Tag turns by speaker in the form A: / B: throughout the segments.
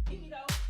A: Give me those.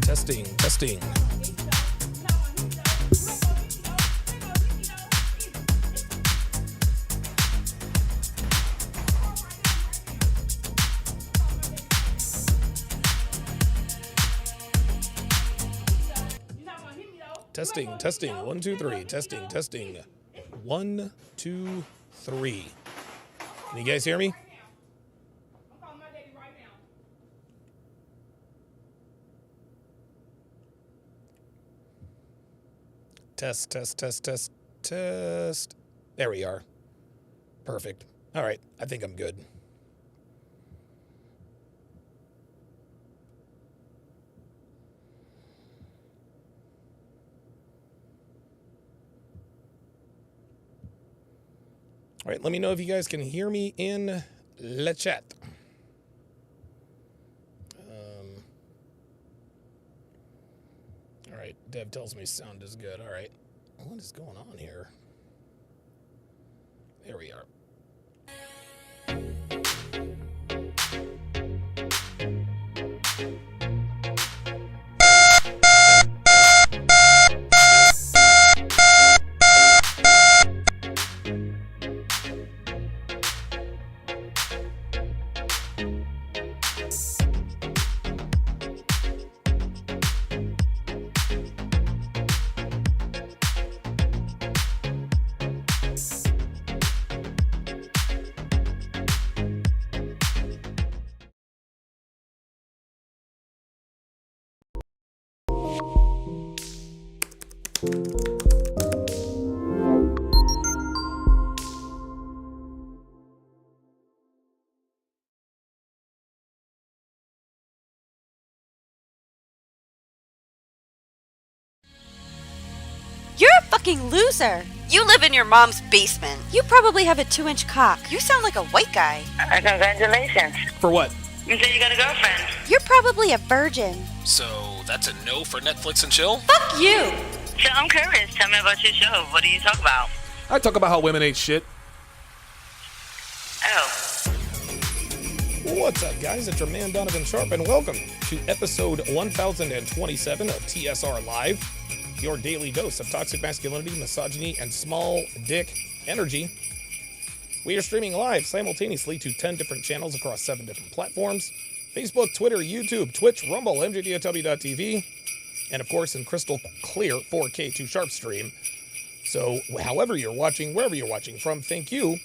A: Testing, testing. Testing, testing. 1, 2, 3. Testing, testing. 1, 2, 3. Can you guys hear me? Test, test, test, test, test. There we are. Perfect. All right. I think I'm good. All right. Let me know if you guys can hear me in the chat. All right. Dev tells me sound is good. All right. What is going on here? There we are.
B: You're a fucking loser. You live in your mom's basement. You probably have a 2-inch cock. You sound like a white guy.
C: Congratulations.
A: For what?
C: You said you got a girlfriend.
B: You're probably a virgin.
A: So that's a no for Netflix and chill?
B: Fuck you.
C: So I'm curious. Tell me about your show. What do you talk about?
A: I talk about how women ain't shit.
C: Oh.
A: What's up, guys? It's your man, Donovan Sharpe, and welcome to episode 1027 of TSR Live, your daily dose of toxic masculinity, misogyny, and small dick energy. We are streaming live simultaneously to 10 different channels across 7 different platforms: Facebook, Twitter, YouTube, Twitch, Rumble, MJDOW.tv, and of course in crystal clear 4K 2 Sharp stream. So however you're watching, wherever you're watching from, thank you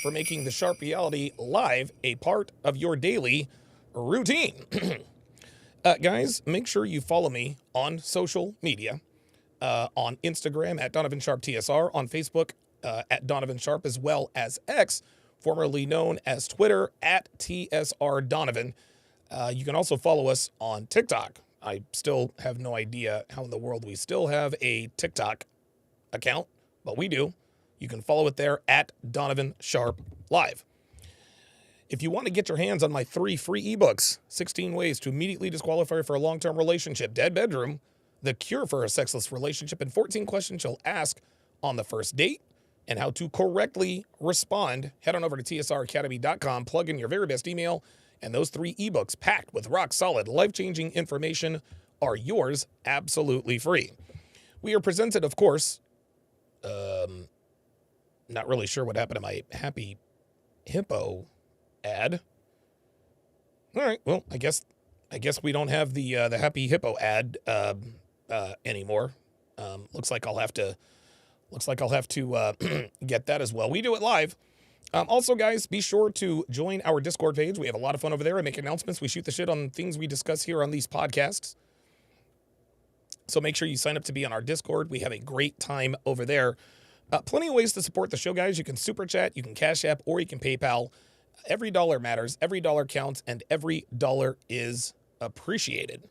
A: for making the Sharp Reality Live a part of your daily routine. Guys, make sure you follow me on social media. On Instagram at Donovan Sharpe TSR, on Facebook at Donovan Sharpe, as well as X, formerly known as Twitter, at TSR Donovan. You can also follow us on TikTok. I still have no idea how in the world we still have a TikTok account, but we do. You can follow it there at Donovan Sharpe Live. If you want to get your hands on my 3 free ebooks, 16 ways to immediately disqualify for a long-term relationship, Dead Bedroom, The Cure for a Sexless Relationship, and 14 questions you'll ask on the first date, and how to correctly respond, head on over to tsracademy.com, plug in your very best email, and those 3 ebooks packed with rock-solid, life-changing information are yours absolutely free. We are presented, of course, not really sure what happened to my Happy Hippo ad. All right, well, I guess we don't have the Happy Hippo ad anymore. Looks like I'll have to get that as well. We do it live. Also, guys, be sure to join our Discord page. We have a lot of fun over there. I make announcements. We shoot the shit on things we discuss here on these podcasts. So make sure you sign up to be on our Discord. We have a great time over there. Plenty of ways to support the show, guys. You can super chat, you can Cash App, or you can PayPal. Every dollar matters. Every dollar counts, and every dollar is appreciated.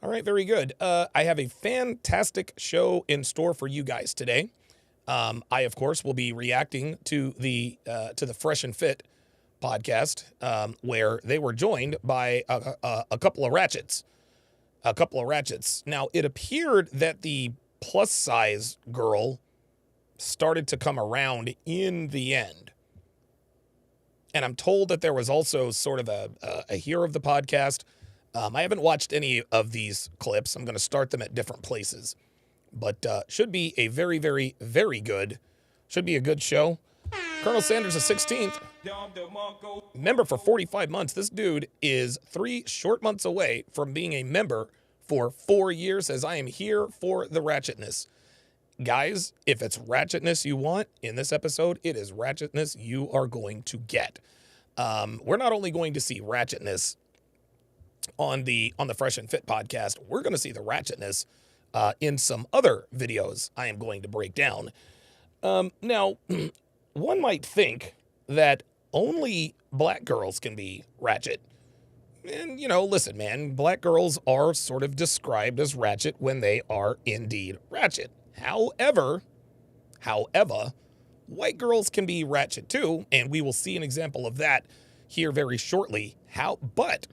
A: All right, very good. I have a fantastic show in store for you guys today. I, of course, will be reacting to the Fresh and Fit podcast, where they were joined by a couple of ratchets. Now, it appeared that the plus size girl started to come around in the end. And I'm told that there was also sort of a hero of the podcast I haven't watched any of these clips. I'm going to start them at different places. But should be a very, very, very good, should be a good show. Colonel Sanders is 16th. Member for 45 months. This dude is 3 short months away from being a member for 4 years, as I am here for the ratchetness. Guys, if it's ratchetness you want in this episode, it is ratchetness you are going to get. We're not only going to see ratchetness on the Fresh and Fit podcast, we're going to see the ratchetness in some other videos I am going to break down. Now, one might think that only black girls can be ratchet. And, you know, listen, man, black girls are sort of described as ratchet when they are indeed ratchet. However, white girls can be ratchet too, and we will see an example of that here very shortly. But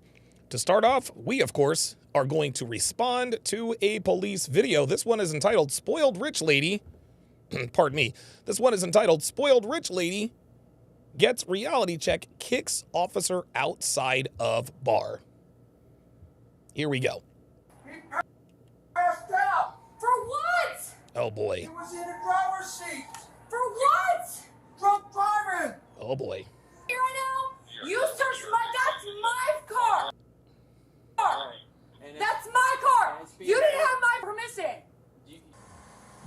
A: to start off, we, of course, are going to respond to a police video. This one is entitled Spoiled Rich Lady. Pardon me. This one is entitled Spoiled Rich Lady Gets Reality Check, Kicks Officer Outside of Bar. Here we go.
D: He passed out.
E: For what?
A: Oh boy.
D: He was in the driver's seat.
E: For what?
D: Drunk driving.
A: Oh boy.
E: Here I know. You searched that's my car. That's my car. You didn't have my permission.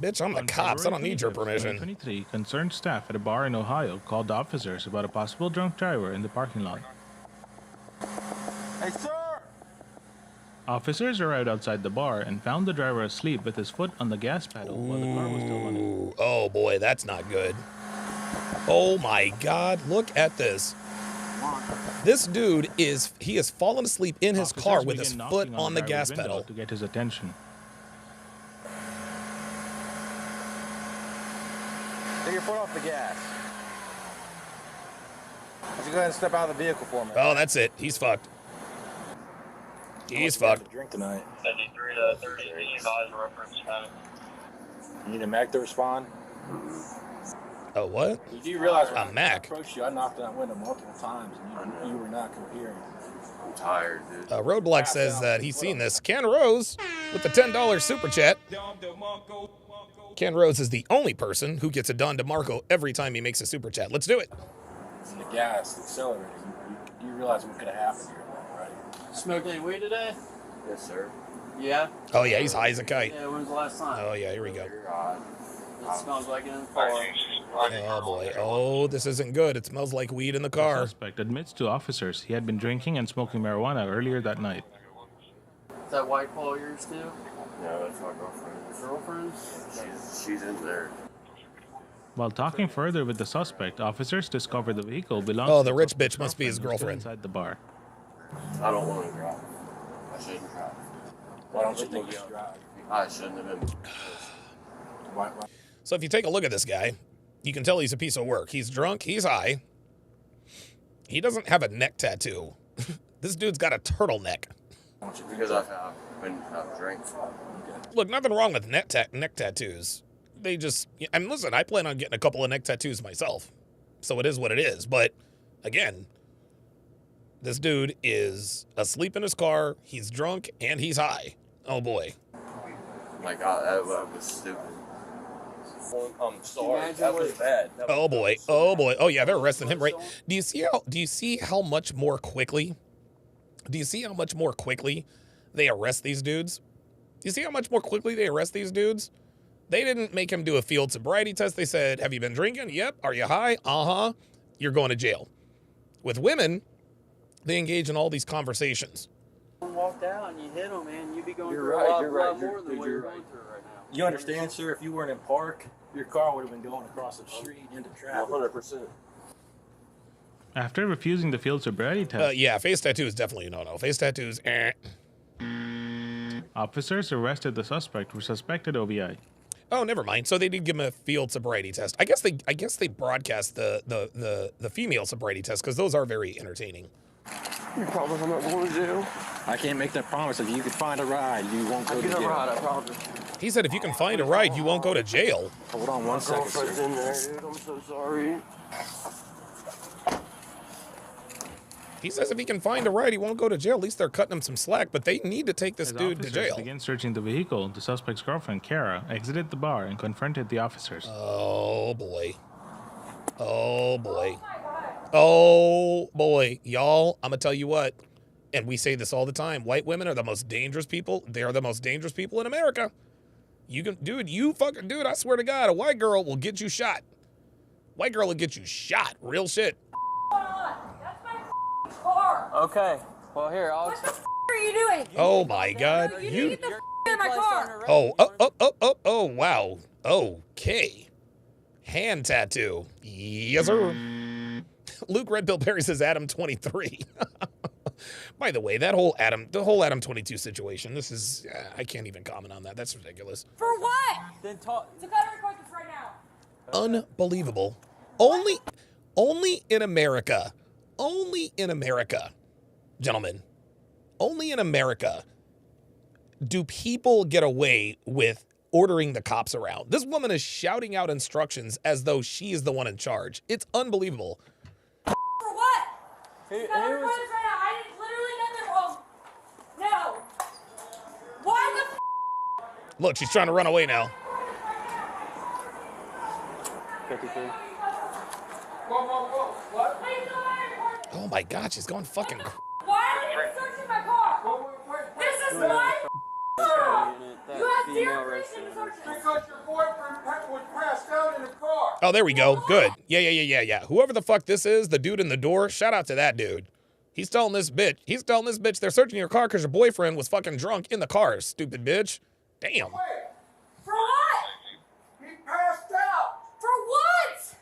A: Bitch, I'm the cops. I don't need your permission.
F: 2023, concerned staff at a bar in Ohio called officers about a possible drunk driver in the parking lot.
D: Hey, sir.
F: Officers arrived outside the bar and found the driver asleep with his foot on the gas pedal while the car was still running.
A: Ooh, oh boy, that's not good. Oh my God, look at this. This dude he has fallen asleep in his car with his foot on the gas pedal.
F: To get his attention.
G: Take your foot off the gas. Why don't you go ahead and step out of the vehicle for me?
A: Oh, that's it. He's fucked. He's fucked.
G: Drink tonight.
C: 73 to 30, advise reference time.
G: You need a Mac to respond?
A: Oh, what?
G: You do realize when
A: A Mac?
G: I approached you, I knocked on that window multiple times, and you were not coherent.
C: I'm tired, dude.
A: Roadblock says that he's seen this. Ken Rose with the $10 super chat. Ken Rose is the only person who gets a Don DeMarco every time he makes a super chat. Let's do it.
G: It's the gas, the accelerator. You realize what could have happened here, right?
H: Smoked any weed today?
C: Yes, sir.
H: Yeah.
A: Oh, yeah, he's high as a kite.
H: Yeah, when's the last time?
A: Oh, yeah, here we go.
H: It smells like it in the car.
A: Oh, boy. Oh, this isn't good. It smells like weed in the
F: The
A: car.
F: suspect admits to officers he had been drinking and smoking marijuana earlier that night.
H: Is that white Paul yours too?
C: No, that's my girlfriend.
H: Girlfriend?
C: She's in there.
F: While talking further with the suspect, officers discovered the vehicle belonged
A: Oh,
F: to
A: the rich
F: suspect's
A: bitch must be his
F: girlfriend
A: girlfriend.
F: who was still inside the bar.
C: I don't want to drive. I shouldn't drive.
G: Why don't you think you should drive?
C: I shouldn't have been.
G: Why?
A: So if you take a look at this guy, you can tell he's a piece of work. He's drunk. He's high. He doesn't have a neck tattoo. This dude's got a turtleneck.
C: Because I've been drinking.
A: Look, nothing wrong with neck tattoos. They just, listen, I plan on getting a couple of neck tattoos myself. So it is what it is. But again, this dude is asleep in his car. He's drunk and he's high. Oh boy.
C: My God, that was stupid. I'm sorry. That was bad.
A: Oh boy. Oh boy. Oh yeah, they're arresting him, right? Do you see how much more quickly they arrest these dudes? Do you see how much more quickly they arrest these dudes? They didn't make him do a field sobriety test. They said, have you been drinking? Yep. Are you high? Uh-huh. You're going to jail. With women, they engage in all these conversations.
H: Walked out and you hit him, man. You'd be going
G: You're
H: through
G: right,
H: a lot,
G: you're right,
H: lot more than what
G: you're
H: you're
G: right.
H: going through right now.
G: You understand, sir? If you weren't in park, your car would have been going across the street into traffic.
C: 100%.
F: After refusing the field sobriety test,
A: Yeah, face tattoo is definitely a no-no. Face tattoos,
F: officers arrested the suspect for suspected OVI.
A: Oh, never mind. So they did give him a field sobriety test. I guess they broadcast the female sobriety test because those are very entertaining.
G: You promise I'm not going to jail? I can't make that promise. If you could find a ride, you won't go to jail.
H: I promise.
A: He said if you can find a ride, you won't go to jail.
G: Hold on one second, sir.
H: in there, dude. I'm so sorry.
A: He says if he can find a ride, he won't go to jail. At least they're cutting him some slack, but they need to take this
F: As
A: dude to
F: officers
A: jail.
F: began searching the vehicle, the suspect's girlfriend, Kara, exited the bar and confronted the officers.
A: Oh, boy. Oh, boy. Oh, boy. Y'all, I'm going to tell you what, and we say this all the time, white women are the most dangerous people. They are the most dangerous people in America. Dude, I swear to God, a white girl will get you shot. White girl will get you shot. Real shit.
E: That's my car.
H: Okay. Well, here, I'll.
E: What the are you doing?
A: Oh, my God.
E: You need to get the in my car.
A: Oh, wow. Okay. Hand tattoo. Yes, sir. Luke Red Pill Perry says Adam 23. By the way, the whole Adam 22 situation, this is, I can't even comment on that. That's ridiculous.
E: For what?
H: Then talk.
E: So gotta record this right now.
A: Unbelievable. Only in America, gentlemen, only in America do people get away with ordering the cops around. This woman is shouting out instructions as though she is the one in charge. It's unbelievable.
E: For what?
H: Who
E: You gotta record
H: was?
E: this right now. I did literally nothing wrong. No. Why the
A: Look, she's trying to run away now.
H: 53.
D: Whoa. What?
E: Please don't let me record this.
A: Oh my God, she's going fucking.
E: Why are you searching my car? This is my car. You have zero reason to search this.
D: Because your boyfriend was passed out in the car.
A: Oh, there we go. Good. Yeah. Whoever the fuck this is, the dude in the door, shout out to that dude. He's telling this bitch they're searching your car because your boyfriend was fucking drunk in the car, stupid bitch. Damn.
D: Wait,
E: For what?
D: he passed out.
E: For what?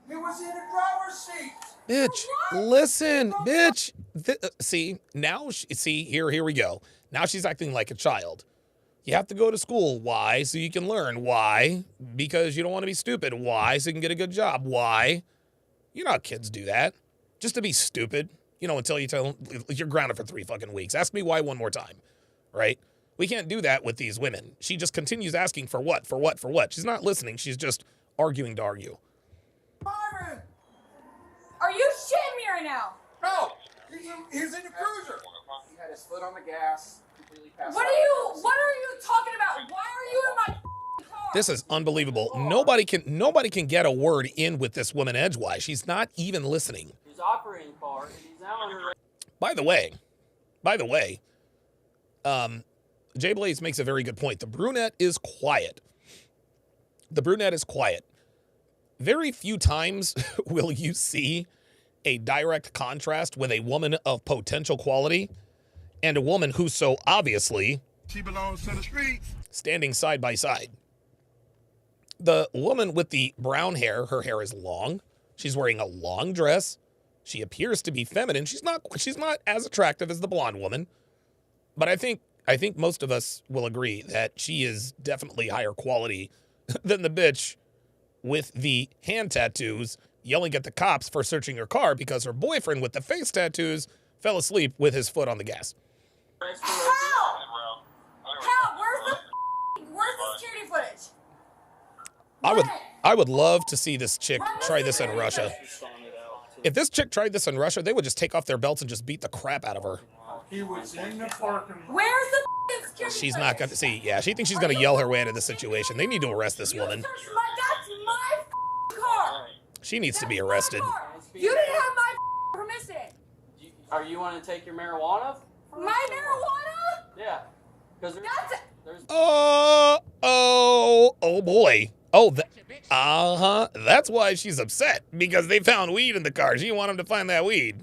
D: He was in the driver's seat.
A: Bitch, listen, bitch. Here we go. Now she's acting like a child. You have to go to school. Why? So you can learn. Why? Because you don't want to be stupid. Why? So you can get a good job. Why? You know how kids do that. Just to be stupid. Until you tell them you're grounded for 3 fucking weeks. Ask me why one more time. Right? We can't do that with these women. She just continues asking for what? She's not listening. She's just arguing to argue.
D: Byron!
E: Are you shitting me right now?
D: No! He's in the cruiser.
I: He had his foot on the gas, completely passed
E: What
I: out.
E: are you talking about? Why are you in my car?
A: This is unbelievable. Nobody can get a word in with this woman edgewise. She's not even listening.
H: He's operating car, and he's out on her.
A: By the way, Jay Blaze makes a very good point. The brunette is quiet. Very few times will you see a direct contrast with a woman of potential quality and a woman who's so obviously
D: She belongs to the streets.
A: standing side by side. The woman with the brown hair, her hair is long. She's wearing a long dress. She appears to be feminine. She's not as attractive as the blonde woman. But I think most of us will agree that she is definitely higher quality than the bitch with the hand tattoos yelling at the cops for searching her car because her boyfriend with the face tattoos fell asleep with his foot on the gas.
E: How? Where's the security footage?
A: I would love to see this chick try this in Russia. If this chick tried this in Russia, they would just take off their belts and just beat the crap out of her.
D: He was in the parking lot.
E: Where's the security
A: She's
E: footage?
A: not going to see. Yeah, she thinks she's going to yell her way out of the situation. They need to arrest this woman.
E: That's my car.
A: She needs to be
E: That's my
A: arrested.
E: car. You didn't have my permission.
H: Are you want to take your marijuana?
E: My marijuana?
H: Yeah. Because
E: That's
H: there's
A: Oh boy. That's why she's upset, because they found weed in the car. She wanted them to find that weed.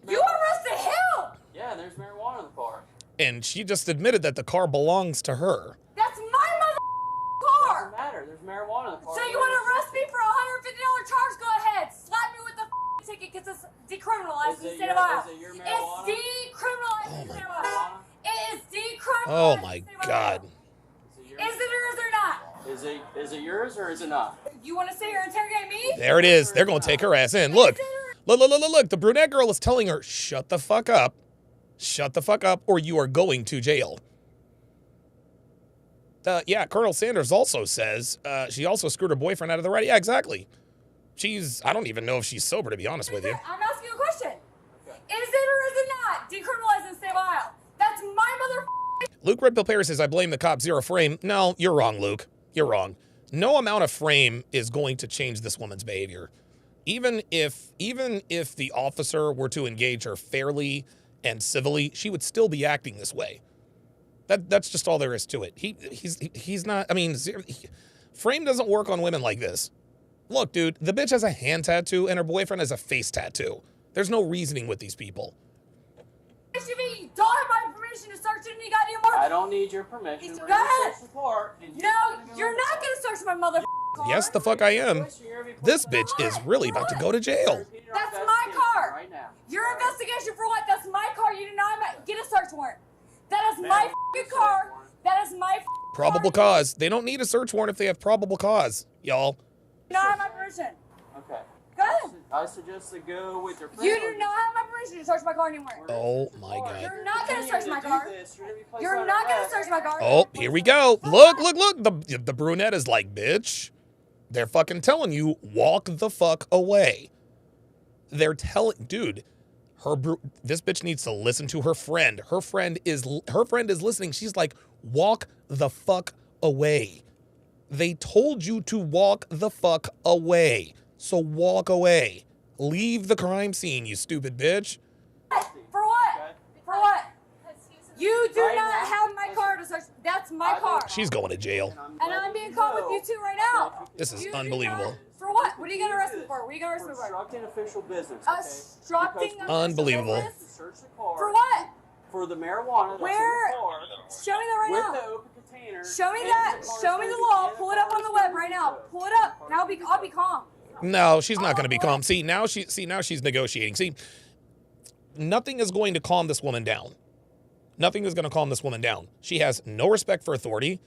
E: You arrested him.
H: yeah, there's marijuana in the car.
A: And she just admitted that the car belongs to her.
E: That's my car.
H: Doesn't matter. There's marijuana in the car.
E: So you want to arrest me for a $150 charge? Go ahead. Slap me with the ticket because it's decriminalized in the state of Iowa.
H: Is it your
E: It's
H: marijuana?
E: decriminalized in the state of Iowa. It is decriminalized.
A: Oh
E: in
A: my
E: the state of
A: God.
E: Iowa. Is it or is it not?
H: Is it yours or is it not?
E: You want to sit here and interrogate me?
A: There it is. They're going to take her ass in. Look. Look. The brunette girl is telling her, shut the fuck up. Shut the fuck up, or you are going to jail. Yeah, Colonel Sanders also says she also screwed her boyfriend out of the ride. Yeah, exactly. I don't even know if she's sober, to be honest with you.
E: I'm asking you a question. Is it or is it not decriminalized in the state of Ohio? That's my mother.
A: Luke Red Pill Paris says, I blame the cop, 0 frame. No, you're wrong, Luke. You're wrong. No amount of frame is going to change this woman's behavior. Even if the officer were to engage her fairly and civilly, she would still be acting this way. That's just all there is to it. He's not, I mean, frame doesn't work on women like this. Look, dude, the bitch has a hand tattoo and her boyfriend has a face tattoo. There's no reasoning with these people.
E: You don't have my permission to search any goddamn more.
H: I don't need your permission.
E: Go ahead.
H: Search the car, and
E: No, you're not gonna search my mother car.
A: Yes, the fuck I am. This bitch is really about to go to jail.
E: That's my car.
H: Right now.
E: Your investigation for what? That's my car. You did not get a search warrant. That is my fucking car. That is my
A: Probable cause. They don't need a search warrant if they have probable cause, y'all.
E: You do not have my permission.
H: Okay.
E: Go ahead.
H: I suggest to go with your friend.
E: You do not have my permission to search my car anymore.
A: Oh my God.
E: You're not gonna search my car. You're not gonna search my car.
A: Oh, here we go. Look. The brunette is like, bitch. They're fucking telling you, walk the fuck away. They're telling, dude, this bitch needs to listen to her friend. Her friend is listening. She's like, walk the fuck away. They told you to walk the fuck away. So walk away. Leave the crime scene, you stupid bitch.
E: For what? For what? You do not have my car to search. That's my car.
A: She's going to jail.
E: And I'm being caught with you two right now.
A: This is unbelievable.
E: For what? What are you going to arrest me for? What are you going to arrest me for?
H: Obstructing official business.
E: Obstructing official
A: Unbelievable.
E: business?
H: Search the car.
E: For what?
H: For the marijuana that's
E: Where?
H: in the car.
E: Show me that right
H: With
E: now.
H: the open container.
E: Show me that. Show me the law. Pull it up on the web right now. Pull it up. And I'll be calm.
A: No, she's not going to be calm. See, now she's negotiating. See, nothing is going to calm this woman down. Nothing is going to calm this woman down. She has no respect for authority.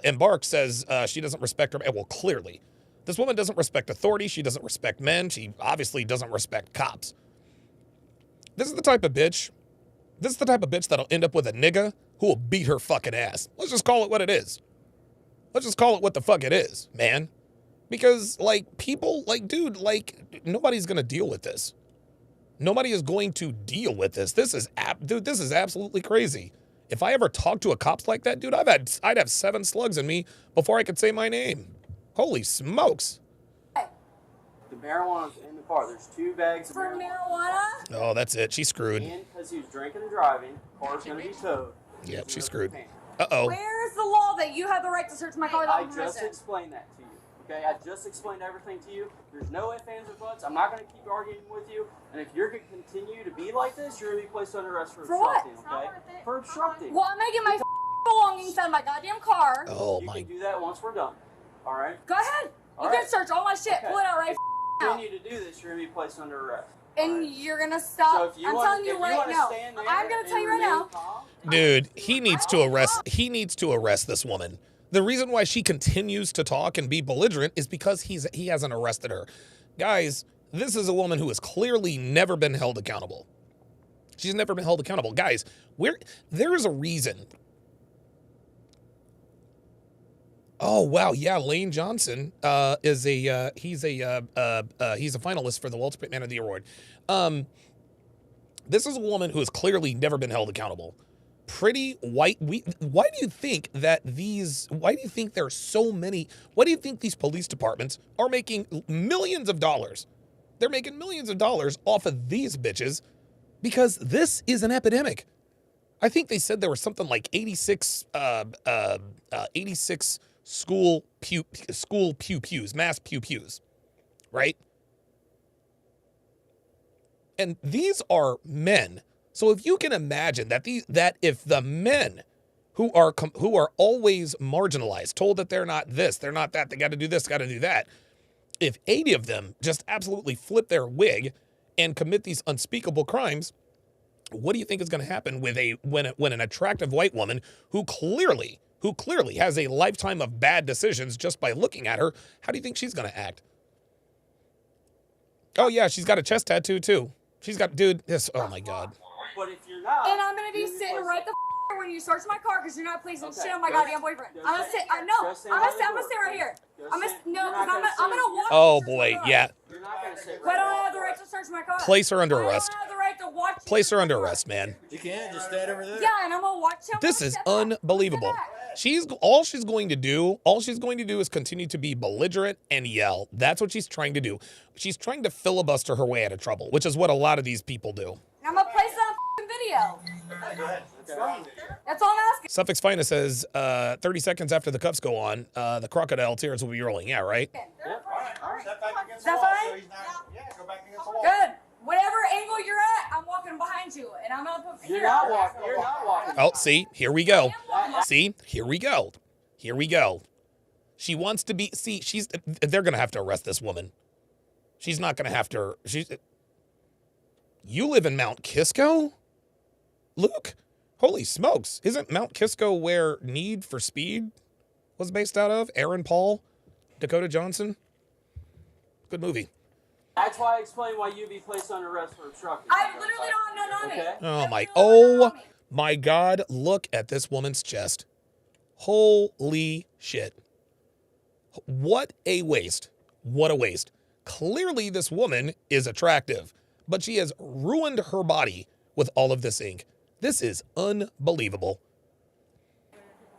A: Embark says she doesn't respect her. Well, clearly, this woman doesn't respect authority. She doesn't respect men. She obviously doesn't respect cops. This is the type of bitch. This is the type of bitch that'll end up with a nigga who will beat her fucking ass. Let's just call it what it is. Let's just call it what the fuck it is, man. Because, like, people, like, dude, like, nobody's going to deal with this. Nobody is going to deal with this. This is absolutely crazy. If I ever talked to a cops like that, dude, I'd have 7 slugs in me before I could say my name. Holy smokes.
H: The marijuana's in the car. There's 2 bags of
E: For marijuana?
A: Oh, that's it. She's screwed.
H: And because he was drinking and driving, car's going to be towed.
A: Yep, she's screwed. Uh-oh.
E: Where's the law that you have the right to search my car without
H: I just
E: permission?
H: explained that to you. Okay, I just explained everything to you. There's no ifs, ands, or buts. I'm not going to keep arguing with you. And if you're going to continue to be like this, you're going to be placed under arrest for
E: what?
H: obstructing, okay? For obstructing.
E: Well, I'm making my belongings out of my goddamn car.
A: Oh,
H: you
A: my.
H: can do that once we're done. All right?
E: Go ahead.
H: All
E: You
H: right.
E: can search all my shit.
H: Okay.
E: Pull it out right now.
H: Continue to do this, you're going to be placed under arrest.
E: And you're going to stop.
H: So if you
E: I'm
H: wanna-
E: telling you
H: if
E: right
H: wanna
E: now.
H: stand there
E: I'm going to tell you right
H: and
E: now.
H: remain calm,
A: Dude, he needs to arrest this woman. The reason why she continues to talk and be belligerent is because he hasn't arrested her. Guys, this is a woman who has clearly never been held accountable. She's never been held accountable. Guys, there is a reason. Oh wow, yeah, Lane Johnson he's a finalist for the Walter Pittman of the Award. This is a woman who has clearly never been held accountable. Pretty white. Why do you think there's so many? Why do you think these police departments are making millions of dollars? They're making millions of dollars off of these bitches because this is an epidemic. I think they said there was something like 86 school pews, mass pews, right? And these are men. So if you can imagine that if the men who are always marginalized, told that they're not this, they're not that, they got to do this, got to do that, if 80 of them just absolutely flip their wig and commit these unspeakable crimes, what do you think is going to happen with when an attractive white woman who clearly has a lifetime of bad decisions just by looking at her, how do you think she's going to act? Oh yeah, she's got a chest tattoo too. She's got, dude, this, oh my God.
H: But if you're not out.
E: And I'm gonna be sitting right the when you search my car because you're not placing shit on my goddamn boyfriend. I'm gonna sit. I'm gonna sit right here. I'm gonna walk.
A: Oh boy, yeah.
H: You're not gonna sit
E: But I
H: right
E: don't have the right to search my car.
A: Place her under arrest.
E: I don't have the right to watch.
A: Place her under arrest, man.
C: You can't just stand over there.
E: Yeah, and I'm gonna watch him.
A: This is unbelievable. All she's going to do is continue to be belligerent and yell. That's what she's trying to do. She's trying to filibuster her way out of trouble, which is what a lot of these people do.
E: I'm gonna place it on video. That's all I'm asking.
A: Suffix Finest says 30 seconds after the cuffs go on, the crocodile tears will be rolling. Yeah, right?
E: Is that fine? Good. Whatever angle you're at, I'm walking behind you, and I'm gonna put
H: You're not walking.
A: Oh, see, here we go. See, here we go. Here we go. She wants to be, they're going to have to arrest this woman. She's not going to have to, you live in Mount Kisco? Luke? Holy smokes. Isn't Mount Kisco where Need for Speed was based out of? Aaron Paul? Dakota Johnson? Good movie.
H: That's why I explained why you'd be placed under arrest for obstructing.
E: I literally don't have none on me.
A: Oh my God, look at this woman's chest. Holy shit. What a waste. What a waste. Clearly this woman is attractive, but she has ruined her body with all of this ink. This is unbelievable.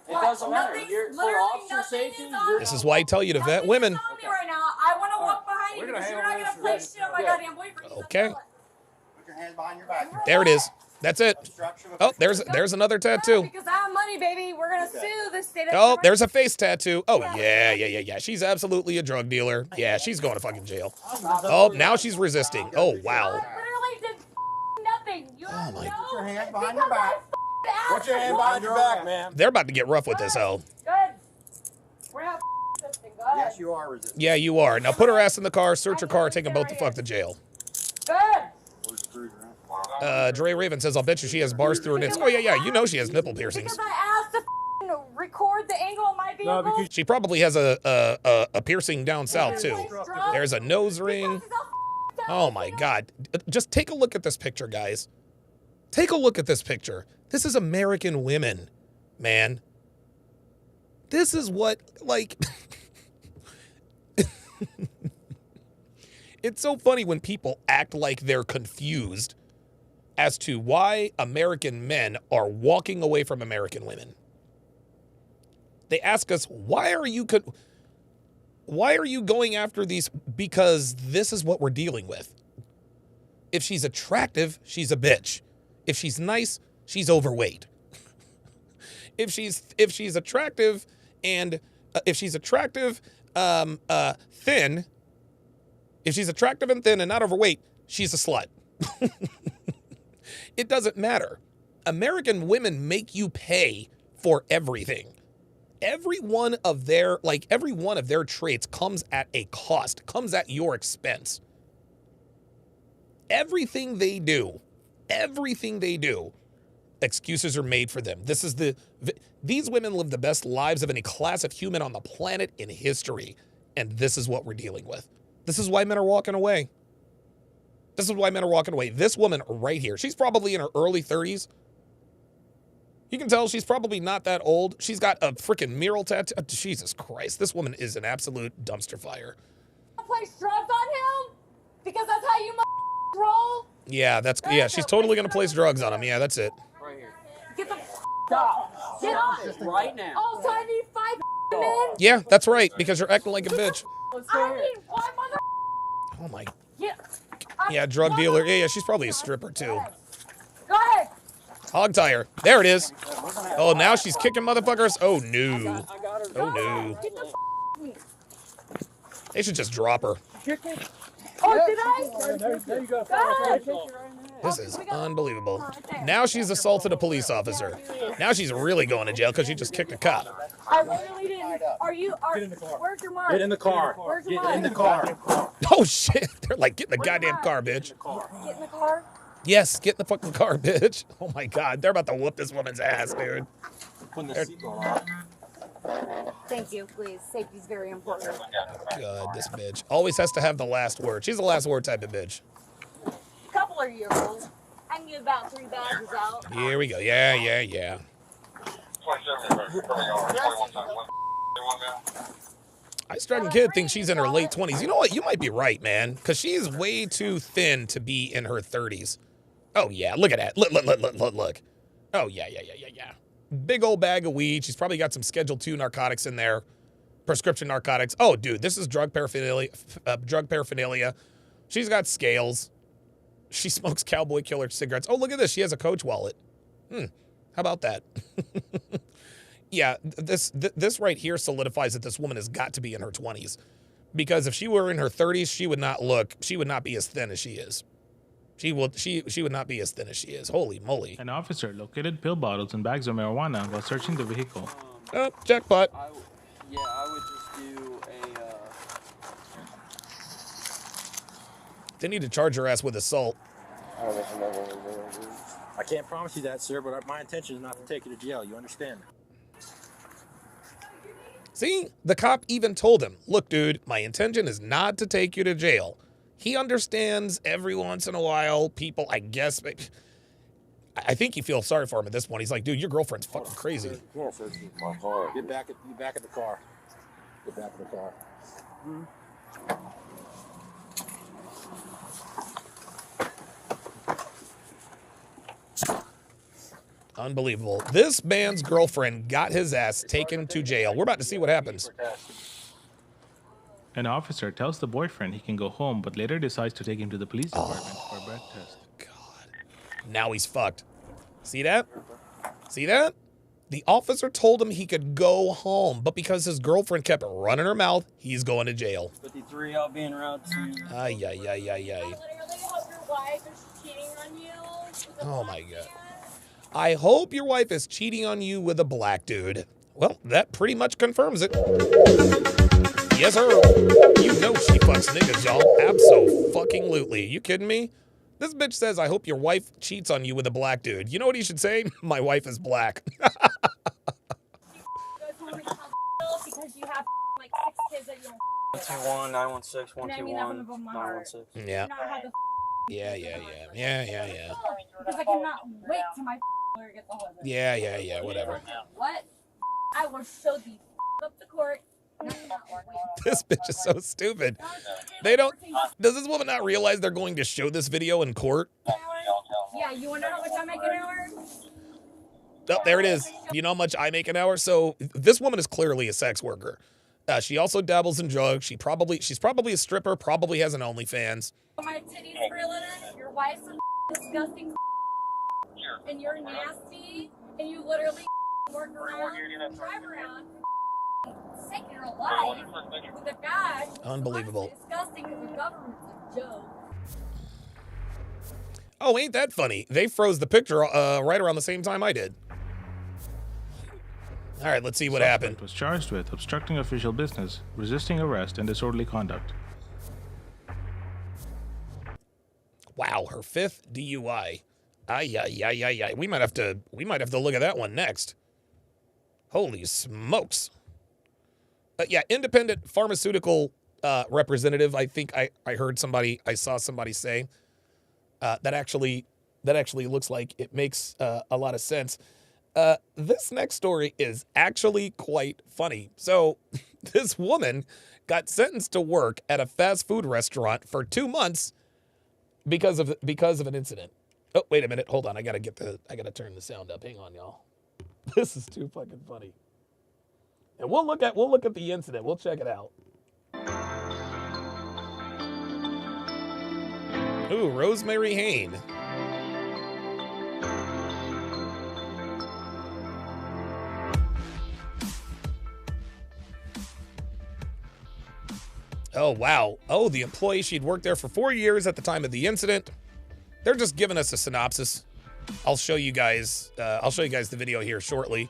H: It doesn't matter. For officer safety,
A: This is why I tell you to vet women.
E: Right now, I want to walk behind you because you're not gonna place shit on my goddamn boyfriend.
A: Okay.
I: Put your hands behind your back.
A: There it is. That's it. Oh, there's another tattoo.
E: Because I have money, baby. We're gonna sue the state of.
A: Oh, there's a face tattoo. Oh, yeah. She's absolutely a drug dealer. Yeah, she's going to fucking jail. Oh, now she's resisting. Oh, wow.
E: Literally did nothing. You
A: Oh, my.
I: Put your hands behind your back. Put your hands behind your back, man.
A: They're about to get rough with this hoe.
E: Good. We're not resisting. Go ahead.
I: Yes, you are resisting.
A: Yeah, you are. Now put her ass in the car, search her car, take them both the fuck to jail.
E: Good.
A: Dre Raven says, I'll bet you she has bars through her nips. Oh, yeah. You know she has nipple piercings.
E: Because I asked to record the angle of my vehicle.
A: She probably has a piercing down south, too. There's a nose ring. Oh, my God. Just take a look at this picture, guys. Take a look at this picture. This is American women, man. This is what, like... It's so funny when people act like they're confused as to why American men are walking away from American women. They ask us, why are you going after these? Because this is what we're dealing with. If she's attractive, she's a bitch. If she's nice, she's overweight. If she's attractive and thin, if she's attractive and thin and not overweight, she's a slut. It doesn't matter. American women make you pay for everything. Every one of their traits comes at a cost, comes at your expense. Everything they do, excuses are made for them. These women live the best lives of any class of human on the planet in history, and this is what we're dealing with. This is why men are walking away. This woman right here, she's probably in her early 30s. You can tell she's probably not that old. She's got a freaking mural tattoo. Jesus Christ, this woman is an absolute dumpster fire.
E: Place drugs on him because that's how you roll.
A: Yeah, she's totally gonna place drugs on him. Yeah, that's it.
H: right here.
E: Get the
H: Stop.
E: Get off.
H: Right now.
E: Also, I need 5 men.
A: Yeah, that's right, because you're acting like a bitch.
E: I need 1 mother.
A: Oh my.
E: Yeah.
A: Yeah, drug dealer. Yeah, she's probably a stripper too.
E: Go ahead.
A: Hog tire. There it is. Oh, now she's kicking motherfuckers. Oh no.
H: I got her.
A: Oh no.
E: Get the me.
A: They should just drop her.
E: Oh, did I?
H: There you go.
E: Go ahead.
A: This is unbelievable. Now she's assaulted a police officer. Now she's really going to jail because she just kicked a cop.
E: I literally didn't. Get in the car. Where's your mark?
G: Get in the car.
E: Where's your
G: Get
E: mark?
G: in the car.
A: Oh shit. They're like, get in the goddamn car, bitch.
E: Get in the car.
A: Yes, get in the fucking car, bitch. Oh my God. They're about to whoop this woman's ass, dude.
G: Putting the seatbelt on.
E: Thank you, please. Safety's very important.
A: God, this bitch always has to have the last word. She's the last word type of bitch.
E: Couple of years old. I can get about 3 badges out.
A: Here we go. Yeah. I Striking Kid thinks she's in her late 20s. You know what? You might be right, man, because she's way too thin to be in her 30s. Oh, yeah. Look at that. Look. Oh, yeah. Big old bag of weed. She's probably got some Schedule 2 narcotics in there. Prescription narcotics. Oh, dude, this is drug paraphernalia. She's got scales. She smokes Cowboy Killer cigarettes. Oh, look at this. She has a Coach wallet. How about that? Yeah, this right here solidifies that this woman has got to be in her 20s. Because if she were in her 30s, she would not be as thin as she is. She would not be as thin as she is. Holy moly.
F: An officer located pill bottles and bags of marijuana while searching the vehicle.
A: Oh, jackpot.
H: I would just do a.
A: They need to charge her ass with assault.
G: I can't promise you that, sir, but my intention is not to take you to jail. You understand?
A: See, the cop even told him, look, dude, my intention is not to take you to jail. He understands every once in a while people, I guess, I think he feels sorry for him at this point. He's like, dude, your girlfriend's fucking crazy.
G: Yeah, sir, my car. Get back at the car. Get back in the car.
A: Unbelievable. This man's girlfriend got his ass taken to jail. We're about to see what happens.
F: An officer tells the boyfriend he can go home, but later decides to take him to the police department for a breath test.
A: God. Now he's fucked. See that? See that? The officer told him he could go home, but because his girlfriend kept running her mouth, he's going to jail.
H: 53 out being route 2.
A: Ay.
E: I literally hope your wife is cheating on you.
A: Oh my God. I hope your wife is cheating on you with a black dude. Well, that pretty much confirms it. Yes, sir. You know she fucks niggas, y'all. Abso-fucking-lutely. You kidding me? This bitch says, I hope your wife cheats on you with a black dude. You know what he should say? My wife is black.
E: Because you have like 6 kids that you don't
H: 121, 916, 121, 916.
A: Yeah. Yeah.
E: Because I cannot wait till my lawyer gets a hold of it.
A: Yeah, whatever.
E: What? I will show the up the court.
A: This bitch is so stupid. Does this woman not realize they're going to show this video in court?
E: Yeah, you want to know how much I make an hour?
A: Oh, there it is. You know how much I make an hour? So this woman is clearly a sex worker. She also dabbles in drugs. She's probably a stripper, probably has an OnlyFans.
E: My titties for a living, your wife's a disgusting and you're nasty and you literally work around, drive around, sake of your life with a guy.
A: Unbelievable.
E: Disgusting because the government's a joke.
A: Oh, ain't that funny? They froze the picture right around the same time I did. All right, let's see what happened.
F: Was charged with obstructing official business, resisting arrest, and disorderly conduct.
A: Wow, her 5th DUI. Ay. We might have to look at that one next. Holy smokes. Yeah, independent pharmaceutical representative. I think I saw somebody say that actually looks like it makes a lot of sense. This next story is actually quite funny. So this woman got sentenced to work at a fast food restaurant for 2 months because of an incident. Oh, wait a minute. Hold on. I gotta turn the sound up. Hang on, y'all. This is too fucking funny. And we'll look at the incident. We'll check it out. Ooh, Rosemary Hain. Oh, wow. Oh, the employee, she'd worked there for 4 years at the time of the incident. They're just giving us a synopsis. I'll show you guys the video here shortly.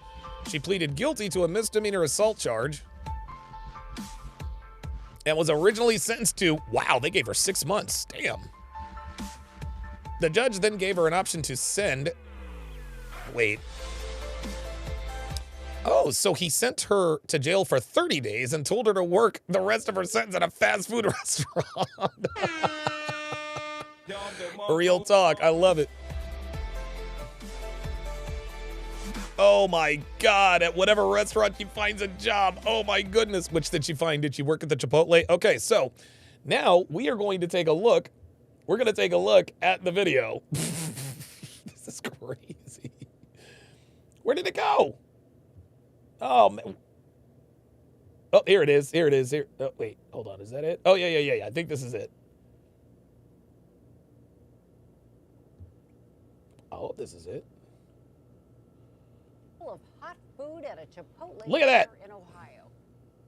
A: She pleaded guilty to a misdemeanor assault charge and was originally sentenced to, wow, they gave her 6 months. Damn. The judge then gave her an option to send, wait. Oh, so he sent her to jail for 30 days and told her to work the rest of her sentence at a fast food restaurant. Real talk. I love it. Oh my God, at whatever restaurant she finds a job. Oh my goodness. Which did she find? Did she work at the Chipotle? Okay, so now we are going to take a look. We're going to take a look at the video. This is crazy. Where did it go? Oh, man. Oh, here it is. Here it is. Here. Oh, wait, hold on. Is that it? Oh, yeah. I think this is it. Oh, this is it.
J: Of hot food at a Chipotle
A: Look at that.
J: in Ohio.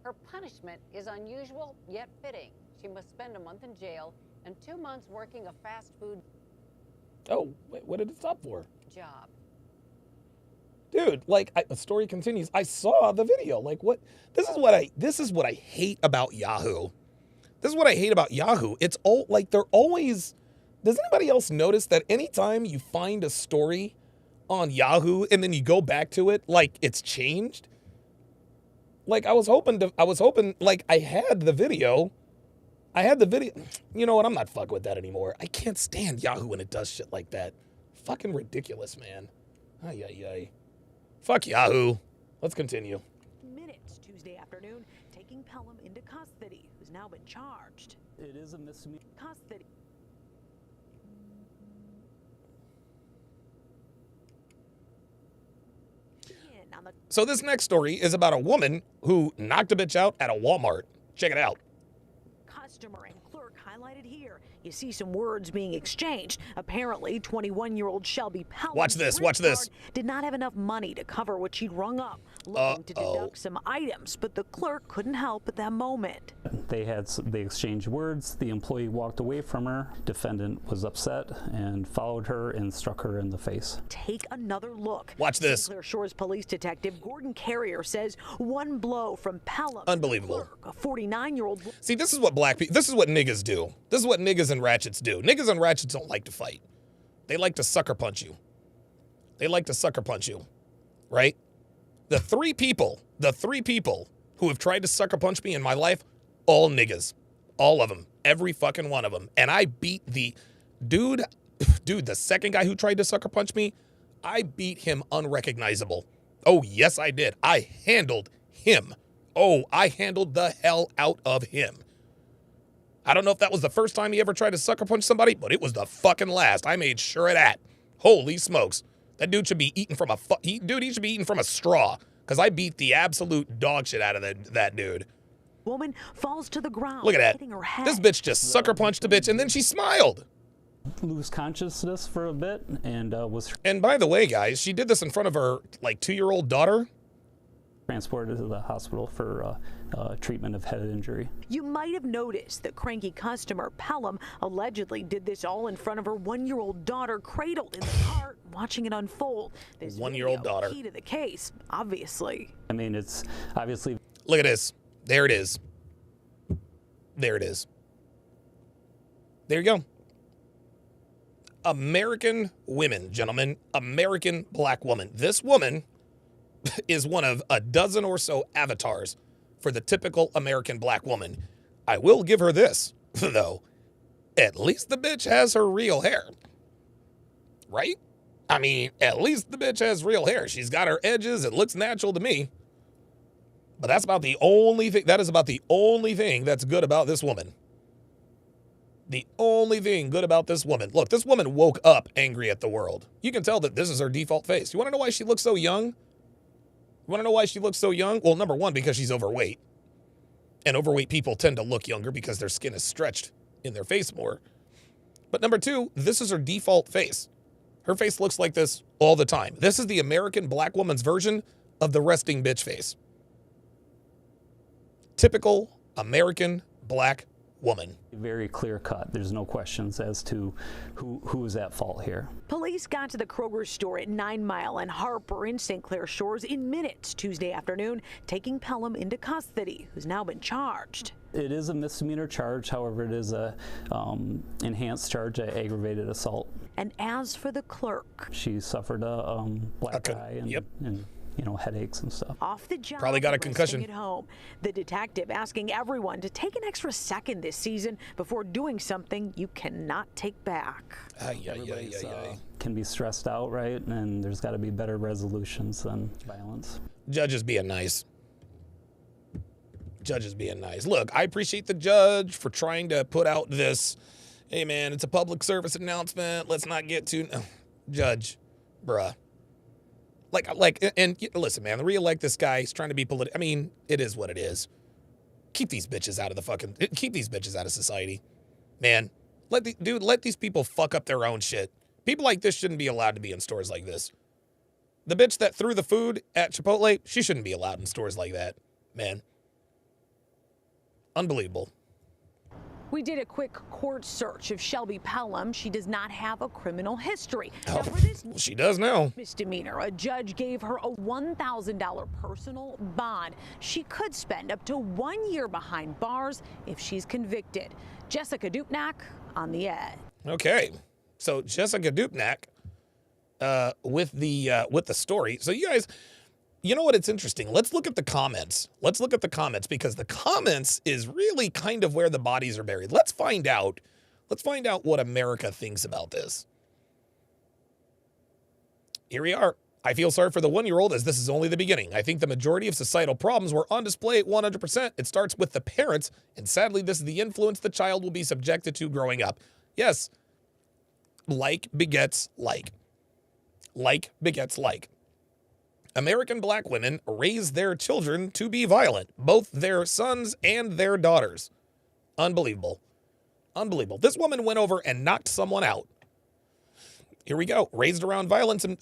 J: Her punishment is unusual yet fitting. She must spend a month in jail and 2 months working a fast food
A: Wait, what did it stop for?
J: job.
A: Dude, like, the story continues. I saw the video. Like, what? This is what I hate about Yahoo. This is what I hate about Yahoo. It's all like they're always. Does anybody else notice that anytime you find a story on Yahoo and then you go back to it, like it's changed? Like I was hoping, like I had the video. You know what? I'm not fucking with that anymore. I can't stand Yahoo when it does shit like that. Fucking ridiculous, man. Ay. Fuck Yahoo. Let's continue.
K: Minutes Tuesday afternoon, taking Pelham into custody, who's now been charged.
H: It is a misdemeanor.
K: Custody.
A: So this next story is about a woman who knocked a bitch out at a Walmart. Check it out.
K: Customer and clerk highlighted here. You see some words being exchanged. Apparently, 21-year-old Shelby Pelham
A: Watch this.
K: Did not have enough money to cover what she'd rung up, looking to deduct some items, but the clerk couldn't help at that moment.
L: They exchanged words. The employee walked away from her. Defendant was upset and followed her and struck her in the face.
K: Take another look.
A: Watch this.
K: St. Clair Shores Police Detective Gordon Carrier says one blow from Pelham.
A: Unbelievable.
K: Clerk, a 49-year-old.
A: See, this is what this is what niggas do. This is what niggas and ratchets do. Niggas and ratchets don't like to fight. They like to sucker punch you. Right? The three people who have tried to sucker punch me in my life, all niggas. All of them. Every fucking one of them. And I beat the dude, the second guy who tried to sucker punch me, I beat him unrecognizable. Oh, yes, I did. I handled him. Oh, I handled the hell out of him. I don't know if that was the first time he ever tried to sucker punch somebody, but it was the fucking last. I made sure of that. Holy smokes. That dude should be eating from he should be eating from a straw, because I beat the absolute dog shit out of that dude.
K: Woman falls to the ground.
A: Look at that.
K: Hitting her head.
A: This bitch just sucker punched a bitch, and then she smiled.
L: Lose consciousness for a bit and was.
A: And by the way, guys, she did this in front of her like 2-year-old daughter.
L: Transported to the hospital for treatment of head injury.
K: You might have noticed that cranky customer Pelham allegedly did this all in front of her 1-year-old daughter, cradled in the cart, watching it unfold. This
A: 1-year-old daughter.
K: Key to the case, obviously.
L: I mean, it's obviously.
A: Look at this. There it is. There it is. There you go. American women, gentlemen. American black woman. This woman is one of a dozen or so avatars for the typical American black woman. I will give her this, though. At least the bitch has her real hair. Right? I mean, at least the bitch has real hair. She's got her edges. It looks natural to me. But that's about the only thing. That is about the only thing that's good about this woman. The only thing good about this woman. Look, this woman woke up angry at the world. You can tell that this is her default face. You want to know why she looks so young? You want to know why she looks so young? Well, number one, because she's overweight. And overweight people tend to look younger because their skin is stretched in their face more. But number two, this is her default face. Her face looks like this all the time. This is the American black woman's version of the resting bitch face. Typical American black woman.
L: Very clear cut. There's no questions as to who is at fault here.
K: Police got to the Kroger store at 9 Mile and Harper in St. Clair Shores in minutes Tuesday afternoon, taking Pelham into custody, who's now been charged.
L: It is a misdemeanor charge. However, it is a enhanced charge of aggravated assault.
K: And as for the clerk,
L: she suffered a black eye and headaches and stuff.
K: Off the job,
A: Probably got a
K: resting
A: concussion.
K: at home. The detective asking everyone to take an extra second this season before doing something you cannot take back.
L: Everybody can be stressed out, right? And there's got to be better resolutions than violence.
A: Judges being nice. Judges being nice. Look, I appreciate the judge for trying to put out this, hey man, it's a public service announcement. Let's not get too, judge, bruh. And listen, man, reelect this guy. He's trying to be political. I mean, it is what it is. Keep these bitches out of keep these bitches out of society, man. Let these people fuck up their own shit. People like this shouldn't be allowed to be in stores like this. The bitch that threw the food at Chipotle, she shouldn't be allowed in stores like that, man. Unbelievable.
K: We did a quick court search of Shelby Pelham. She does not have a criminal history.
A: Oh, she does now.
K: Misdemeanor. A judge gave her a $1,000 personal bond. She could spend up to 1 year behind bars if she's convicted. Jessica Dupnack on the Edge.
A: Okay, so Jessica Dupnack with the story. So you guys, you know what? It's interesting. Let's look at the comments. Let's look at the comments because the comments is really kind of where the bodies are buried. Let's find out. Let's find out what America thinks about this. Here we are. I feel sorry for the 1-year-old as this is only the beginning. I think the majority of societal problems were on display 100%. It starts with the parents, and sadly, this is the influence the child will be subjected to growing up. Yes, like begets like. Like begets like. American black women raise their children to be violent, both their sons and their daughters. Unbelievable. Unbelievable. This woman went over and knocked someone out. Here we go. Raised around violence and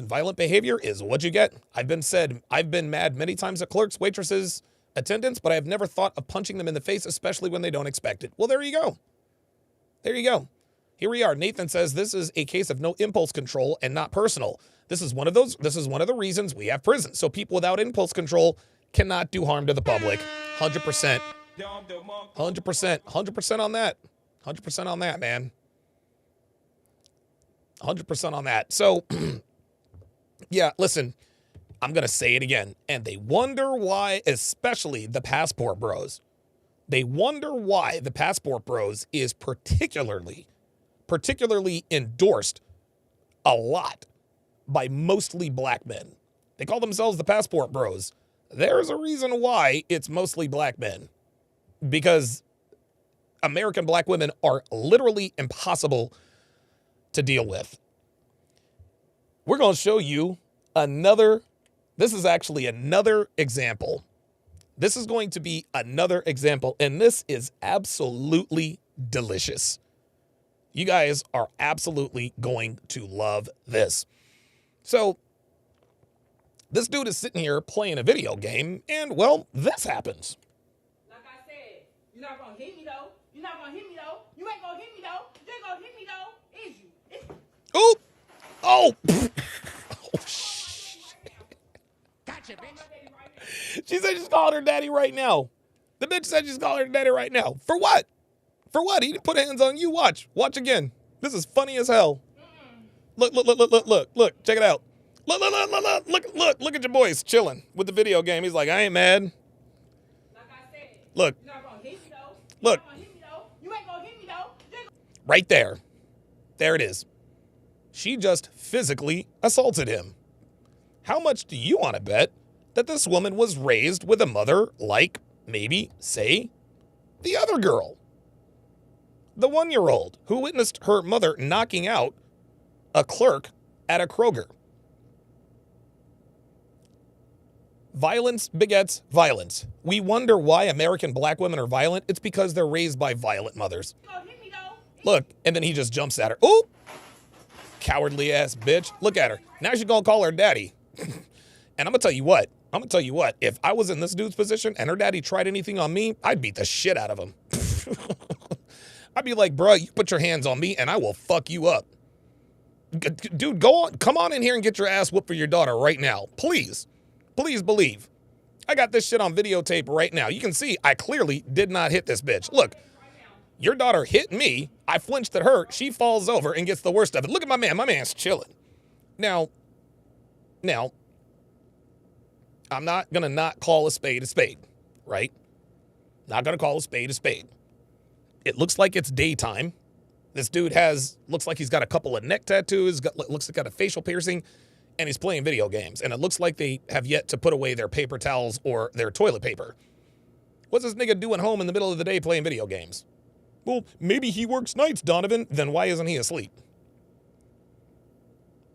A: violent behavior is what you get. I've been mad many times at clerks, waitresses, attendants, but I have never thought of punching them in the face, especially when they don't expect it. Well, there you go. There you go. Here we are. Nathan says this is a case of no impulse control and not personal. This is one of the reasons we have prisons. So people without impulse control cannot do harm to the public. 100%. 100%. 100% on that. 100% on that, man. 100% on that. So, yeah, listen, I'm going to say it again. And they wonder why, especially the passport bros. They wonder why the passport bros is particularly endorsed a lot by mostly black men. They call themselves the passport bros. There's a reason why it's mostly black men. Because American black women are literally impossible to deal with. We're going to show you this is actually another example. This is going to be another example, and this is absolutely delicious. You guys are absolutely going to love this. So, this dude is sitting here playing a video game, and, well, this happens.
M: Like I said, you're not going to hit me, though. You're not going to hit me, though. You ain't going to hit me, though. You ain't going to hit me, though. Is you?
A: Oop! Oh! Oh, shit.
M: Gotcha, bitch.
A: She said she's calling her daddy right now. The bitch said she's calling her daddy right now. For what? For what? He didn't put hands on you. Watch. Watch again. This is funny as hell. Look. Check it out. Look at your boys chilling with the video game. He's like, I ain't mad.
M: Like I said,
A: look.
M: You're not going to hit me, though.
A: Look.
M: You're not going to hit me, though. You ain't going to hit me, though.
A: Right there. There it is. She just physically assaulted him. How much do you want to bet that this woman was raised with a mother like maybe, say, the other girl? The 1-year-old who witnessed her mother knocking out a clerk at a Kroger. Violence begets violence. We wonder why American black women are violent. It's because they're raised by violent mothers. Look, and then he just jumps at her. Ooh! Cowardly ass bitch. Look at her. Now she's gonna call her daddy. And I'm gonna tell you what. If I was in this dude's position and her daddy tried anything on me, I'd beat the shit out of him. I'd be like, bro, you put your hands on me and I will fuck you up. Dude, come on in here and get your ass whooped for your daughter right now. Please. Please believe. I got this shit on videotape right now. You can see I clearly did not hit this bitch. Look, your daughter hit me. I flinched at her. She falls over and gets the worst of it. Look at my man. My man's chilling. Now, I'm not going to not call a spade, right? Not going to call a spade. It looks like it's daytime. This dude looks like he's got a couple of neck tattoos, looks like he's got a facial piercing, and he's playing video games. And it looks like they have yet to put away their paper towels or their toilet paper. What's this nigga doing home in the middle of the day playing video games? Well, maybe he works nights, Donovan. Then why isn't he asleep?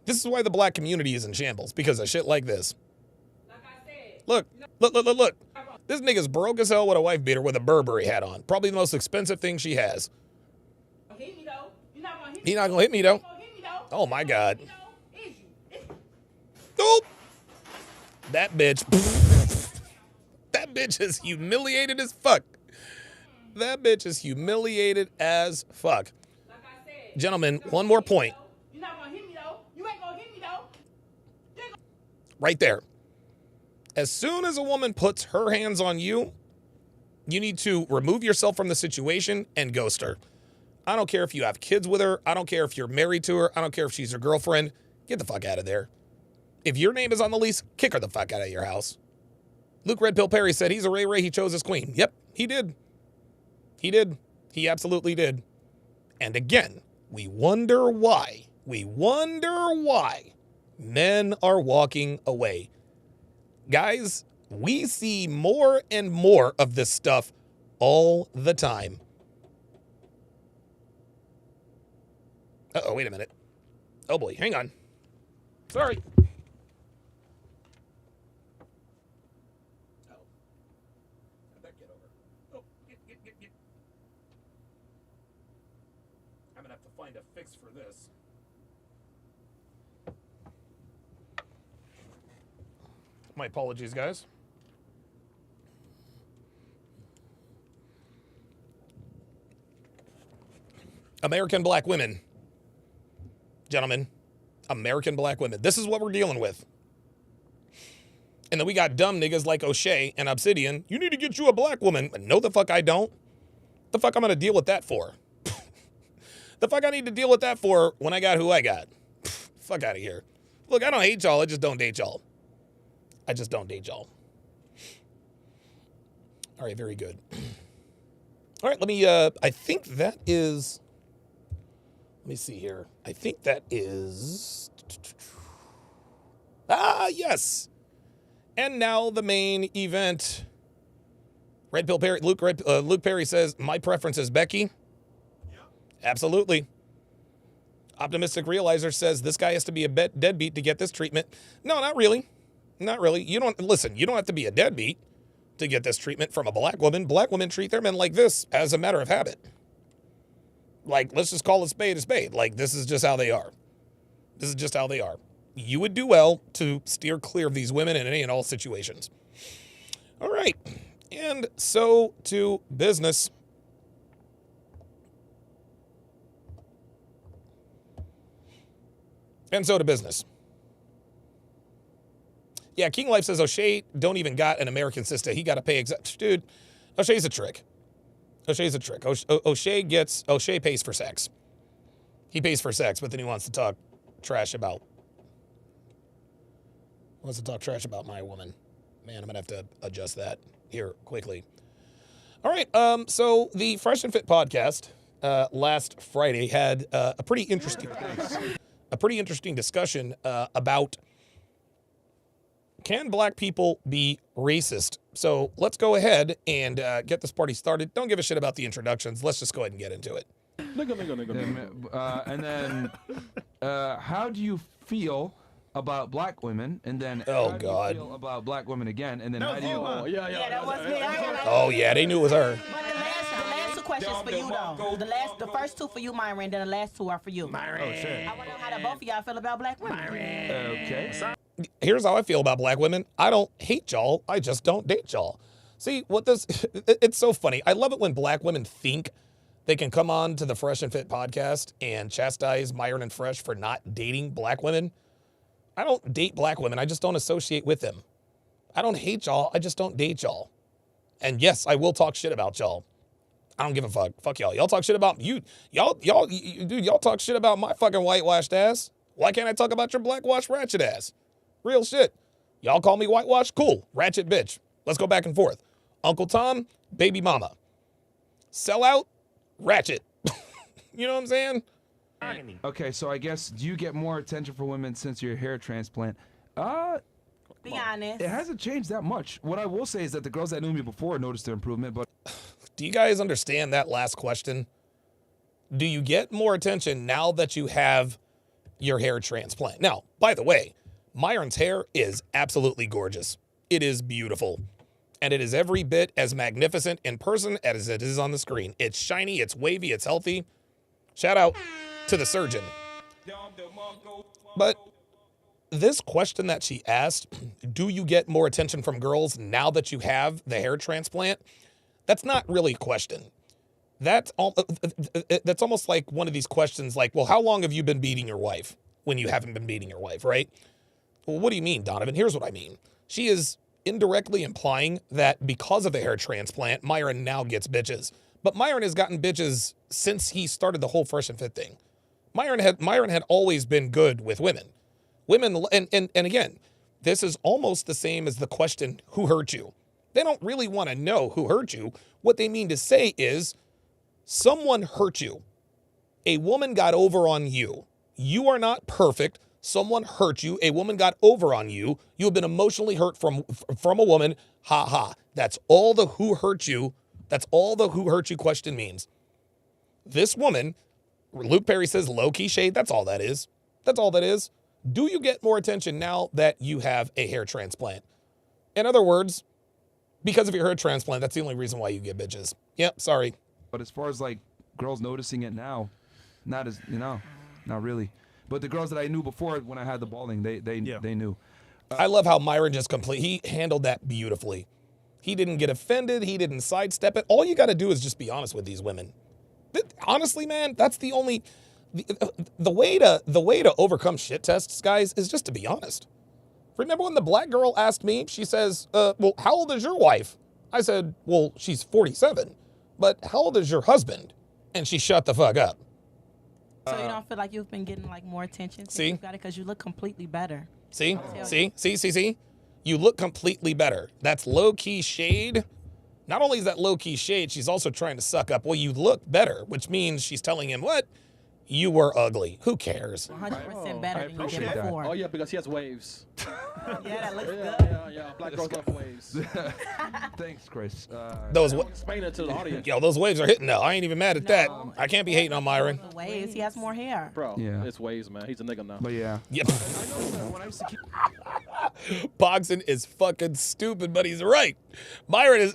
A: This is why the black community is in shambles, because of shit like this. Look. This nigga's broke as hell with a wife beater with a Burberry hat on. Probably the most expensive thing she has. He's not gonna hit me though. Oh my God. Oh! That bitch. That bitch is humiliated as fuck. Gentlemen, one more point. Right there. As soon as a woman puts her hands on you, you need to remove yourself from the situation and ghost her. I don't care if you have kids with her. I don't care if you're married to her. I don't care if she's your girlfriend. Get the fuck out of there. If your name is on the lease, kick her the fuck out of your house. Luke Red Pill Perry said he's a Ray Ray. He chose his queen. Yep, he did. He absolutely did. And again, we wonder why men are walking away. Guys, we see more and more of this stuff all the time. Uh-oh, wait a minute. Oh boy, hang on. Sorry. I'm gonna have to find a fix for this. My apologies, guys. American black women. Gentlemen, American black women. This is what we're dealing with. And then we got dumb niggas like O'Shea and Obsidian. You need to get you a black woman. No, the fuck I don't. The fuck I'm going to deal with that for? The fuck I need to deal with that for when I got who I got? Fuck out of here. Look, I don't hate y'all. I just don't date y'all. All right, very good. All right, let me, I think that is, let me see here. I think that is, yes. And now the main event. Red Pill Perry, Luke Perry says, my preference is Becky. Yeah. Absolutely. Optimistic Realizer says, this guy has to be a deadbeat to get this treatment. No, not really. Not really. You don't have to be a deadbeat to get this treatment from a black woman. Black women treat their men like this as a matter of habit. Like, let's just call a spade a spade. Like, this is just how they are. You would do well to steer clear of these women in any and all situations. All right. And so to business. Yeah, King Life says O'Shea don't even got an American sister. He got to pay dude, O'Shea's a trick. O'Shea pays for sex. He pays for sex, but then he wants to talk trash about my woman. Man, I'm going to have to adjust that here quickly. All right, so the Fresh and Fit podcast last Friday had a pretty interesting discussion about, can black people be racist? So let's go ahead and get this party started. Don't give a shit about the introductions. Let's just go ahead and get into it.
N: And then, how do you feel about black women? And then,
A: oh
N: how
A: God,
N: do you feel about black women again? And then, how do you?
M: Yeah, that was me.
A: Oh yeah, they knew it was her.
M: But the last two questions for you though. The first two for you, Myron. Then the last two are for you.
N: Myron. Oh shit.
M: I want to know how both of y'all feel about black women.
N: Okay.
A: Here's how I feel about black women. I don't hate y'all. I just don't date y'all. See, it's so funny. I love it when black women think they can come on to the Fresh and Fit podcast and chastise Myron and Fresh for not dating black women. I don't date black women. I just don't associate with them. I don't hate y'all. I just don't date y'all. And yes, I will talk shit about y'all. I don't give a fuck. Fuck y'all. Y'all talk shit about you. Y'all talk shit about my fucking whitewashed ass. Why can't I talk about your blackwashed ratchet ass? Real shit. Y'all call me whitewash? Cool. Ratchet bitch. Let's go back and forth. Uncle Tom, baby mama. Sellout, ratchet. You know what I'm saying?
N: Okay, so I guess, do you get more attention from women since your hair transplant?
M: Be honest.
N: It hasn't changed that much. What I will say is that the girls that knew me before noticed the improvement, but...
A: Do you guys understand that last question? Do you get more attention now that you have your hair transplant? Now, by the way, Myron's hair is absolutely gorgeous. It is beautiful. And it is every bit as magnificent in person as it is on the screen. It's shiny, it's wavy, it's healthy. Shout out to the surgeon. But this question that she asked, do you get more attention from girls now that you have the hair transplant? That's not really a question. That's almost like one of these questions like, well, how long have you been beating your wife when you haven't been beating your wife, right? Well, what do you mean, Donovan? Here's what I mean. She is indirectly implying that because of the hair transplant, Myron now gets bitches. But Myron has gotten bitches since he started the whole Fresh and Fit thing. Myron had always been good with women. Women, and again, this is almost the same as the question, who hurt you? They don't really want to know who hurt you. What they mean to say is, someone hurt you. A woman got over on you. You are not perfect. Someone hurt you. A woman got over on you. You have been emotionally hurt from a woman. Ha ha. That's all the who hurt you. That's all the who hurt you question means. This woman, Luke Perry says low-key shade. That's all that is. That's all that is. Do you get more attention now that you have a hair transplant? In other words, because of your hair transplant, that's the only reason why you get bitches. Yep, sorry.
N: But as far as like girls noticing it now, not as, not really. But the girls that I knew before when I had the balding, they knew.
A: I love how Myron just he handled that beautifully. He didn't get offended. He didn't sidestep it. All you got to do is just be honest with these women. Honestly, man, that's the only, the way to overcome shit tests, guys, is just to be honest. Remember when the black girl asked me, she says, well, how old is your wife? I said, well, she's 47, but how old is your husband? And she shut the fuck up.
M: So you don't feel like you've been getting like more attention?
A: See?
M: You've got it because you look completely better.
A: See? You look completely better. That's low-key shade. Not only is that low-key shade, she's also trying to suck up. Well, you look better, which means she's telling him, what? You were ugly. Who cares?
M: 100% better than you did before.
H: Oh, yeah, because he has waves.
M: Yeah, that looks good.
H: Yeah. Black girls love waves.
N: Thanks, Chris.
H: Explain it to the audience.
A: Yo, those waves are hitting now. I ain't even mad at that. I can't be hating on Myron.
M: The waves, he has more hair.
H: Bro,
N: Yeah.
H: it's waves, man. He's a nigga now.
N: But yeah.
A: Yep. Bogson is fucking stupid, but he's right. Myron is,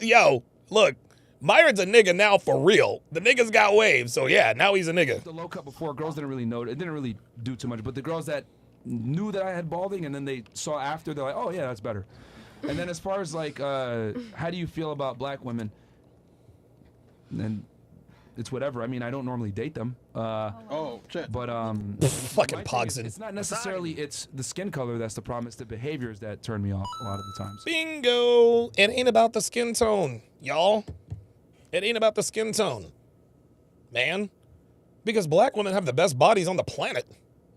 A: look, Myron's a nigga now for real. The nigga's got waves, so yeah, now he's a nigga.
N: The low cut before, girls didn't really know. It didn't really do too much. But the girls that knew that I had balding and then they saw after, they're like, oh yeah, that's better. And then as far as like, how do you feel about black women? And it's whatever. I mean, I don't normally date them.
H: Shit.
N: But
A: fucking Pogson.
N: It's not necessarily it's the skin color that's the problem. It's the behaviors that turn me off a lot of the times.
A: Bingo. It ain't about the skin tone, y'all. It ain't about the skin tone, man. Because black women have the best bodies on the planet.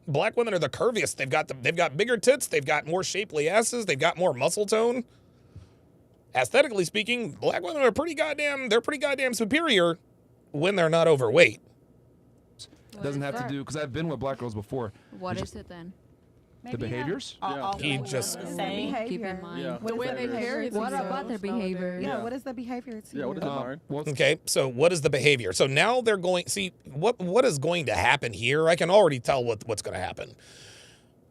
A: Black women are the curviest. They've got bigger tits. They've got more shapely asses. They've got more muscle tone. Aesthetically speaking, black women are pretty goddamn superior when they're not overweight.
N: It doesn't have to do, because I've been with black girls before.
O: What is it then?
N: The behaviors?
A: He just
O: keep in mind the way they carry themselves. What about their behavior?
P: Yeah, what is the behavior?
A: Okay, so what is the behavior? So now they're going, see, what is going to happen here? I can already tell what's going to happen.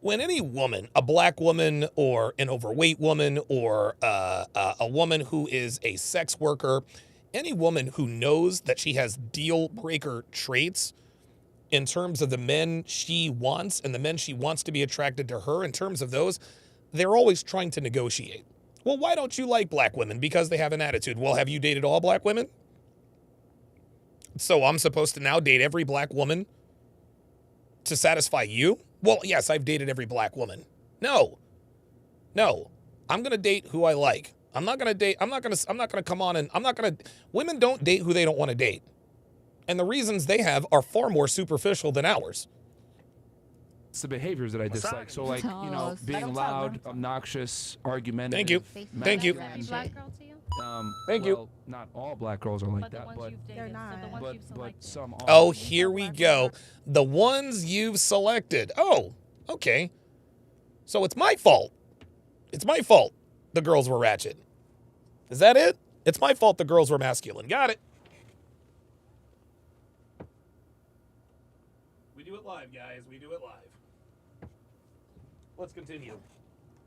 A: When any woman, a black woman or an overweight woman or a woman who is a sex worker, any woman who knows that she has deal breaker traits in terms of the men she wants and the men she wants to be attracted to her, in terms of those, they're always trying to negotiate. Well, why don't you like black women? Because they have an attitude. Well, have you dated all black women? So I'm supposed to now date every black woman to satisfy you? Well, yes, I've dated every black woman. No. I'm going to date who I like. I'm not going to come on and women don't date who they don't want to date. And the reasons they have are far more superficial than ours.
N: It's the behaviors that I dislike. So like, you know, being loud, obnoxious, argumentative.
A: Thank you.
O: Black girl to you?
A: Thank you.
N: Well, not all black girls are like that, but
O: They're not.
N: but some are.
A: Oh, here we go. The ones you've selected. Oh, okay. So it's my fault. It's my fault the girls were ratchet. Is that it? It's my fault the girls were masculine. Got it. We do it live, guys. We do it live. Let's continue.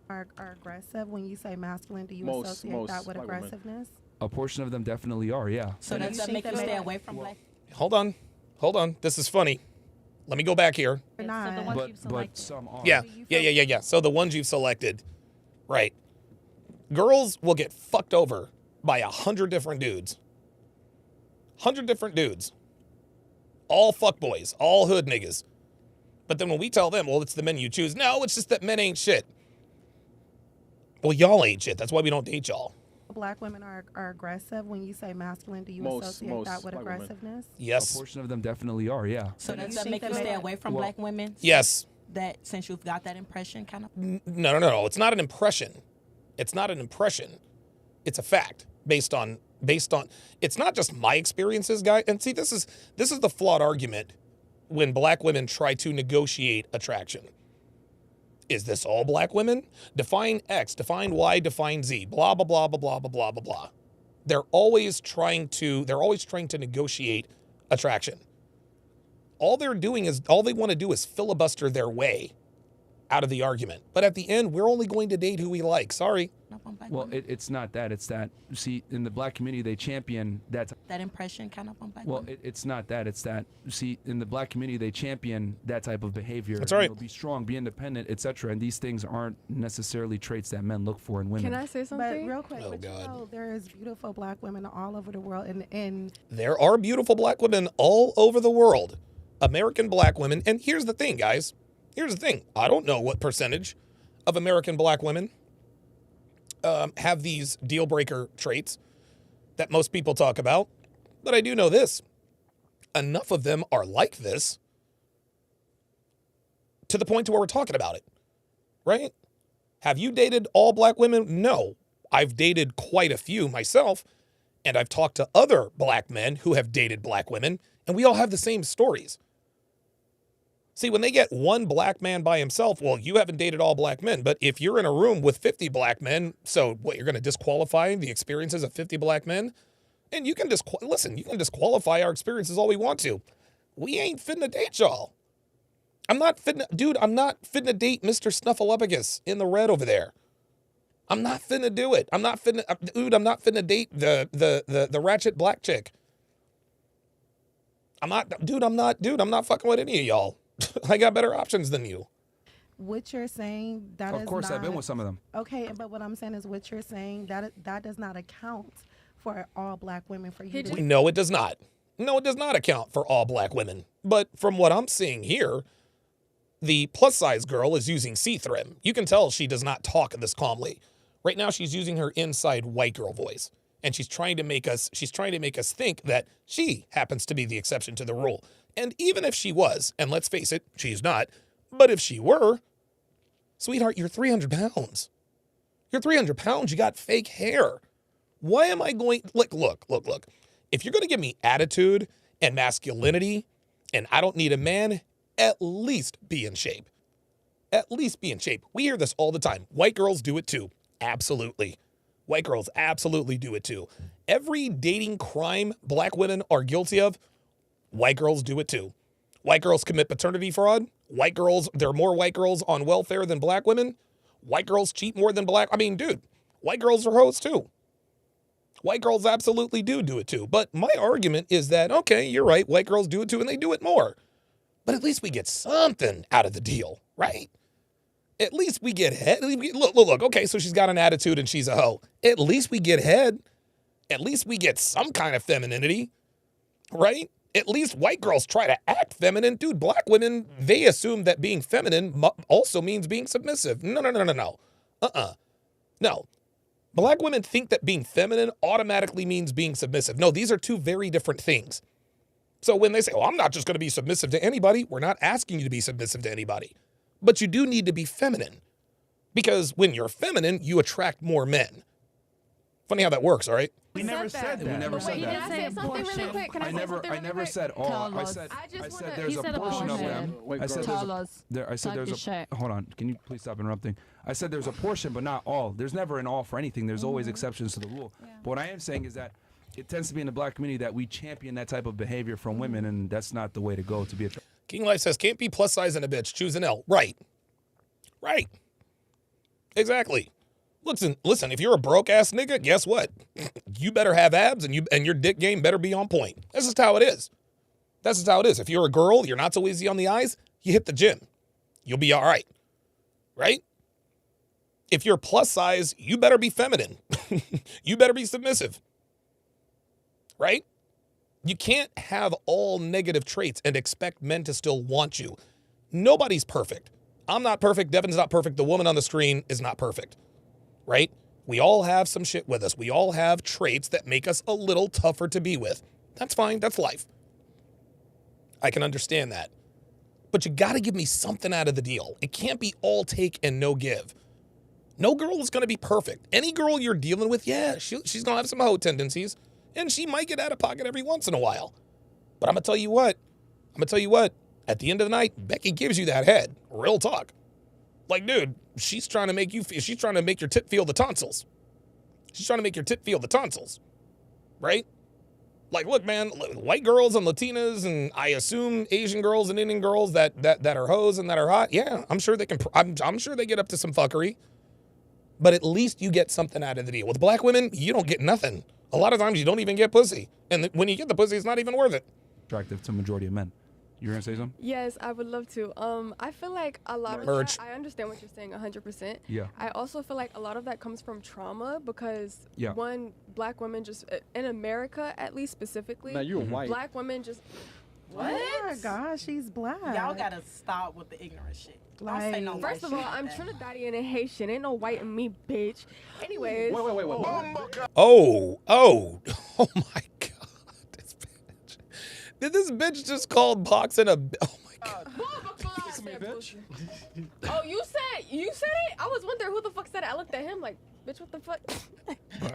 P: Are aggressive when you say masculine? Do you associate that with aggressiveness?
N: A portion of them definitely are, yeah.
Q: So does that make you stay away from black?
A: Hold on. This is funny. Let me go back here.
N: But some are.
A: Yeah. So the ones you've selected, right? Girls will get fucked over by 100 different dudes. 100 different dudes. All fuckboys, all hood niggas. But then when we tell them, well, it's the men you choose. No, it's just that men ain't shit. Well, y'all ain't shit. That's why we don't date y'all.
P: Black women are aggressive when you say masculine. Do you associate that with aggressiveness?
A: Yes.
N: A portion of them definitely are, yeah.
Q: So does that make you stay away from black women?
A: Yes.
Q: That since you've got that impression, kind of.
A: No. It's not an impression. It's not an impression. It's a fact based on. It's not just my experiences, guys. And see, this is the flawed argument when black women try to negotiate attraction. Is this all black women? Define X, define Y, define Z, blah, blah, blah, blah, blah, blah, blah, blah, blah. They're always trying to negotiate attraction. All they want to do is filibuster their way out of the argument. But at the end, we're only going to date who we like. Sorry.
N: Well, it's not that. It's that, see, in the black community, they champion that
Q: impression kind of on black
N: Well,
Q: women?
N: it's not that. It's that, see, in the black community, they champion that type of behavior.
A: That's right.
N: You know, be strong, be independent, etc. And these things aren't necessarily traits that men look for in women.
O: Can I say something?
P: But real quick, you know, there is beautiful black women all over the world. And
A: There are beautiful black women all over the world. American black women. And here's the thing, guys. Here's the thing. I don't know what percentage of American black women have these deal breaker traits that most people talk about. But I do know this. Enough of them are like this to the point to where we're talking about it, right? Have you dated all black women? No. I've dated quite a few myself, and I've talked to other black men who have dated black women, and we all have the same stories. See, when they get one black man by himself, well, you haven't dated all black men. But if you're in a room with 50 black men, so what, you're going to disqualify the experiences of 50 black men? And you can you can disqualify our experiences all we want to. We ain't fitting to date y'all. I'm not fitting to date Mr. Snuffleupagus in the red over there. I'm not finna do it. I'm not finna to date the ratchet black chick. I'm not fucking with any of y'all. I got better options than you.
P: What you're saying, that is
N: Of course, I've been with some of them.
P: Okay, but what I'm saying is what you're saying, that does not account for all black women for you.
A: No, it does not. No, it does not account for all black women. But from what I'm seeing here, the plus size girl is using C-Thrim. You can tell she does not talk this calmly. Right now, she's using her inside white girl voice. And she's trying to make us think that she happens to be the exception to the rule. And even if she was, and let's face it, she's not, but if she were, sweetheart, you're 300 pounds. You're 300 pounds, you got fake hair. Why am I going, look. If you're going to give me attitude and masculinity, and I don't need a man, at least be in shape. At least be in shape. We hear this all the time. White girls do it too. Absolutely. White girls absolutely do it too. Every dating crime black women are guilty of, white girls do it too. White girls commit paternity fraud. There are more white girls on welfare than black women. White girls cheat more than black. I mean, dude, white girls are hoes too. White girls absolutely do it too. But my argument is that, okay, you're right. White girls do it too, and they do it more. But at least we get something out of the deal, right? At least we get head. Look. Okay, so she's got an attitude and she's a hoe. At least we get head. At least we get some kind of femininity, right? At least white girls try to act feminine. Dude, black women, they assume that being feminine also means being submissive. No. No. Black women think that being feminine automatically means being submissive. No, these are two very different things. So when they say, I'm not just going to be submissive to anybody, we're not asking you to be submissive to anybody. But you do need to be feminine. Because when you're feminine, you attract more men. Funny how that works, all right?
N: We never said that. We never said
O: Can I
N: that.
O: say something really quick? Can I say something really
N: I never
O: quick?
N: said all. I said there's a portion of them. I said there's a hold on. Can you please stop interrupting? I said there's a portion, but not all. There's never an all for anything. There's always exceptions to the rule. But what I am saying is that it tends to be in the black community that we champion that type of behavior from women, and that's not the way to go to be a.
A: King Life says, can't be plus size and a bitch. Choose an L. Right. Right. Exactly. Listen, if you're a broke ass nigga, guess what? You better have abs and your dick game better be on point. That's just how it is. That's just how it is. If you're a girl, you're not so easy on the eyes, you hit the gym. You'll be all right. Right? If you're plus size, you better be feminine. You better be submissive. Right? You can't have all negative traits and expect men to still want you. Nobody's perfect. I'm not perfect. Devin's not perfect. The woman on the screen is not perfect. Right? We all have some shit with us. We all have traits that make us a little tougher to be with. That's fine. That's life. I can understand that. But you got to give me something out of the deal. It can't be all take and no give. No girl is going to be perfect. Any girl you're dealing with, yeah, she's going to have some hoe tendencies. And she might get out of pocket every once in a while. But I'm going to tell you what. At the end of the night, Becky gives you that head. Real talk. Like, dude, she's trying to make your tip feel the tonsils. She's trying to make your tip feel the tonsils. Right? Like, look, man, white girls and Latinas and I assume Asian girls and Indian girls that are hoes and that are hot. Yeah, I'm sure they can. I'm sure they get up to some fuckery. But at least you get something out of the deal. With black women, you don't get nothing. A lot of times you don't even get pussy. And when you get the pussy, it's not even worth it.
N: Attractive to majority of men. You were going to say something?
R: Yes, I would love to. I feel like a lot of that, I understand what you're saying 100%.
N: Yeah.
R: I also feel like a lot of that comes from trauma because one, black women just, in America at least specifically,
G: now you're white.
R: Black women just,
P: what? Oh my gosh, she's black.
Q: Y'all gotta stop with the ignorant shit. Don't say no
R: First of all, I'm Trinidadian and Haitian. Ain't no white in me, bitch. Anyways.
G: Wait.
A: Oh my God. This bitch. Did this bitch just call boxing a... Oh my God.
R: Oh, you said it? I was wondering who the fuck said it. I looked at him like, bitch, what the fuck?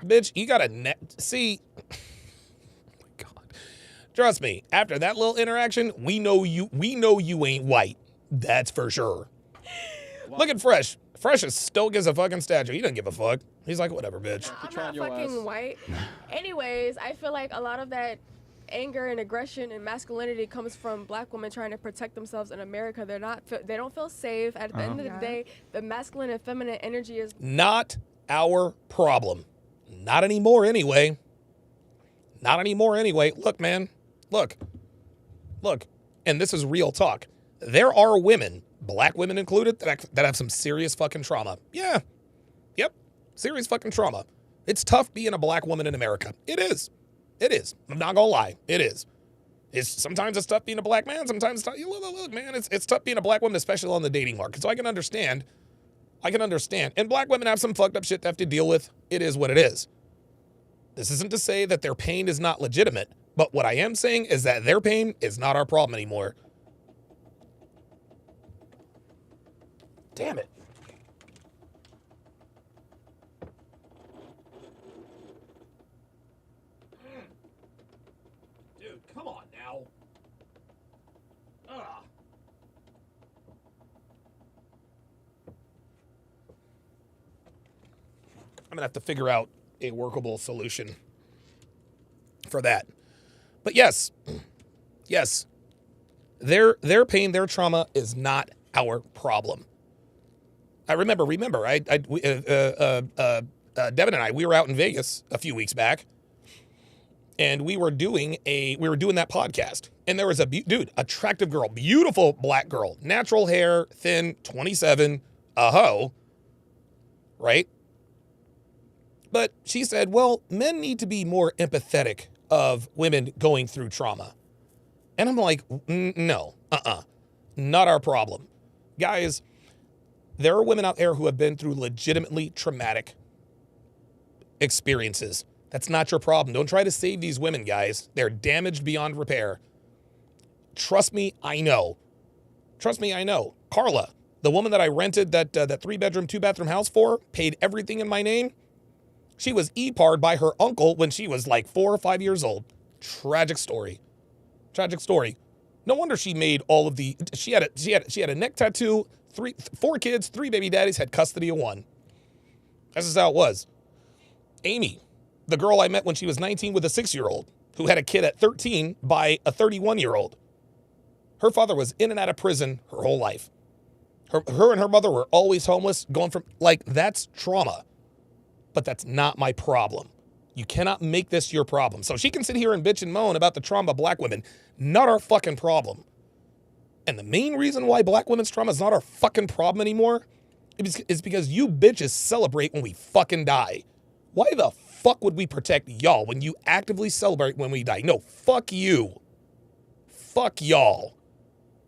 A: Bitch, you got a net. See... Oh my God. Trust me, after that little interaction, we know you ain't white. That's for sure. Wow. Look at Fresh. Fresh is stoic as a fucking statue. He doesn't give a fuck. He's like, whatever, bitch.
R: I'm not fucking white. Anyways, I feel like a lot of that anger and aggression and masculinity comes from black women trying to protect themselves in America. They don't feel safe. At the end of the day, the masculine and feminine energy is
A: not our problem. Not anymore anyway. Not anymore anyway. Look, man. Look. And this is real talk. There are women, black women included, that have some serious fucking trauma. Yeah. Yep. Serious fucking trauma. It's tough being a black woman in America. It is. I'm not gonna lie. It is. Sometimes it's tough being a black man. Sometimes it's tough. Look, man, it's tough being a black woman, especially on the dating market. So I can understand. And black women have some fucked up shit they have to deal with. It is what it is. This isn't to say that their pain is not legitimate. But what I am saying is that their pain is not our problem anymore. Damn it. Dude, come on now. Ugh. I'm gonna have to figure out a workable solution for that. But yes, their pain, their trauma is not our problem. I remember. Devin and I, we were out in Vegas a few weeks back, and we were doing that podcast, and there was attractive girl, beautiful black girl, natural hair, thin, 27, a hoe, right? But she said, well, men need to be more empathetic of women going through trauma. And I'm like, no, not our problem. Guys, there are women out there who have been through legitimately traumatic experiences. That's not your problem. Don't try to save these women, guys. They're damaged beyond repair. Trust me, I know. Carla, The woman that I rented that 3-bedroom, 2-bathroom house for, paid everything in my name. She was e-parred by her uncle when she was like 4 or 5 years old. Tragic story. Tragic story. No wonder she made all of the. She had a neck tattoo. 4 kids, 3 baby daddies, had custody of 1. This is how it was. Amy, the girl I met when she was 19 with a 6-year-old, who had a kid at 13 by a 31-year-old. Her father was in and out of prison her whole life. Her and her mother were always homeless, going from, like, that's trauma. But that's not my problem. You cannot make this your problem. So she can sit here and bitch and moan about the trauma of black women. Not our fucking problem. And the main reason why black women's trauma is not our fucking problem anymore is because you bitches celebrate when we fucking die. Why the fuck would we protect y'all when you actively celebrate when we die? No, fuck you. Fuck y'all.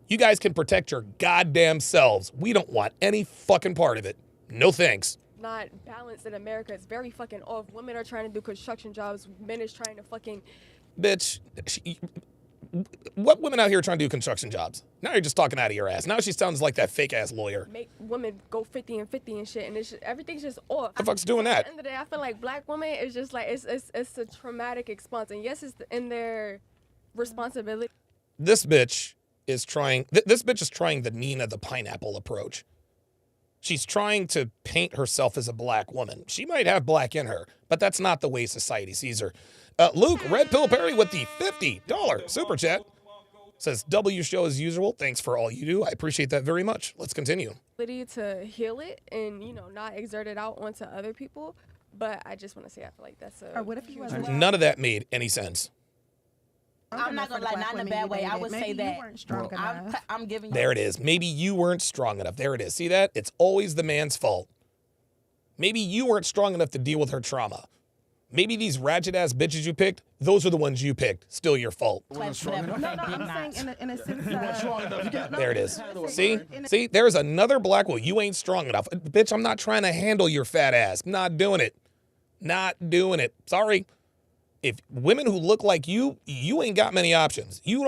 A: You guys can protect your goddamn selves. We don't want any fucking part of it. No thanks.
R: Not balanced in America. It's very fucking off. Women are trying to do construction jobs. Men is trying to fucking...
A: Bitch, what women out here trying to do construction jobs? Now you're just talking out of your ass. Now she sounds like that fake-ass lawyer.
R: Make women go 50 and 50 and shit, and it's just, everything's just off.
A: The fuck's doing that?
R: At the end of the day, I feel like black women is just like, it's a traumatic response. And yes, it's in their responsibility.
A: This bitch is trying, this bitch is trying the Nina the Pineapple approach. She's trying to paint herself as a black woman. She might have black in her, but that's not the way society sees her. Luke, Red Pill Perry with the $50 super chat says, W show as usual. Thanks for all you do. I appreciate that very much. Let's continue.
R: To heal it and, you know, not exert it out onto other people. But I just want to say, I feel like that's a...
P: Or what if you
A: None of that made any sense.
Q: I'm not gonna lie, not in a bad way. I would say that I'm giving you.
A: There it is. Maybe you weren't strong enough. There it is. See that? It's always the man's fault. Maybe you weren't strong enough to deal with her trauma. Maybe these ratchet-ass bitches you picked, those are the ones you picked. Still your fault.
P: No, I'm saying in a sense of...
A: There it is. See? There's another black woman. You ain't strong enough. Bitch, I'm not trying to handle your fat ass. Not doing it. Not doing it. Sorry. If women who look like you ain't got many options. You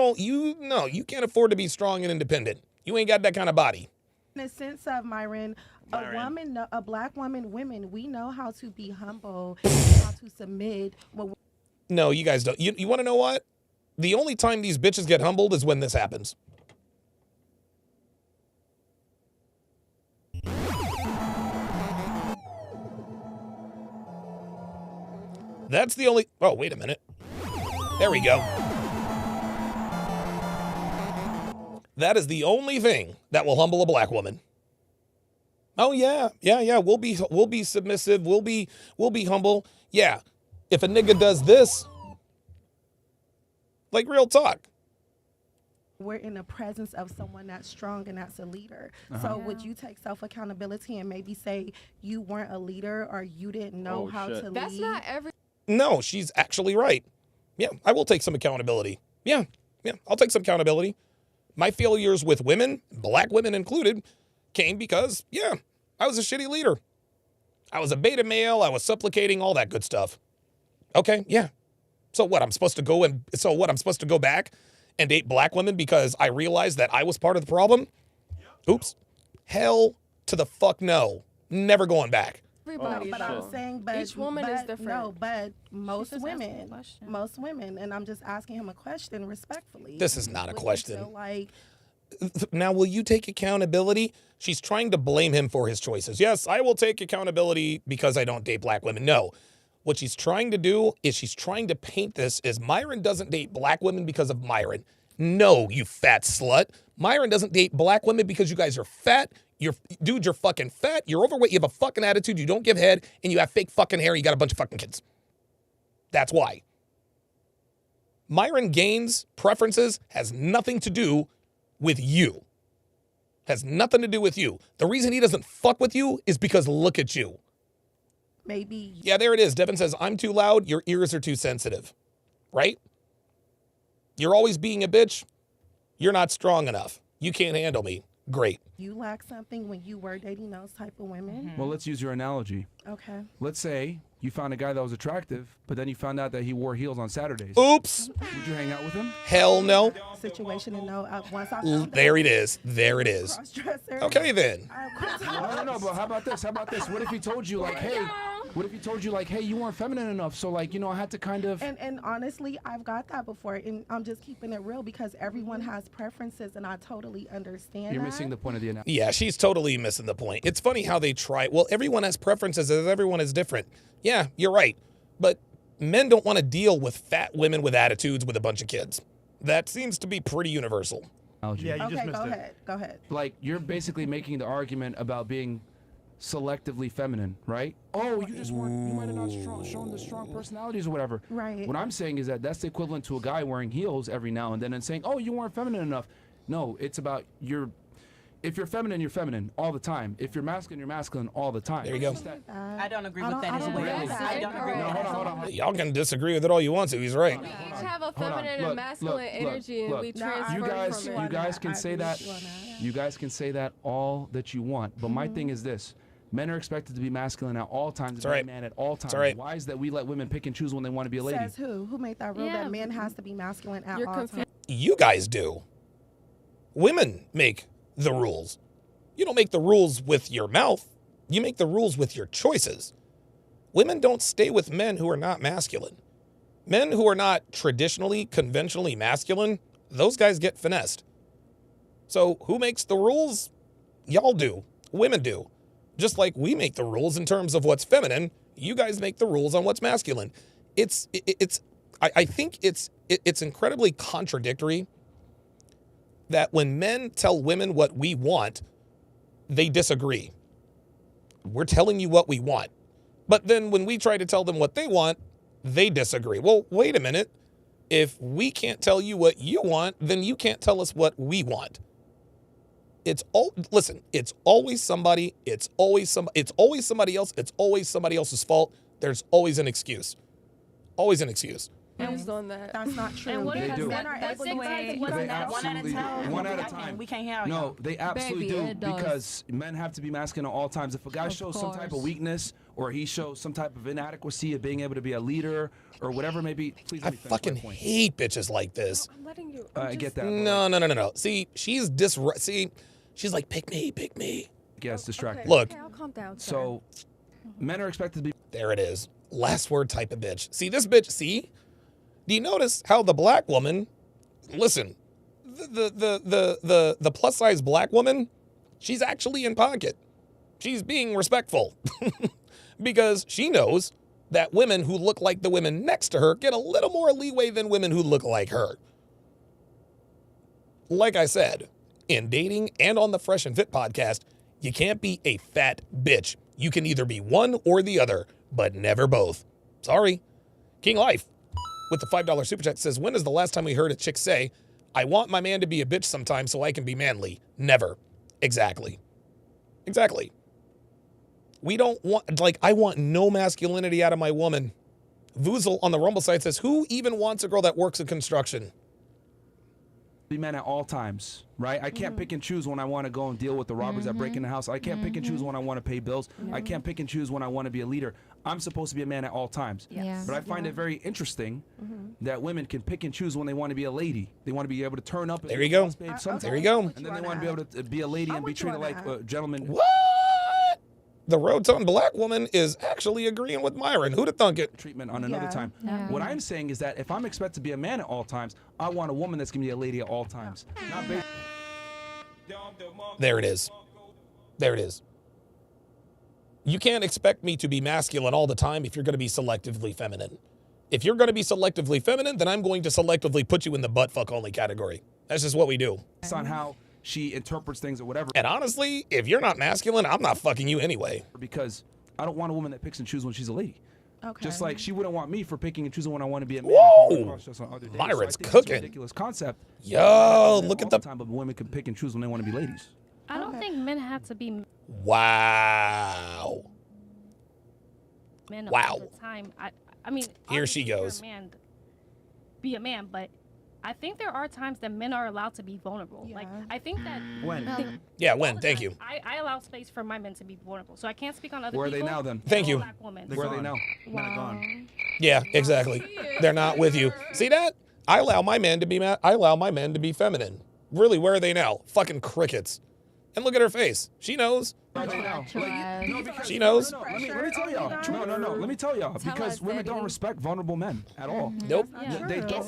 A: can't afford to be strong and independent. You ain't got that kind of body.
P: In a sense of, Myron, a black woman, women, we know how to be humble, how to submit.
A: No, you guys don't. You want to know what? The only time these bitches get humbled is when this happens. That's the only... Oh, wait a minute. There we go. That is the only thing that will humble a black woman. Oh, yeah. We'll be submissive. We'll be humble. Yeah. If a nigga does this, like real talk.
P: We're in the presence of someone that's strong and that's a leader. So would you take self-accountability and maybe say you weren't a leader or you didn't know how to lead?
R: That's not every...
A: No, she's actually right. Yeah, I will take some accountability. Yeah, I'll take some accountability. My failures with women, black women included, came because, I was a shitty leader. I was a beta male. I was supplicating, all that good stuff. Okay, yeah. So what, I'm supposed to go back and date black women because I realized that I was part of the problem? Oops. Hell to the fuck no. Never going back.
R: Everybody,
P: but I'm saying,
R: each woman is different.
P: No, but most women, and I'm just asking him a question respectfully.
A: This is not a question.
P: So like,
A: now, will you take accountability? She's trying to blame him for his choices. Yes, I will take accountability because I don't date black women. No. What she's trying to do is she's trying to paint this as Myron doesn't date black women because of Myron. No, you fat slut. Myron doesn't date black women because you guys are fat. You're fucking fat. You're overweight. You have a fucking attitude. You don't give head. And you have fake fucking hair. You got a bunch of fucking kids. That's why. Myron Gaines' preferences has nothing to do with you. Has nothing to do with you. The reason he doesn't fuck with you is because look at you.
P: Maybe.
A: Yeah, there it is. Devin says, I'm too loud. Your ears are too sensitive. Right? You're always being a bitch. You're not strong enough. You can't handle me. Great.
P: You lack something when you were dating those type of women?
N: Well, let's use your analogy.
P: Okay.
N: Let's say you found a guy that was attractive, but then you found out that he wore heels on Saturdays.
A: Oops.
N: Would you hang out with him?
A: Hell no.
P: Situation and no. Once I found
A: There it is. There it is.
P: cross-dresser.
A: Okay then.
N: No, but how about this? How about this? What if he told you like, hey, you weren't feminine enough, so like, you know, I had to kind of.
P: And honestly, I've got that before, and I'm just keeping it real because everyone has preferences, and I totally understand.
N: You're
P: that.
N: missing the point of the analogy.
A: Yeah, she's totally missing the point. It's funny how they try. Well, everyone has preferences, as everyone is different. Yeah, you're right. But men don't want to deal with fat women with attitudes with a bunch of kids. That seems to be pretty universal.
N: Yeah,
P: you just missed it. Go ahead.
N: Like, you're basically making the argument about being selectively feminine, right? Oh, you might have not shown the strong personalities or whatever.
P: Right.
N: What I'm saying is that that's the equivalent to a guy wearing heels every now and then and saying, oh, you weren't feminine enough. No, it's about if you're feminine all the time. If you're masculine all the time.
A: There you go.
Q: I don't agree with that as well. I don't agree with that.
N: Hold on.
A: Y'all can disagree with it all you want to. He's right.
R: We each have a feminine and masculine energy, and we transfer from it.
N: You guys can say that. You guys can say that all that you want. But my thing is this. Men are expected to be masculine at all times, and be a man at all times.
A: Right.
N: Why is that we let women pick and choose when they want to be a lady?
P: Says who? Who made that rule that man has to be masculine at all times?
A: You guys do. Women make the rules. You don't make the rules with your mouth. You make the rules with your choices. Women don't stay with men who are not masculine. Men who are not traditionally, conventionally masculine, those guys get finessed. So who makes the rules? Y'all do. Women do. Just like we make the rules in terms of what's feminine, you guys make the rules on what's masculine. I think it's incredibly contradictory that when men tell women what we want, they disagree. We're telling you what we want. But then when we try to tell them what they want, they disagree. Well, wait a minute. If we can't tell you what you want, then you can't tell us what we want. It's always somebody, it's always somebody else, it's always somebody else's fault. There's always an excuse. Always an excuse.
R: Based on that.
P: That's not true.
Q: And what
N: They do.
Q: men are able to wait
N: They absolutely do. One at a time.
Q: We can't hear you.
N: No, they absolutely
O: Baby,
N: do
O: it does.
N: because men have to be masculine at all times. If a guy shows some type of weakness or he shows some type of inadequacy of being able to be a leader or whatever it may be, please let me finish
A: fucking
N: my point.
A: hate bitches like this.
R: I'm letting you.
N: I get that.
A: No. See, she's like, pick me.
N: Yes, distracted.
A: Look.
R: Okay, I'll calm down. Sir.
N: So, men are expected to be.
A: There it is. Last word type of bitch. See, this bitch, see? Do you notice how the black woman, listen, the plus size black woman, she's actually in pocket. She's being respectful because she knows that women who look like the women next to her get a little more leeway than women who look like her. Like I said, in dating and on the Fresh and Fit podcast, you can't be a fat bitch. You can either be one or the other, but never both. Sorry. King Life with the $5 super chat says, when is the last time we heard a chick say, I want my man to be a bitch sometime so I can be manly? Never. Exactly. We don't want, I want no masculinity out of my woman. Vuzel on the Rumble site says, who even wants a girl that works in construction?
N: Be men at all times, right? I can't pick and choose when I want to go and deal with the robbers that break in the house. I can't pick and choose when I want to pay bills. I can't pick and choose when I want to be a leader. I'm supposed to be a man at all times. But I find it very interesting that women can pick and choose when they want to be a lady. They want to be able to turn up.
A: There you go. There you go.
N: And then they want to be able to be a lady and be treated like a gentleman.
A: What? The rotund black woman is actually agreeing with Myron. Who'd have thunk it?
N: Treatment on another time. What I'm saying is that if I'm expected to be a man at all times, I want a woman that's going to be a lady at all times. Not based.
A: There it is. You can't expect me to be masculine all the time if you're going to be selectively feminine. If you're going to be selectively feminine, then I'm going to selectively put you in the butt fuck only category. That's just what we do.
N: It's on how she interprets things or whatever.
A: And honestly, if you're not masculine, I'm not fucking you anyway.
N: Because I don't want a woman that picks and chooses when she's a lady.
P: Okay.
N: Just like she wouldn't want me for picking and choosing when I want to be a man.
A: Whoa!
N: So
A: Myron's
N: it's
A: cooking.
N: a ridiculous concept.
A: Yo, look at the
N: time, but women can pick and choose when they want to be ladies.
O: I don't think men have to be
A: Wow.
O: men
A: Wow.
O: all the time. I mean,
A: Here she
O: obviously, if you're
A: goes.
O: a man, be a man, but I think there are times that men are allowed to be vulnerable. Like, I think that
N: When?
A: Yeah, when? Thank you.
O: I allow space for my men to be vulnerable, so I can't speak on other
N: Where are
O: people.
N: they now then?
A: Thank you.
O: Black woman.
N: Where are they now?
F: Not gone.
A: Yeah, exactly. They're not with you. See that? I allow my men to be feminine. Really, where are they now? Fucking crickets. And look at her face. She knows. She knows.
N: No, let me tell y'all. No. Let me tell y'all. Because women don't respect vulnerable men at all.
A: Nope.
N: They don't.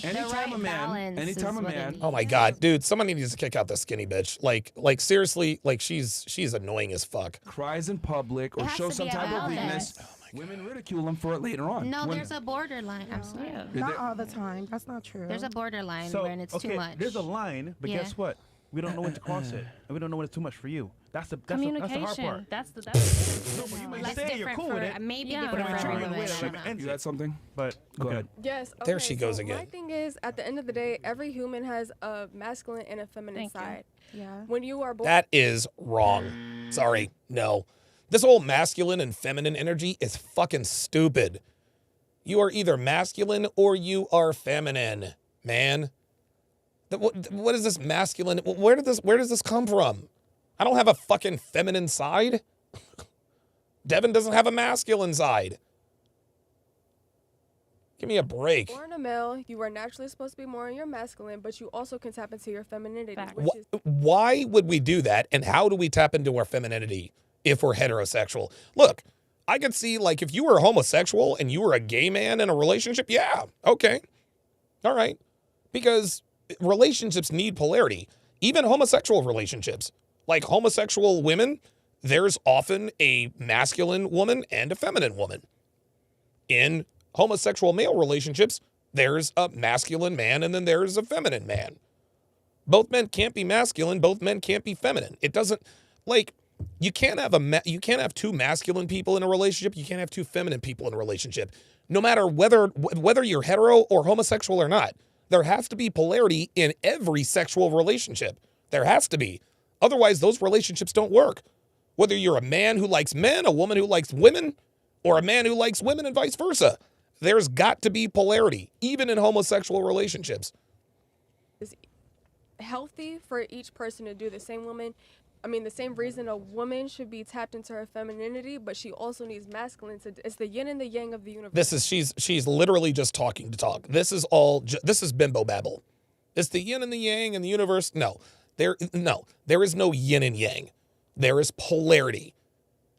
N: Anytime a man.
A: Oh my God, dude! Somebody needs to kick out the skinny bitch. Like seriously, like she's annoying as fuck.
N: Cries in public or shows some type of weakness. Women ridicule them for it later on.
S: No, there's a borderline. Absolutely.
P: Not all the time. That's not true.
S: There's a borderline when it's too much.
F: There's a line, but guess what? We don't know when to cross it, and we don't know when it's too much for you. That's the hard part.
O: That's the
F: No, but you might
S: That's
F: say you're
S: different
F: cool with
S: for
F: it.
S: maybe
O: Yeah.
S: different
F: But
S: for
F: I mean,
S: women.
F: you're
S: I don't know.
N: You had something?
F: But
N: Go ahead.
R: Yes.
A: There she goes
R: so
A: again.
R: My thing is, at the end of the day, every human has a masculine and a feminine side.
P: Yeah.
R: When you are born.
A: That is wrong. Sorry, no. This whole masculine and feminine energy is fucking stupid. You are either masculine or you are feminine, man. What is this masculine? Where does this come from? I don't have a fucking feminine side. Devin doesn't have a masculine side. Give me a break.
R: Born a male, you are naturally supposed to be more in your masculine, but you also can tap into your femininity.
A: Why would we do that? And how do we tap into our femininity if we're heterosexual? Look, I could see, like, if you were homosexual and you were a gay man in a relationship, yeah, okay. All right. Because relationships need polarity. Even homosexual relationships. Like homosexual women, there's often a masculine woman and a feminine woman. In homosexual male relationships, there's a masculine man and then there's a feminine man. Both men can't be masculine, both men can't be feminine. It doesn't, like, you can't have two masculine people in a relationship, you can't have two feminine people in a relationship. No matter whether you're hetero or homosexual or not, there has to be polarity in every sexual relationship. There has to be. Otherwise, those relationships don't work. Whether you're a man who likes men, a woman who likes women, or a man who likes women and vice versa, there's got to be polarity, even in homosexual relationships.
R: It's healthy for each person to do the same reason a woman should be tapped into her femininity, but she also needs masculine. It's the yin and the yang of the universe.
A: She's literally just talking to talk. This is bimbo babble. It's the yin and the yang in the universe. There is no yin and yang. There is polarity.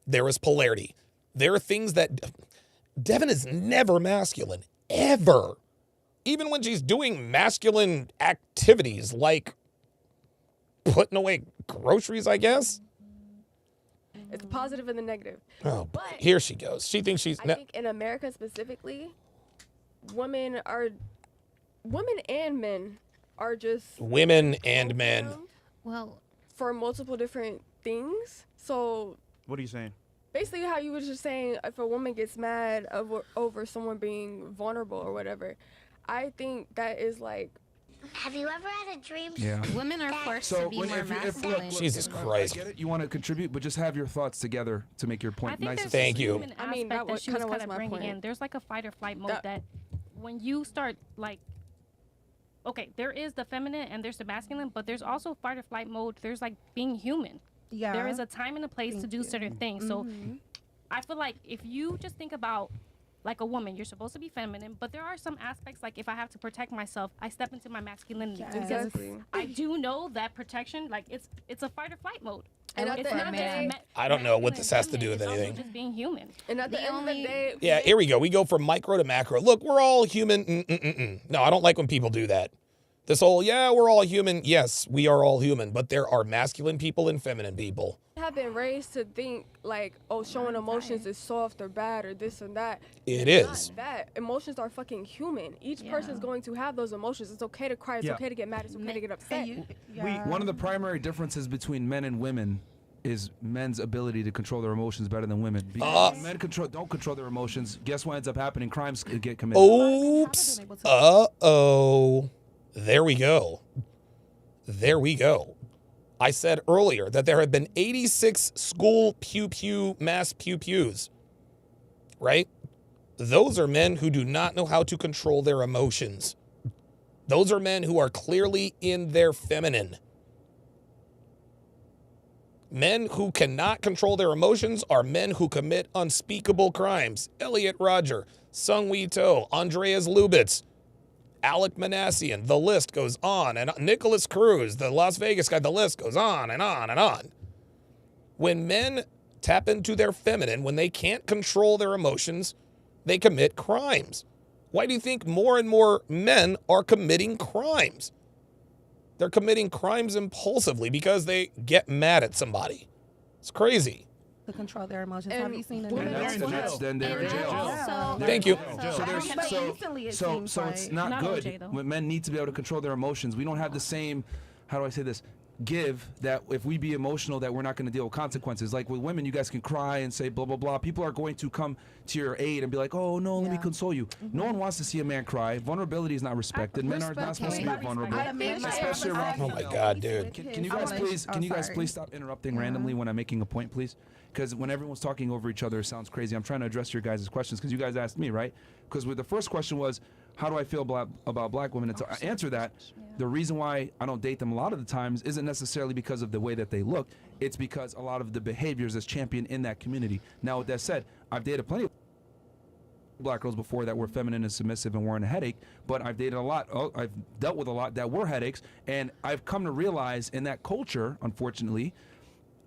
A: There are things that Devin is never masculine, ever. Even when she's doing masculine activities like putting away groceries, I guess.
R: It's positive and the negative.
A: Oh, but here she goes. She thinks she's.
R: I think in America specifically, women and men are just
A: women and men.
S: Well,
R: for multiple different things. So.
F: What are you saying?
R: Basically, how you were just saying, if a woman gets mad over someone being vulnerable or whatever, I think that is like.
S: Have you ever had a dream?
N: Yeah.
S: Women are forced to be more masculine.
A: Jesus Christ.
N: I get it. You want to contribute, but just have your thoughts together to make your point nice.
A: Thank you.
O: I mean, that was kind of bringing point. In. There's like a fight or flight mode that when you start like, okay, there is the feminine and there's the masculine, but there's also fight or flight mode. There's like being human.
P: Yeah.
O: There is a time and a place to do certain things. So I feel like if you just think about like a woman, you're supposed to be feminine, but there are some aspects, like if I have to protect myself, I step into my masculinity.
P: Yes.
O: Because
P: Exactly.
O: I do know that protection, like it's a fight or flight mode.
R: And at the end of the day,
A: I don't know what this has to do with anything.
O: Just being human.
R: And at the end of the day,
A: Yeah, here we go. We go from micro to macro. Look, we're all human. No, I don't like when people do that. This whole, we're all human. Yes, we are all human, but there are masculine people and feminine people.
R: have been raised to think like, oh, showing emotions is soft or bad or this and that.
A: It
R: It's
A: is.
R: not that. Emotions are fucking human. Each person's going to have those emotions. It's okay to cry. It's
N: Yeah.
R: okay to get mad. It's okay to get upset.
N: One of the primary differences between men and women is men's ability to control their emotions better than women. Because when men don't control their emotions, guess what ends up happening? Crimes get committed.
A: Oops. Uh-oh. There we go. There we go. I said earlier that there have been 86 school pew-pew mass pew-pews, right? Those are men who do not know how to control their emotions. Those are men who are clearly in their feminine. Men who cannot control their emotions are men who commit unspeakable crimes. Elliot Rodger, Sung Wee To, Andreas Lubitz, Alec Manassian, the list goes on. And Nicholas Cruz, the Las Vegas guy, the list goes on and on and on. When men tap into their feminine, when they can't control their emotions, they commit crimes. Why do you think more and more men are committing crimes? They're committing crimes impulsively because they get mad at somebody. It's crazy.
P: To control their emotions. Have you seen the
N: Then they're in jail.
A: Thank you.
N: So it's not good. When men need to be able to control their emotions. We don't have the same, how do I say this, give that if we be emotional that we're not going to deal with consequences. Like with women, you guys can cry and say blah, blah, blah. People are going to come to your aid and be like, oh, no, let me console you. No one wants to see a man cry. Vulnerability is not respected. Men are not supposed to be vulnerable. Especially around.
A: Oh, my God, dude.
N: Can you guys please stop interrupting randomly when I'm making a point, please? Because when everyone's talking over each other, it sounds crazy. I'm trying to address your guys' questions because you guys asked me, right? Because the first question was, how do I feel about black women? And to answer that, the reason why I don't date them a lot of the times isn't necessarily because of the way that they look. It's because a lot of the behaviors that's championed in that community. Now, with that said, I've dated plenty of black girls before that were feminine and submissive and weren't a headache, but I've dated a lot, I've dealt with a lot that were headaches, and I've come to realize in that culture, unfortunately,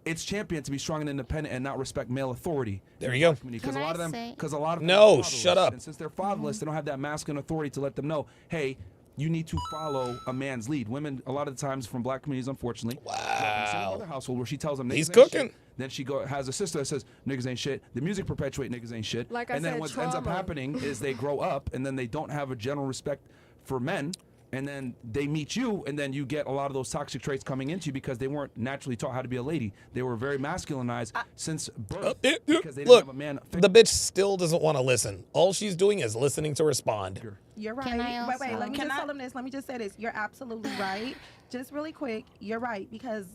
N: it's championed to be strong and independent and not respect male authority.
A: There you go.
N: Because a lot of them,
A: no, shut up.
N: And since they're fatherless, they don't have that masculine authority to let them know, hey, you need to follow a man's lead. Women, a lot of the times from black communities, unfortunately, wow, in household where she tells them
A: he's cooking.
N: Shit. Then she has a sister that says niggas ain't shit. The music perpetuate niggas ain't shit. And then what ends up happening is they grow up and then they don't have a general respect for men. And then they meet you, and then you get a lot of those toxic traits coming into you because they weren't naturally taught how to be a lady. They were very masculinized since birth because they didn't have a man.
A: The bitch still doesn't want to listen. All she's doing is listening to respond.
P: You're right. Wait, let me just tell them this. Let me just say this. You're absolutely right. Just really quick, you're right, because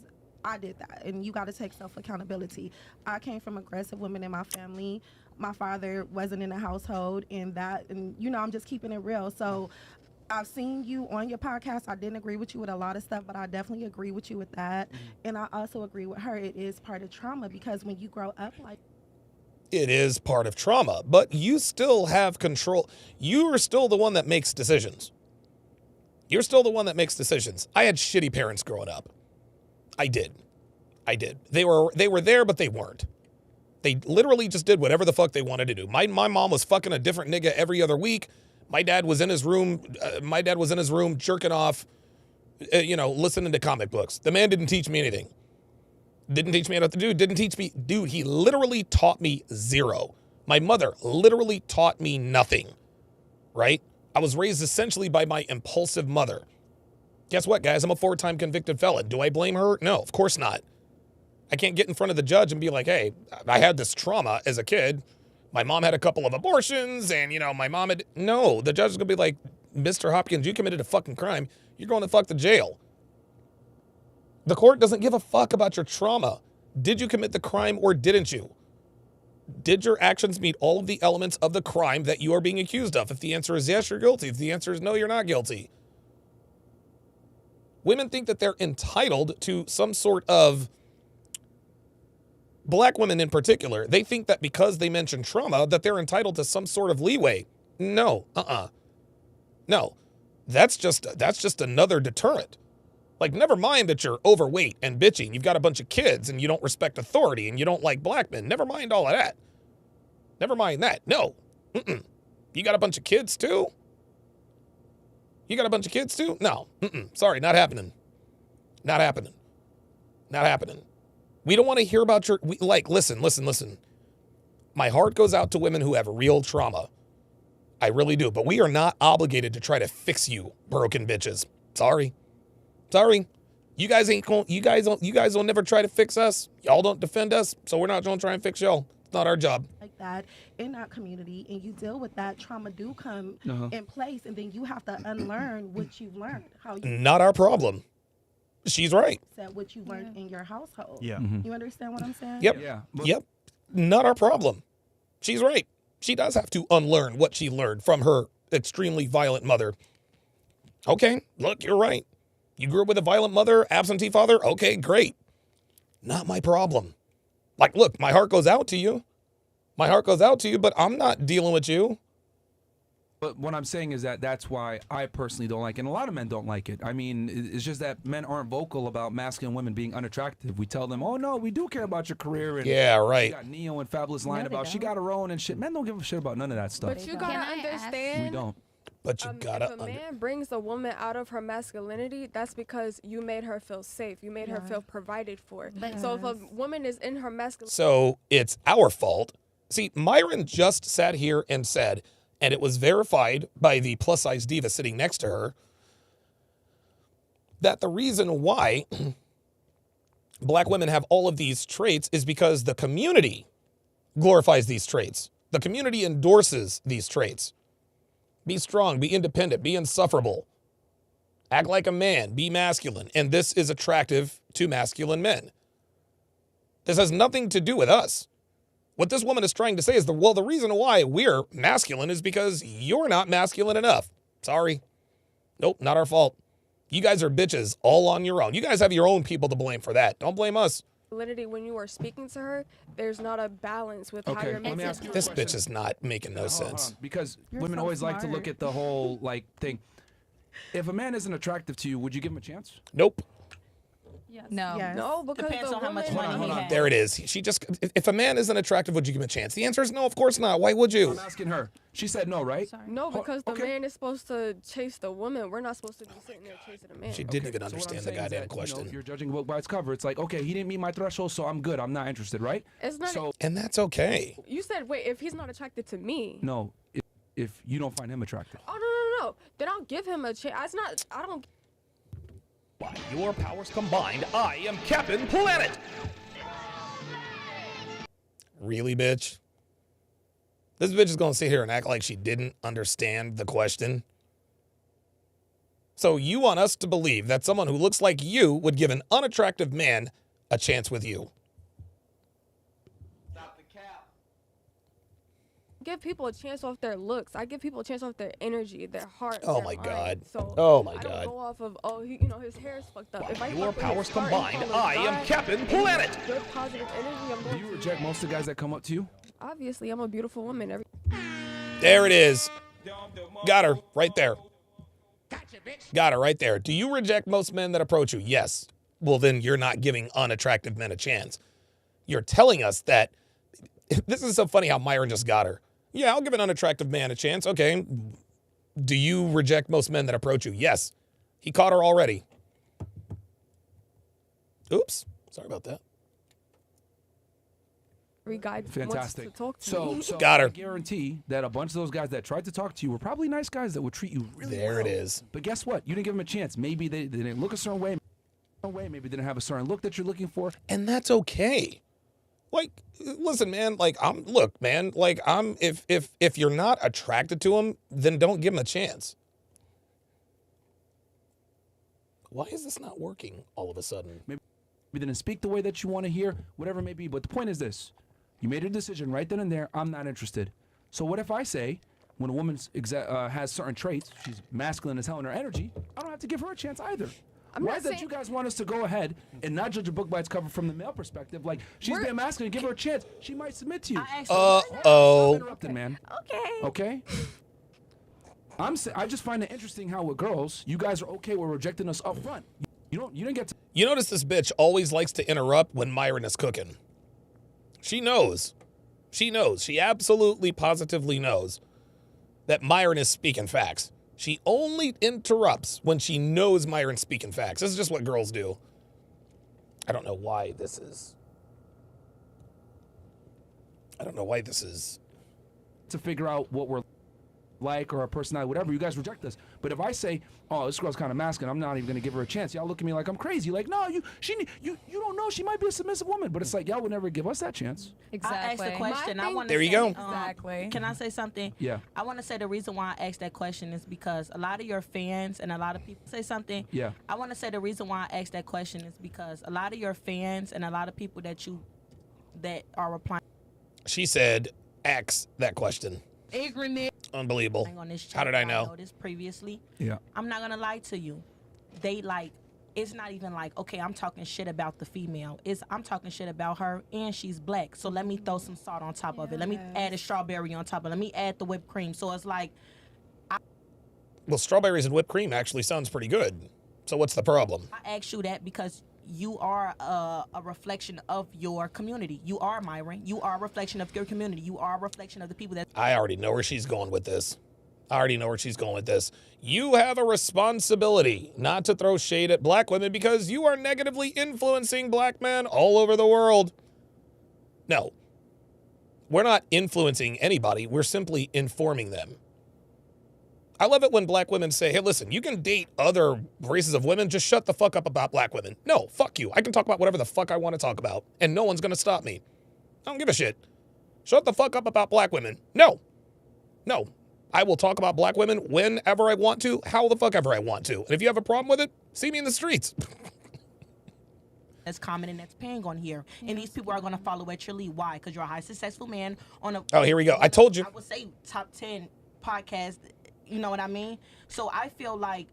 P: I did that, and you got to take self-accountability. I came from aggressive women in my family. My father wasn't in the household, and you know, I'm just keeping it real. So I've seen you on your podcast. I didn't agree with you with a lot of stuff, but I definitely agree with you with that. And I also agree with her. It is part of trauma because when you grow up like
A: it is part of trauma, but you still have control. You are still the one that makes decisions. You're still the one that makes decisions. I had shitty parents growing up. I did. They were there, but they weren't. They literally just did whatever the fuck they wanted to do. My mom was fucking a different nigga every other week. My dad was in his room. Jerking off, listening to comic books. The man didn't teach me anything. Didn't teach me how to do. Didn't teach me. Dude, he literally taught me zero. My mother literally taught me nothing. Right? I was raised essentially by my impulsive mother. Guess what, guys? I'm a 4-time convicted felon. Do I blame her? No, of course not. I can't get in front of the judge and be like, hey, I had this trauma as a kid. My mom had a couple of abortions and, my mom had... No, the judge is going to be like, Mr. Hopkins, you committed a fucking crime. You're going to fuck the jail. The court doesn't give a fuck about your trauma. Did you commit the crime or didn't you? Did your actions meet all of the elements of the crime that you are being accused of? If the answer is yes, you're guilty. If the answer is no, you're not guilty. Women think that they're entitled to some sort of... Black women in particular, they think that because they mention trauma, that they're entitled to some sort of leeway. No, No, that's just another deterrent. Like, never mind that you're overweight and bitchy, and you've got a bunch of kids, and you don't respect authority, and you don't like black men. Never mind all of that. Never mind that. No. You got a bunch of kids, too? No. Sorry, not happening. Not happening. We don't want to hear about listen. My heart goes out to women who have real trauma. I really do. But we are not obligated to try to fix you, broken bitches. Sorry. You guys will never try to fix us. Y'all don't defend us. So we're not going to try and fix y'all. It's not our job.
P: Like that in our community, and you deal with that, trauma do come in place, and then you have to unlearn what you've learned.
A: Not our problem. She's right.
P: What you learned in your household.
F: Yeah.
P: You understand what I'm saying?
A: Yep. Yeah. Yep. Not our problem. She's right. She does have to unlearn what she learned from her extremely violent mother. Okay, look, you're right. You grew up with a violent mother, absentee father? Okay, great. Not my problem. Like, look, my heart goes out to you. My heart goes out to you, but I'm not dealing with you.
N: But what I'm saying is that that's why I personally don't like it, and a lot of men don't like it. I mean, it's just that men aren't vocal about masculine women being unattractive. We tell them, oh, no, we do care about your career. And
A: yeah, right.
N: You got Neo and Fabulous lying about she got her own and shit. Men don't give a shit about none of that stuff.
R: But you gotta understand.
N: We don't.
A: But you gotta
R: if a man brings a woman out of her masculinity, that's because you made her feel safe. You made her feel provided for. So if a woman is in her masculinity.
A: So it's our fault. See, Myron just sat here and said, and it was verified by the plus-size diva sitting next to her, that the reason why black women have all of these traits is because the community glorifies these traits. The community endorses these traits. Be strong, be independent, be insufferable. Act like a man, be masculine. And this is attractive to masculine men. This has nothing to do with us. What this woman is trying to say is, the reason why we're masculine is because you're not masculine enough. Sorry. Nope, not our fault. You guys are bitches all on your own. You guys have your own people to blame for that. Don't blame us.
R: When you are speaking to her, there's not a balance with how you're
N: let me ask you
A: this bitch is not making no sense.
N: Hold on, because
P: You're
N: women
P: so
N: always like to
P: smart.
N: look at the whole like thing. If a man isn't attractive to you, would you give him a chance?
A: Nope.
Q: No.
P: Yes.
R: No, because
Q: Depends
R: the
Q: on how much
R: woman-
Q: money he has.
A: There it is. She just, if a man isn't attractive, would you give him a chance? The answer is no, of course not. Why would you?
N: I'm asking her. She said no, right?
R: No, because the man is supposed to chase the woman. We're not supposed to be sitting there chasing a man.
A: She didn't even
N: So what I'm
A: understand the
N: saying is
A: goddamn
N: that,
A: question.
N: if you're judging a book by its cover, it's like, okay, he didn't meet my threshold, so I'm good. I'm not interested, right?
R: It's not.
N: So
A: And that's okay.
R: You said, wait, if he's not attracted to me.
N: no, if you don't find him attractive.
R: Oh no. Then I'll give him a chance. It's not. I don't.
A: By your powers combined, I am Captain Planet. Really, bitch? This bitch is gonna sit here and act like she didn't understand the question. So you want us to believe that someone who looks like you would give an unattractive man a chance with you?
R: Give people a chance off their looks. I give people a chance off their energy, their heart.
A: Oh
R: their
A: my
R: mind.
A: God.
R: So
A: Oh my
R: I
A: God.
R: don't go off of his hair is fucked up. If I
A: Your
R: fuck with
A: powers
R: his heart
A: combined,
R: and call
A: I
R: him
A: am
R: God
A: Captain
R: and
A: Planet.
R: Good positive energy. I'm
N: Do
R: going
N: you
R: to
N: reject most of the guys that come up to you?
R: Obviously, I'm a beautiful woman.
A: There it is. Got her right there. Got her right there. Do you reject most men that approach you? Yes. Well, then you're not giving unattractive men a chance. You're telling us that. This is so funny how Myron just got her. Yeah, I'll give an unattractive man a chance. Okay. Do you reject most men that approach you? Yes. He caught her already. Oops. Sorry about that.
R: Every guy
N: Fantastic.
R: wants to talk to
N: So,
R: me.
A: Got her.
N: I guarantee that a bunch of those guys that tried to talk to you were probably nice guys that would treat you really well.
A: There it is.
N: But guess what? You didn't give them a chance. Maybe they didn't look a certain way. Maybe they didn't have a certain look that you're looking for.
A: And that's okay. Like, listen, man, if you're not attracted to him, then don't give him a chance. Why is this not working all of a sudden?
N: Maybe they didn't speak the way that you want to hear, whatever it may be. But the point is this. You made a decision right then and there. I'm not interested. So what if I say, when a woman has certain traits, she's masculine as hell in her energy, I don't have to give her a chance either. Why is that you guys want us to go ahead and not judge a book by its cover from the male perspective? Like, she's being masculine, give her a chance. She might submit to you.
A: Uh-oh.
N: Stop interrupting, man. Okay? I just find it interesting how with girls, you guys are okay with rejecting us up front. You didn't get to...
A: You notice this bitch always likes to interrupt when Myron is cooking. She knows. She knows. She absolutely, positively knows that Myron is speaking facts. She only interrupts when she knows Myron's speaking facts. This is just what girls do. I don't know why this is.
N: To figure out what we're like or our personality, whatever, you guys reject us. But if I say, oh, this girl's kind of masculine, I'm not even going to give her a chance, y'all look at me like I'm crazy. Like, no, you don't know. She might be a submissive woman. But it's like, y'all would never give us that chance.
Q: Exactly. I asked the question. I want
A: There you go.
Q: Exactly. Can I say something?
N: Yeah.
Q: I want to say the reason why I asked that question is because a lot of your fans and a lot of people say something.
N: Yeah.
Q: I want to say the reason why I asked that question is because a lot of your fans and a lot of people that are replying.
A: She said, ask that question.
Q: Ignorant.
A: Unbelievable.
Q: On this
A: How did I know?
Q: This previously.
N: Yeah.
Q: I'm not gonna lie to you. They like it's not even like, okay, I'm talking shit about the female. I'm talking shit about her, and she's black. So let me throw some salt on top of it. Let me add a strawberry on top of it. Let me add the whipped cream. So it's like,
A: well, strawberries and whipped cream actually sounds pretty good. So what's the problem?
Q: I ask you that because you are a reflection of your community. You are, Myron. You are a reflection of your community. You are a reflection of the people that...
A: I already know where she's going with this. You have a responsibility not to throw shade at black women because you are negatively influencing black men all over the world. No, we're not influencing anybody. We're simply informing them. I love it when black women say, hey, listen, you can date other races of women. Just shut the fuck up about black women. No, fuck you. I can talk about whatever the fuck I want to talk about, and no one's going to stop me. I don't give a shit. Shut the fuck up about black women. No. I will talk about black women whenever I want to, how the fuck ever I want to. And if you have a problem with it, see me in the streets.
Q: That's common and that's paying on here. And these people are going to follow at your lead. Why? Because you're a high successful man on a...
A: Oh, here we go. I told you.
Q: I would say top 10 podcast. You know what I mean? So I feel like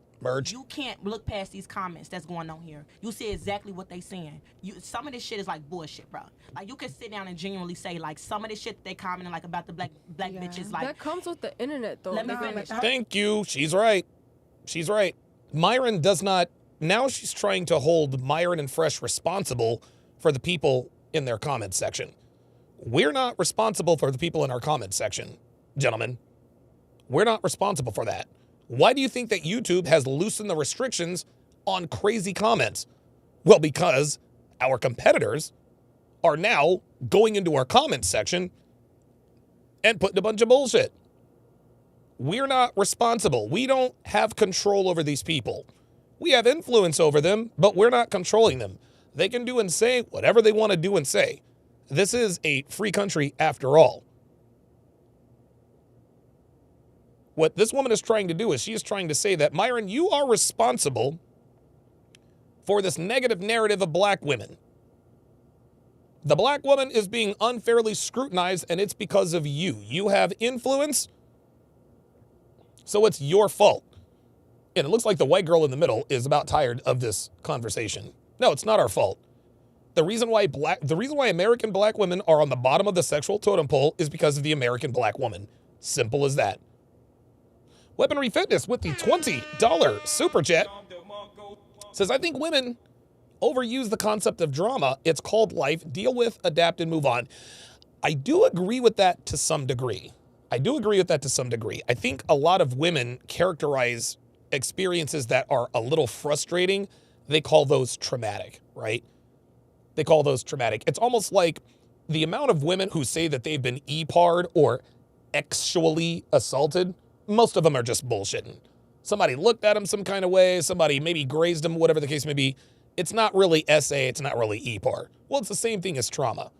Q: you can't look past these comments that's going on here. You see exactly what they saying. Some of this shit is like bullshit, bro. Like you can sit down and genuinely say like some of this shit they commenting like about the black bitches. Like
R: that comes with the internet, though.
Q: Let me finish.
A: Thank you. She's right. Myron does not. Now she's trying to hold Myron and Fresh responsible for the people in their comment section. We're not responsible for the people in our comment section, gentlemen. We're not responsible for that. Why do you think that YouTube has loosened the restrictions on crazy comments? Well, because our competitors are now going into our comment section and putting a bunch of bullshit. We're not responsible. We don't have control over these people. We have influence over them, but we're not controlling them. They can do and say whatever they want to do and say. This is a free country after all. What this woman is trying to do is she is trying to say that, Myron, you are responsible for this negative narrative of black women. The black woman is being unfairly scrutinized, and it's because of you. You have influence, so it's your fault. And it looks like the white girl in the middle is about tired of this conversation. No, it's not our fault. The reason why American black women are on the bottom of the sexual totem pole is because of the American black woman. Simple as that. Weaponry Fitness with the $20 super chat says, I think women overuse the concept of drama. It's called life. Deal with, adapt, and move on. I do agree with that to some degree. I think a lot of women characterize experiences that are a little frustrating. They call those traumatic, right? It's almost like the amount of women who say that they've been E-par'd or actually assaulted. Most of them are just bullshitting. Somebody looked at them some kind of way. Somebody maybe grazed them, whatever the case may be. It's not really SA. It's not really EPAR. Well, it's the same thing as trauma.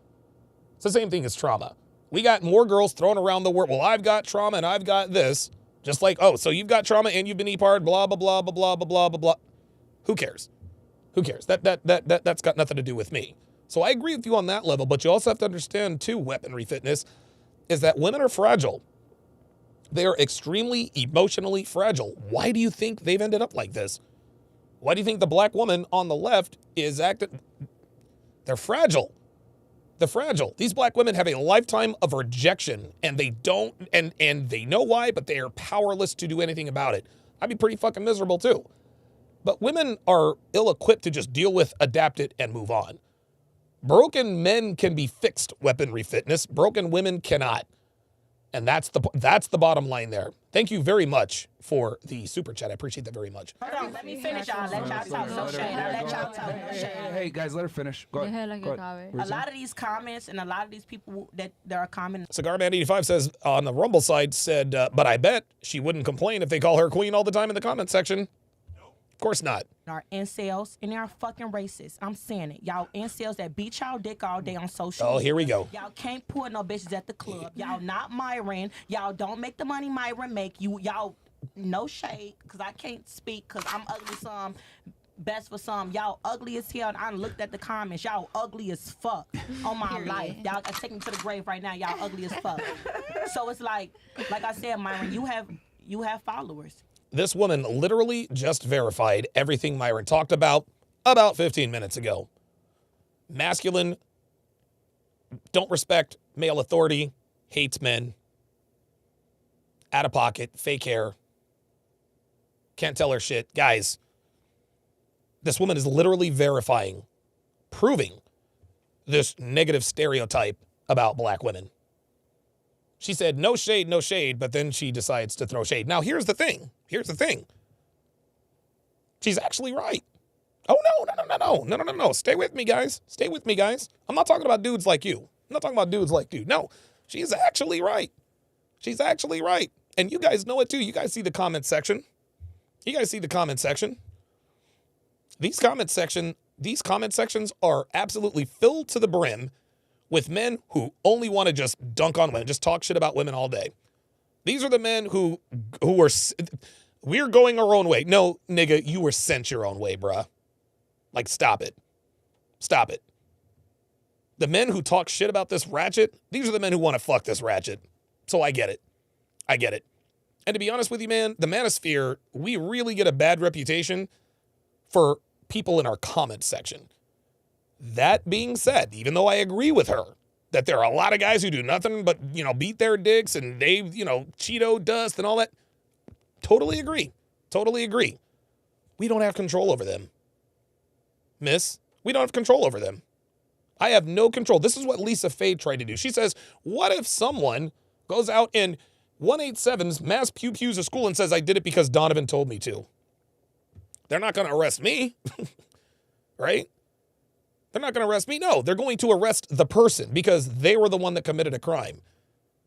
A: We got more girls thrown around the world. Well, I've got trauma and I've got this. Just like, oh, so you've got trauma and you've been EPAR'd, blah, blah, blah, blah, blah, blah, blah, blah. Who cares? That's got nothing to do with me. So I agree with you on that level, but you also have to understand, too, Weaponry Fitness, is that women are fragile. They are extremely emotionally fragile. Why do you think they've ended up like this? Why do you think the black woman on the left is acting? They're fragile. These black women have a lifetime of rejection, and they don't, and they know why, but they are powerless to do anything about it. I'd be pretty fucking miserable too. But women are ill-equipped to just deal with, adapt it, and move on. Broken men can be fixed, Weaponry Fitness. Broken women cannot. And that's the bottom line there. Thank you very much for the super chat. I appreciate that very much.
Q: Hold on, let me finish, y'all. Let y'all talk. No shade. I'll let y'all talk.
N: Hey, guys, let her finish. Go ahead.
Q: A lot of these comments and a lot of these people that are commenting.
A: CigarMan85 says on the Rumble side said, but I bet she wouldn't complain if they call her queen all the time in the comment section. Of course not.
Q: Are incels and they are fucking racist. I'm saying it. Y'all incels that beat y'all dick all day on social media.
A: Oh, here we go.
Q: Y'all can't pull no bitches at the club. Y'all not Myron. Y'all don't make the money Myron make. Y'all no shade, because I can't speak because I'm ugly some, best for some. Y'all ugly as hell. And I looked at the comments. Y'all ugly as fuck on my life. Y'all take me to the grave right now. Y'all ugly as fuck. So it's like I said, Myron, you have followers.
A: This woman literally just verified everything Myron talked about. about 15 minutes ago. Masculine, don't respect male authority, hates men, out of pocket, fake hair, can't tell her shit. Guys, this woman is literally verifying, proving this negative stereotype about black women. She said, no shade, but then she decides to throw shade. Now, here's the thing. She's actually right. Oh, no. Stay with me, guys. I'm not talking about dudes like you. No, she's actually right. And you guys know it too. You guys see the comment section. These comment sections are absolutely filled to the brim with men who only want to just dunk on women, just talk shit about women all day. These are the men who are, we're going our own way. No, nigga, you were sent your own way, bruh. Like, stop it. The men who talk shit about this ratchet, these are the men who want to fuck this ratchet. So I get it. And to be honest with you, man, the manosphere, we really get a bad reputation for people in our comment section. That being said, even though I agree with her that there are a lot of guys who do nothing but, beat their dicks and they, Cheeto dust and all that. Totally agree. We don't have control over them. Miss, we don't have control over them. I have no control. This is what Lisa Fade tried to do. She says, what if someone goes out and 187s mass pew-pews a school and says, I did it because Donovan told me to? They're not going to arrest me, right? They're not going to arrest me. No, they're going to arrest the person because they were the one that committed a crime.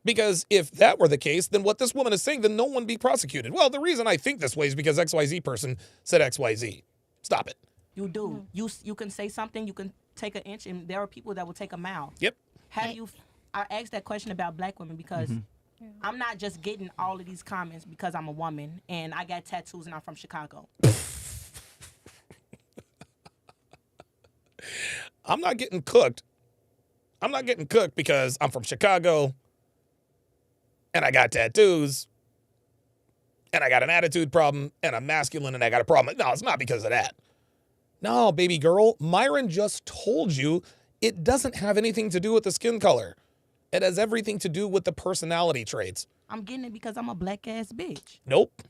A: Because if that were the case, then what this woman is saying, then no one be prosecuted. Well, the reason I think this way is because XYZ person said XYZ. Stop it.
Q: You do. You can say something, you can take an inch, and there are people that will take a mile.
A: Yep.
Q: I asked that question about black women because I'm not just getting all of these comments because I'm a woman and I got tattoos and I'm from Chicago.
A: I'm not getting cooked because I'm from Chicago and I got tattoos and I got an attitude problem and I'm masculine and I got a problem. No, it's not because of that. No, baby girl, Myron just told you it doesn't have anything to do with the skin color. It has everything to do with the personality traits.
Q: I'm getting it because I'm a black ass bitch.
A: Nope.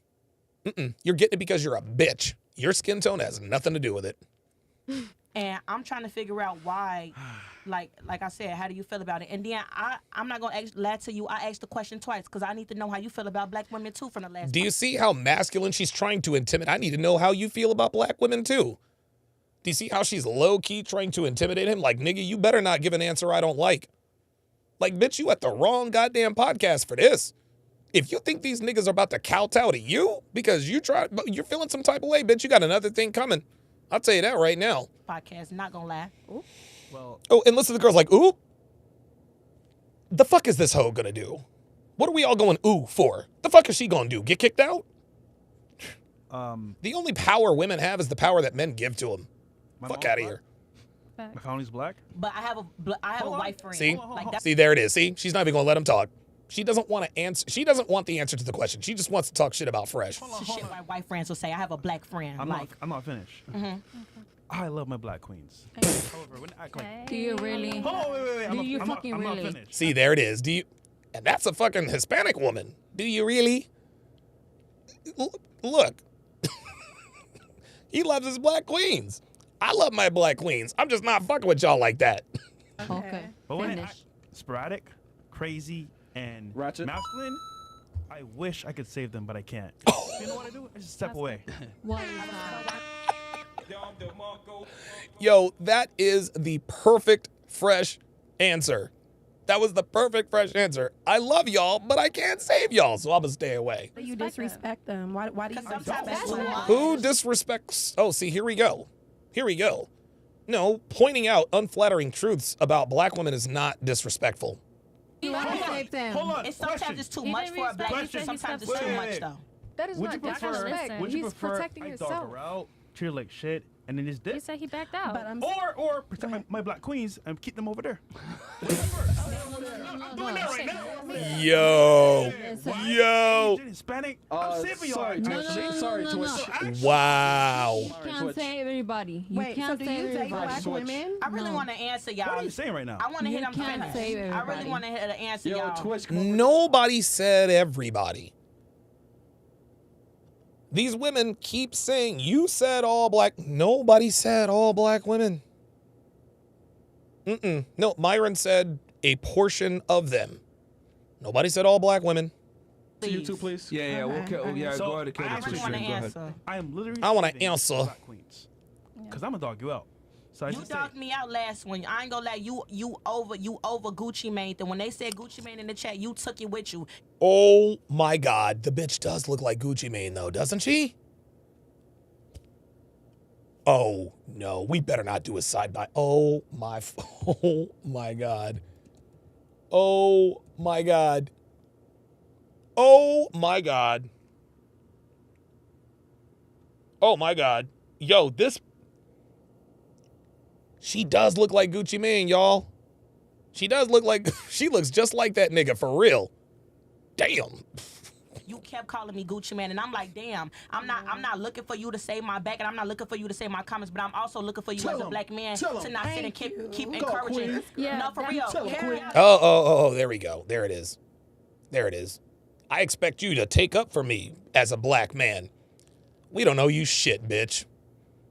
A: You're getting it because you're a bitch. Your skin tone has nothing to do with it.
Q: And I'm trying to figure out why, like I said, how do you feel about it? And then I'm not going to lie to you. I asked the question twice because I need to know how you feel about black women too from the last
A: Do you see how masculine she's trying to intimidate? I need to know how you feel about black women too. Do you see how she's low-key trying to intimidate him? Like, nigga, you better not give an answer I don't like. Like, bitch, you at the wrong goddamn podcast for this. If you think these niggas are about to kowtow to you because you're feeling some type of way, bitch, you got another thing coming. I'll tell you that right now.
Q: Podcast, not gonna lie. Ooh.
N: Well.
A: Oh, and listen to the girls like, ooh. The fuck is this hoe gonna do? What are we all going ooh for? The fuck is she gonna do? Get kicked out? The only power women have is the power that men give to them. Fuck out of here.
F: My family's black.
Q: But I have a white friend.
A: See?
Q: Like
A: See, there it is. See? She's not even gonna let him talk. She doesn't want to answer. She doesn't want the answer to the question. She just wants to talk shit about Fresh.
Q: Shit my white friends will say. I have a black friend.
F: I'm not finished. I love my black queens. However, when I act like,
S: Do you really?
F: Hold on, wait.
S: Do you fucking
F: I'm not
S: really?
F: finished.
A: See, there it is. Do you? And that's a fucking Hispanic woman. Do you really? Look. He loves his black queens. I love my black queens. I'm just not fucking with y'all like that.
S: Okay.
F: But when it's sporadic, crazy, and masculine, I wish I could save them, but I can't. You know what I do? I just step away.
A: Yo, that is the perfect Fresh answer. That was the perfect Fresh answer. I love y'all, but I can't save y'all, so I'm gonna stay away.
P: You disrespect them. Why do you disrespect them?
A: Who disrespects? Oh, see, here we go. No, pointing out unflattering truths about black women is not disrespectful.
Q: You want to save them.
F: Hold on.
Q: Sometimes it's too much for a black person. Sometimes it's too much though.
R: That is not disrespect.
F: Would you
R: He's
F: prefer
R: protecting
F: I
R: himself.
F: dog her out, treat her like shit, and then just dip?
O: He said he backed out.
F: Or protect my black queens and keep them over there.
A: Yo.
F: Hispanic? I'm saving y'all.
I: Sorry, Twitch.
A: Wow.
T: You can't say everybody. You
P: Wait,
T: can't
P: so do
T: say
P: you date
T: everybody.
P: black women?
Q: I really want to answer y'all.
F: What are you saying right now?
Q: I want to hear them
T: can't
Q: finish.
T: say
Q: I
T: everybody.
Q: really want to hear the answer, y'all.
I: Twitch,
A: Nobody said everybody. These women keep saying, you said all black. Nobody said all black women. No, Myron said a portion of them. Nobody said all black women.
I: You too, please.
N: Yeah, go ahead,
Q: I really want to answer.
F: I am literally.
A: I want to
F: saving
A: answer.
F: black queens. Because I'm going to dog you out. So I
Q: You
F: just
Q: dogged me out last one. I ain't gonna lie. You over Gucci Mane. Then when they said Gucci Mane in the chat, you took it with you.
A: Oh my God. The bitch does look like Gucci Mane though, doesn't she? Oh no, we better not do a side by. Oh my God. Oh my God. Oh my God. Oh my God. Yo, this. She does look like Gucci Mane, y'all. She does look like. She looks just like that nigga for real. Damn.
Q: You kept calling me Gucci Mane, and I'm like, damn. I'm not looking for you to say my back, and I'm not looking for you to say my comments, but I'm also looking for you as a black man to not sit and keep encouraging. No, for real.
A: Oh, there we go. There it is. There it is. I expect you to take up for me as a black man. We don't know you shit, bitch.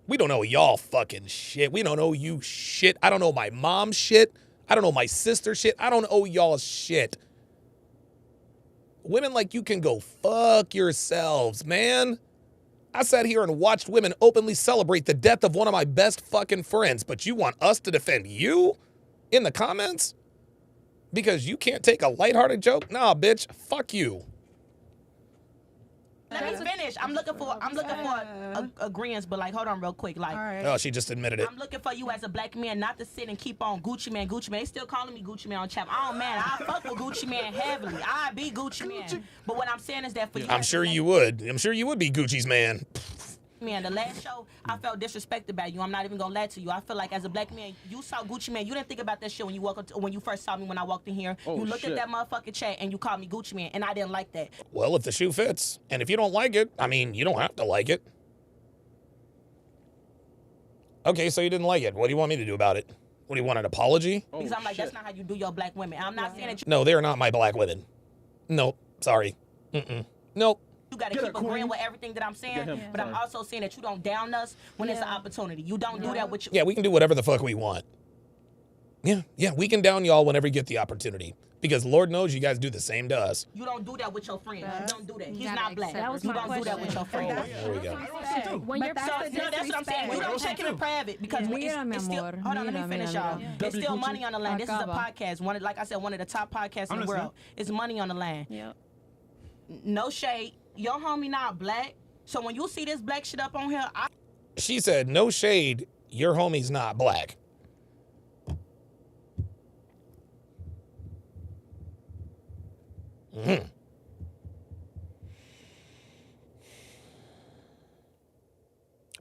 A: We don't know y'all fucking shit. We don't know you shit. I don't know my mom's shit. I don't know my sister's shit. I don't owe y'all shit. Women like you can go fuck yourselves, man. I sat here and watched women openly celebrate the death of one of my best fucking friends, but you want us to defend you in the comments? Because you can't take a lighthearted joke? Nah, bitch, fuck you.
Q: Let me finish. I'm looking for agreements, but like, hold on real quick. Like,
A: Oh, she just admitted it.
Q: I'm looking for you as a black man not to sit and keep on Gucci Man. They still calling me Gucci Man on chat. Oh man, I fuck with Gucci Man heavily. I be Gucci Man. But what I'm saying is that for you,
A: I'm sure you would. I'm sure you would be Gucci's man.
Q: Man, the last show, I felt disrespected by you. I'm not even gonna lie to you. I feel like as a black man, you saw Gucci Man. You didn't think about that shit when you first saw me when I walked in here. You looked at that motherfucking chat and you called me Gucci Man, and I didn't like that.
A: Well, if the shoe fits, and if you don't like it, I mean, you don't have to like it. Okay, so you didn't like it. What do you want me to do about it? What do you want, an apology?
Q: Because I'm like, that's not how you do your black women. I'm not saying that you.
A: No, they're not my black women. Nope, sorry. Nope.
Q: You gotta keep agreeing with everything that I'm saying, but I'm also saying that you don't down us when it's an opportunity. You don't do that with you.
A: Yeah, we can do whatever the fuck we want. Yeah, we can down y'all whenever you get the opportunity. Because Lord knows you guys do the same to us.
Q: You don't do that with your friends. You don't do that. He's not black.
O: That was
Q: you
O: my
Q: don't do that with your friends.
A: There we go.
O: When you're
Q: that's what I'm saying. You don't check it in private because it's still. Hold on, let me finish, y'all. There's still money on the line. This is a podcast. Like I said, one of the top podcasts in the world. It's money on the line.
O: Yep.
Q: No shade. Your homie not black. So when you see this black shit up on here,
A: She said, no shade, your homie's not black.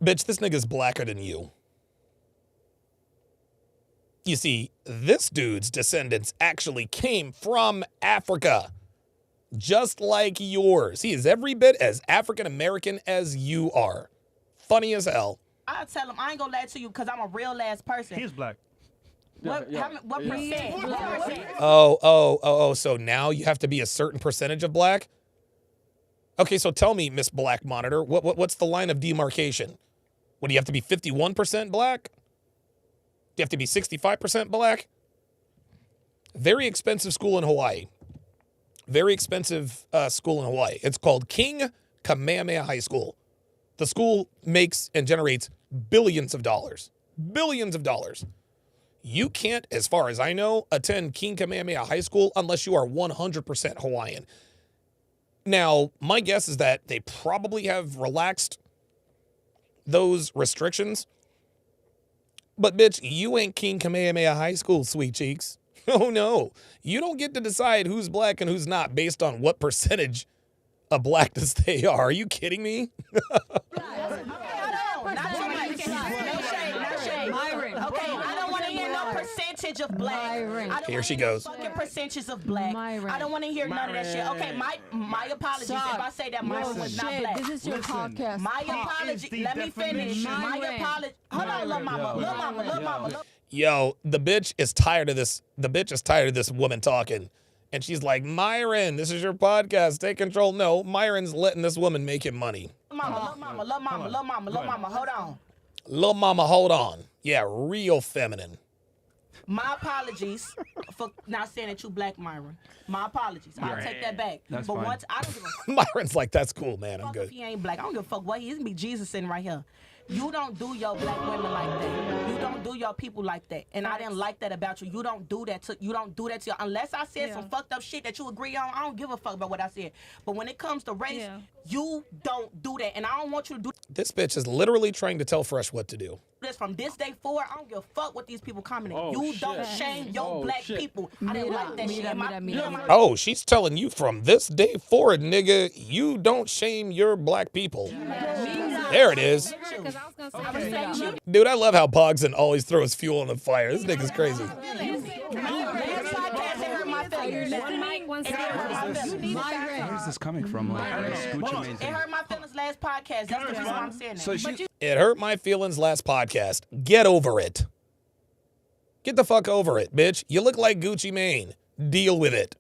A: Bitch, this nigga's blacker than you. You see, this dude's descendants actually came from Africa. Just like yours. He is every bit as African American as you are. Funny as hell.
Q: I'll tell him I ain't gonna lie to you because I'm a real ass person.
F: He's black.
Q: What percent?
A: Oh, so now you have to be a certain percentage of black? Okay, so tell me, Miss Black Monitor, what's the line of demarcation? What, do you have to be 51% black? Do you have to be 65% black? Very expensive school in Hawaii. Very expensive school in Hawaii. It's called King Kamehameha High School. The school makes and generates billions of dollars. Billions of dollars. You can't, as far as I know, attend King Kamehameha High School unless you are 100% Hawaiian. Now, my guess is that they probably have relaxed those restrictions. But bitch, you ain't King Kamehameha High School, sweet cheeks. Oh no, you don't get to decide who's black and who's not based on what percentage of blackness they are. Are you kidding me?
Q: percentage of black. I don't
A: Here she
Q: wanna hear
A: goes.
Q: Fucking percentage of black. I don't want to hear none of that shit. Okay, my apologies if I say that Myron was not black.
T: This is your podcast.
Q: My apology. Let me finish. My apology. Hold on, little mama.
A: Yo, the bitch is tired of this. The bitch is tired of this woman talking. And she's like, Myron, this is your podcast. Take control. No, Myron's letting this woman make him money.
Q: Little mama, hold on.
A: Little mama, hold on. Yeah, real feminine.
Q: My apologies for not saying that you black, Myron. My apologies. I'll take that back.
N: That's
Q: but
N: fine.
Q: once I don't give a
A: Myron's like, that's cool, man. I'm
Q: fuck
A: good.
Q: if he ain't black. I don't give a fuck what he is. Gonna be Jesus sitting right here. You don't do your black women like that. You don't do your people like that. And I didn't like that about you. You don't do that to you. Unless I said some fucked up shit that you agree on, I don't give a fuck about what I said. But when it comes to race, you don't do that. And I don't want you to do
A: This bitch is literally trying to tell Fresh what to do.
Q: this from this day forward. I don't give a fuck what these people commenting. You don't shame your black people. I didn't like that shit.
A: Oh, she's telling you from this day forward, nigga, you don't shame your black people. There it is. Dude, I love how Pogson always throws fuel on the fire. This nigga's crazy.
N: Where's this coming from? Like, this Gucci Mane
Q: It
N: thing.
Q: hurt my feelings last podcast. That's the reason why I'm saying that.
N: So she,
A: It hurt my feelings last podcast. Get over it. Get the fuck over it, bitch. You look like Gucci Mane. Deal with it.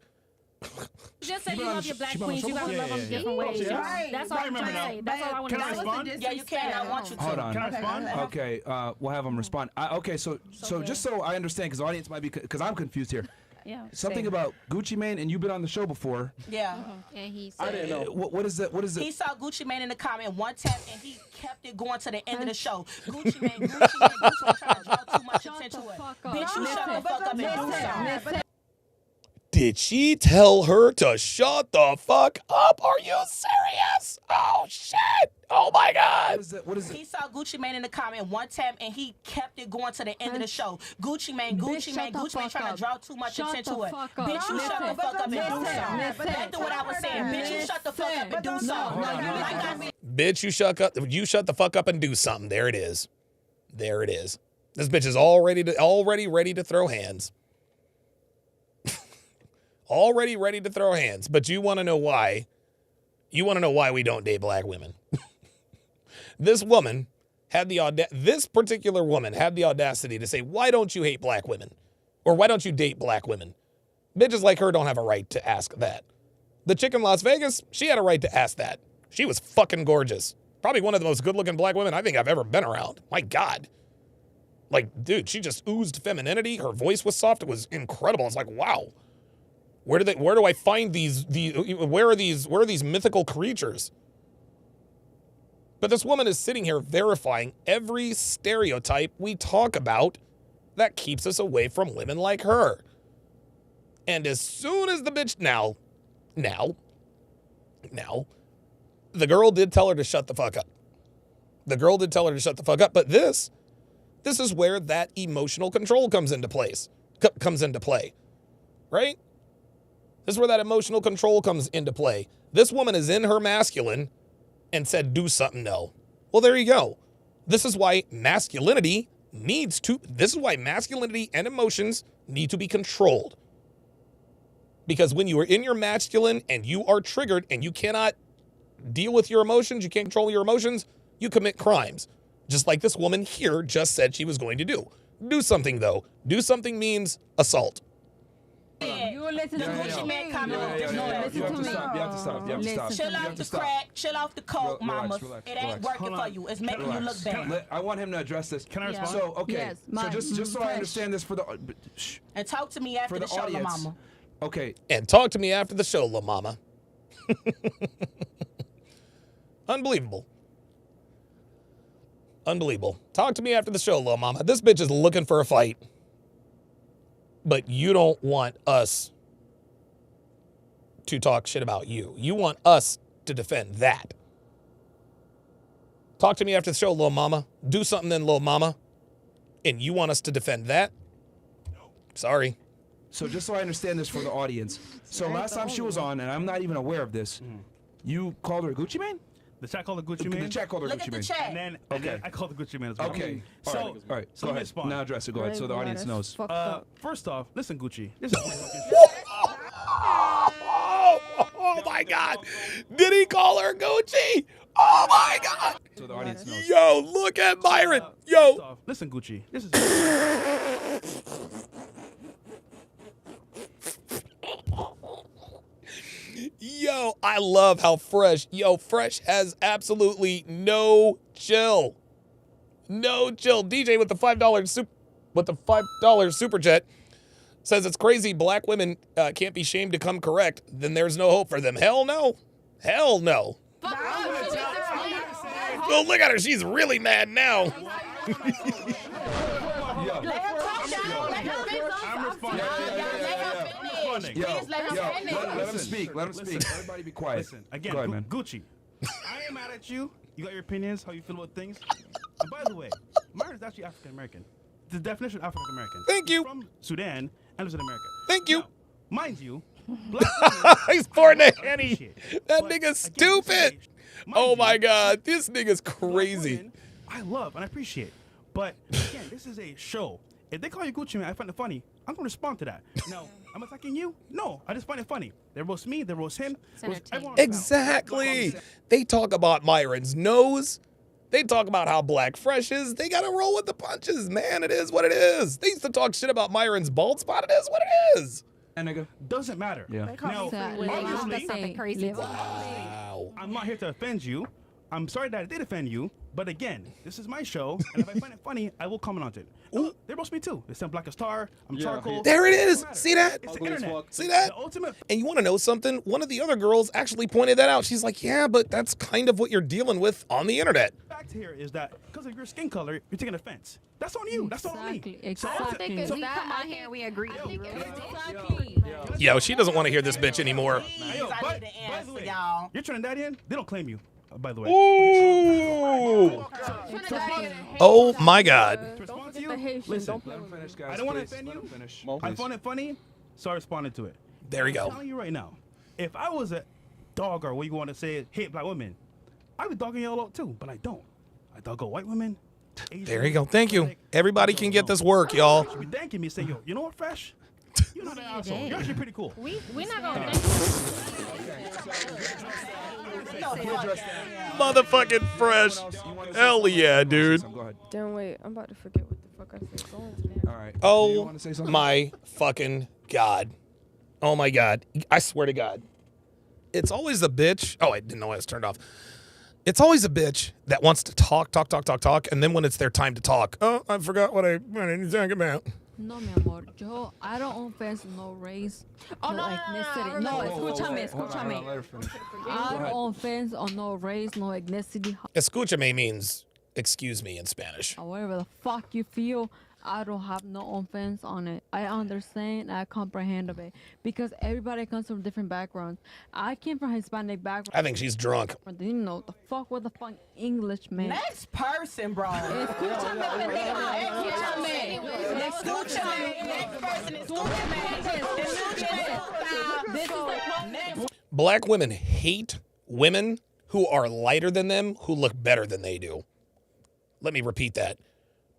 O: Just say you love your black queens. You gotta love them different ways. That's all I'm trying to say. That's all I want to say.
Q: Yeah, you can. I want you to.
N: Hold on.
Q: Can I respond?
N: Okay, we'll have him respond. Okay, so just so I understand, because the audience might be, because I'm confused here.
O: Yeah.
N: Something about Gucci Mane, and you've been on the show before.
Q: Yeah.
S: And he
N: I didn't know. What is that? What is it?
Q: He saw Gucci Mane in the comment one tap, and he kept it going to the end of the show. Gucci Mane, trying to draw too much attention to it. Bitch, you shut the fuck up and do something.
A: Did she tell her to shut the fuck up? Are you serious? Oh, shit. Oh, my God.
N: What is it?
Q: He saw Gucci Mane in the comment one time, and he kept it going to the end of the show. Gucci Mane trying to draw too much attention to it. Bitch, you shut the fuck up and do something. Back to what I was saying. Bitch, you shut the fuck up and do something.
A: Bitch, you shut the fuck up and do something. There it is. There it is. This bitch is already ready to throw hands. Already ready to throw hands. But you want to know why? You want to know why we don't date black women? This woman had this particular woman had the audacity to say, why don't you hate black women? Or why don't you date black women? Bitches like her don't have a right to ask that. The chick in Las Vegas, she had a right to ask that. She was fucking gorgeous. Probably one of the most good-looking black women I think I've ever been around. My God. Like, dude, she just oozed femininity. Her voice was soft. It was incredible. It's like, wow. Where do I find where are these mythical creatures? But this woman is sitting here verifying every stereotype we talk about that keeps us away from women like her. And as soon as the bitch now, the girl did tell her to shut the fuck up. The girl did tell her to shut the fuck up. But this is where that emotional control comes into place. Right? This is where that emotional control comes into play. This woman is in her masculine and said, do something, no. Well, there you go. This is why masculinity and emotions need to be controlled. Because when you are in your masculine and you are triggered and you cannot deal with your emotions, you can't control your emotions, you commit crimes. Just like this woman here just said she was going to do. Do something, though. Do something means assault.
T: You listen to me.
N: You have to stop.
Q: Chill off the crack. Chill off the coke, mama. It ain't working for you. It's making you look bad.
N: I want him to address this.
F: Can I respond?
N: So, okay. So just so I understand this for the...
Q: And talk to me after the show, la mama.
N: Okay.
A: And talk to me after the show, la mama. Unbelievable. Talk to me after the show, la mama. This bitch is looking for a fight. But you don't want us to talk shit about you. You want us to defend that. Talk to me after the show, little mama. Do something then, little mama. And you want us to defend that? Sorry.
N: So just so I understand this for the audience. So last time she was on, and I'm not even aware of this, you called her Gucci Mane?
F: The chat called the Gucci Mane.
N: The chat called her
Q: Look
N: Gucci
Q: at the
N: Mane.
Q: chat.
F: And then I called the Gucci Mane as well.
N: Okay.
F: So,
N: All right.
F: so
N: Go
F: let me
N: ahead.
F: respond.
N: Now address it. Go ahead, so the audience knows.
F: First off, listen, Gucci. This is
A: Oh my God! Did he call her Gucci? Oh my God!
N: So the audience knows.
A: Yo, look at Myron. Yo.
F: Listen, Gucci. This is.
A: Yo, I love how Fresh. Yo, Fresh has absolutely no chill. No chill. DJ with the $5 super chat says it's crazy black women can't be shamed to come correct. Then there's no hope for them. Hell no. Hell no. Oh, look at her. She's really mad now.
N: Let him speak. Let him speak. Everybody be quiet.
F: Listen, again,
N: Go ahead, man.
F: Gucci. I ain't mad at you. You got your opinions, how you feel about things. And by the way, Myron's actually African American. The definition of African American.
A: Thank you.
F: From Sudan and lives in America.
A: Thank you.
F: Now, mind you, black women,
A: he's pouring the Henny. That nigga's stupid. Oh my God, this nigga's crazy.
F: Women, I love and I appreciate. But again, this is a show. If they call you Gucci Mane, I find it funny. I'm gonna respond to that. No, I'm attacking you? No, I just find it funny. They roast me, they roast him.
A: Exactly. They talk about Myron's nose. They talk about how black Fresh is. They gotta roll with the punches, man. It is what it is. They used to talk shit about Myron's bald spot. It is what it is.
N: And nigga.
F: Doesn't matter.
N: Yeah.
F: Now, obviously,
S: crazy.
A: Wow.
F: I'm not here to offend you. I'm sorry that I did offend you, but again, this is my show, and if I find it funny, I will comment on it. Ooh, they roast me too. They send Black as Star. I'm charcoal.
A: There it is. See that?
F: It's the internet.
A: See that?
F: The ultimate.
A: And you want to know something? One of the other girls actually pointed that out. She's like, yeah, but that's kind of what you're dealing with on the internet.
F: Fact here is that because of your skin color, you're taking offense. That's on you. That's not on me.
S: Exactly.
F: So
S: We come out here, we agree.
A: Yo, she doesn't want to hear this bitch anymore.
F: Hey, yo, by the way, you're Trinidadian. They don't claim you. By the way.
A: Ooh. Oh my God.
F: Listen, I don't want to offend you. I found it funny, so I responded to it.
A: There you go.
F: I'm telling you right now, if I was a dog or what you want to say, hate black women, I would dogging y'all out too, but I don't. I dog out white women. Asian,
A: There you go. Thank you. Everybody can get this work, y'all.
F: You should be thanking me, say, yo, you know what, Fresh? You're not an asshole. You're actually pretty cool.
O: We're not gonna.
A: Motherfucking Fresh. Hell yeah, dude.
R: Damn, wait, I'm about to forget what the fuck I said. Go on.
N: All right.
A: Oh my fucking God. Oh my God. I swear to God. It's always a bitch. Oh, I didn't know I was turned off. It's always a bitch that wants to talk. And then when it's their time to talk, oh, I forgot what I wanted to talk about.
T: No, mi amor, I don't offense no race, no ethnicity. No, escúchame. I don't offense on no race, no ethnicity.
A: Escúchame means excuse me in Spanish.
T: However the fuck you feel, I don't have no offense on it. I understand, I comprehend of it. Because everybody comes from different backgrounds. I came from Hispanic background.
A: I think she's drunk.
T: You know, the fuck with the fuck English, man.
Q: Next person, bro.
A: Black women hate women who are lighter than them, who look better than they do. Let me repeat that.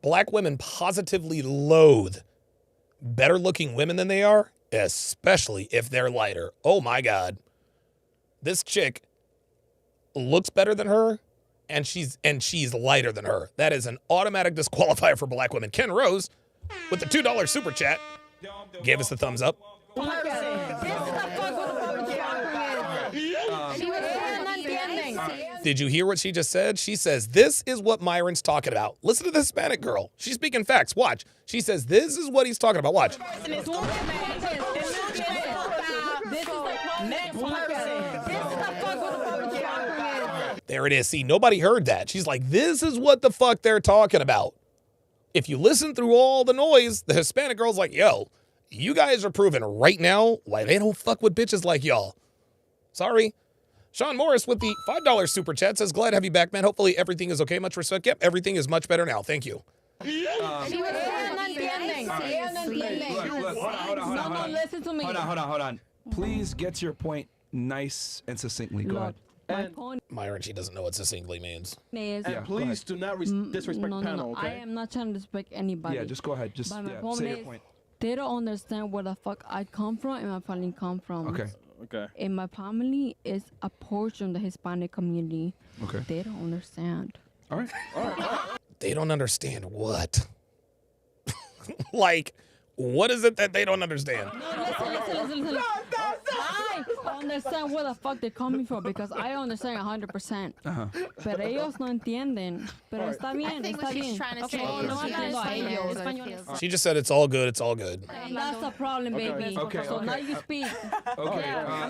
A: Black women positively loathe better looking women than they are, especially if they're lighter. Oh my God. This chick looks better than her and she's lighter than her. That is an automatic disqualifier for black women. Ken Rose with the $2 super chat gave us the thumbs up. Did you hear what she just said? She says, this is what Myron's talking about. Listen to the Hispanic girl. She's speaking facts. Watch. She says, this is what he's talking about. Watch. There it is. See, nobody heard that. She's like, this is what the fuck they're talking about. If you listen through all the noise, the Hispanic girl's like, yo, you guys are proving right now why they don't fuck with bitches like y'all. Sorry. Sean Morris with the $5 super chat says, glad to have you back, man. Hopefully everything is okay. Much respect. Yep, everything is much better now. Thank you.
T: Listen to me.
N: Hold on. Please get to your point nice and succinctly. Go ahead.
A: Myron, she doesn't know what succinctly means.
T: And
U: please do not disrespect
T: no,
U: panel,
T: no.
U: okay?
T: I am not trying to disrespect anybody.
N: Yeah, just go ahead. Just
T: But my
N: yeah,
T: point
N: say your
T: is,
N: point.
T: they don't understand where the fuck I come from and my family come from.
N: Okay.
U: Okay.
T: And my family is a portion of the Hispanic community.
N: Okay.
T: They don't understand.
N: All right.
A: They don't understand what? Like, what is it that they don't understand?
T: Listen. I understand where the fuck they're coming from because I understand 100%. Pero ellos no entienden. Pero está bien, está bien.
A: She just said it's all good, it's all good.
T: And that's the problem, baby. So now you speak.
N: Okay. Let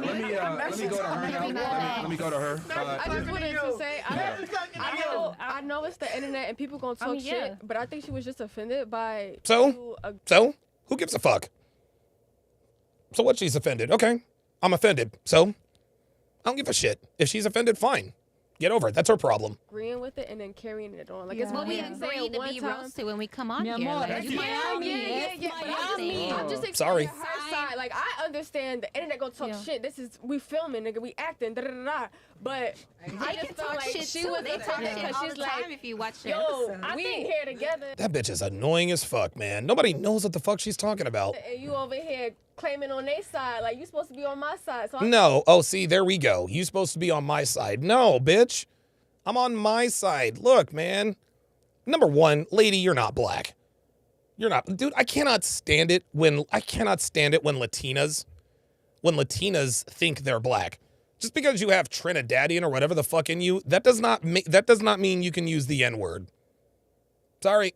N: me go to her now. Let me go to her.
R: I just wanted to say, I know it's the internet and people gonna talk shit, but I think she was just offended by.
A: So? Who gives a fuck? So what? She's offended. Okay. I'm offended. So? I don't give a shit. If she's offended, fine. Get over it. That's her problem.
R: Agreeing with it and then carrying it on. Like
S: Yeah.
R: it's
S: Well,
R: one
S: we
R: thing
S: agree to be roasted when we come on
T: Mi
S: here.
T: amor,
S: Like,
T: it's
S: you
T: Miami.
R: Miami. I'm just
A: Sorry.
R: explaining her side. Like I understand the internet gonna talk shit. This is we filming, nigga. We acting. Da da da da. But I just felt like she was
S: They talk
R: offended
S: shit all
R: she's
S: the
R: like,
S: time if you watch the
R: yo,
S: episode.
R: we here together.
A: That bitch is annoying as fuck, man. Nobody knows what the fuck she's talking about.
R: And you over here claiming on their side, like you supposed to be on my side. So
A: No. Oh, see, there we go. You supposed to be on my side. No, bitch. I'm on my side. Look, man. Number one, lady, you're not black. You're not. Dude, I cannot stand it when Latinas think they're black. Just because you have Trinidadian or whatever the fuck in you, that does not mean you can use the N-word. Sorry.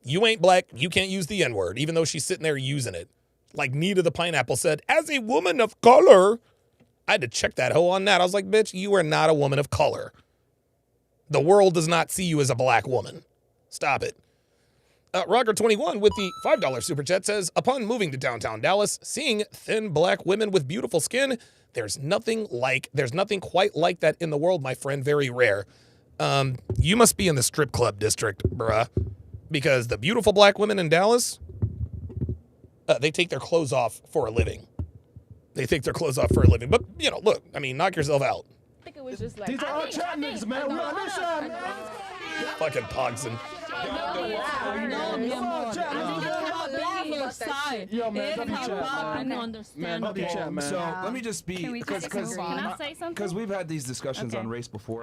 A: You ain't black. You can't use the N-word, even though she's sitting there using it. Like Nita the Pineapple said, as a woman of color. I had to check that hoe on that. I was like, bitch, you are not a woman of color. The world does not see you as a black woman. Stop it. Roger21 with the $5 super chat says, upon moving to downtown Dallas, seeing thin black women with beautiful skin, there's nothing quite like that in the world, my friend. Very rare. You must be in the strip club district, bruh. Because the beautiful black women in Dallas, they take their clothes off for a living. But, look, I mean, knock yourself out.
R: I think it was just like
U: These are all chat niggas, man. We on this side, man.
A: Fucking Pogson.
U: Yo, man, don't be chat, man. Man, don't be chat, man.
N: So let me just be because
O: Can I say something?
N: because we've had these discussions on race before.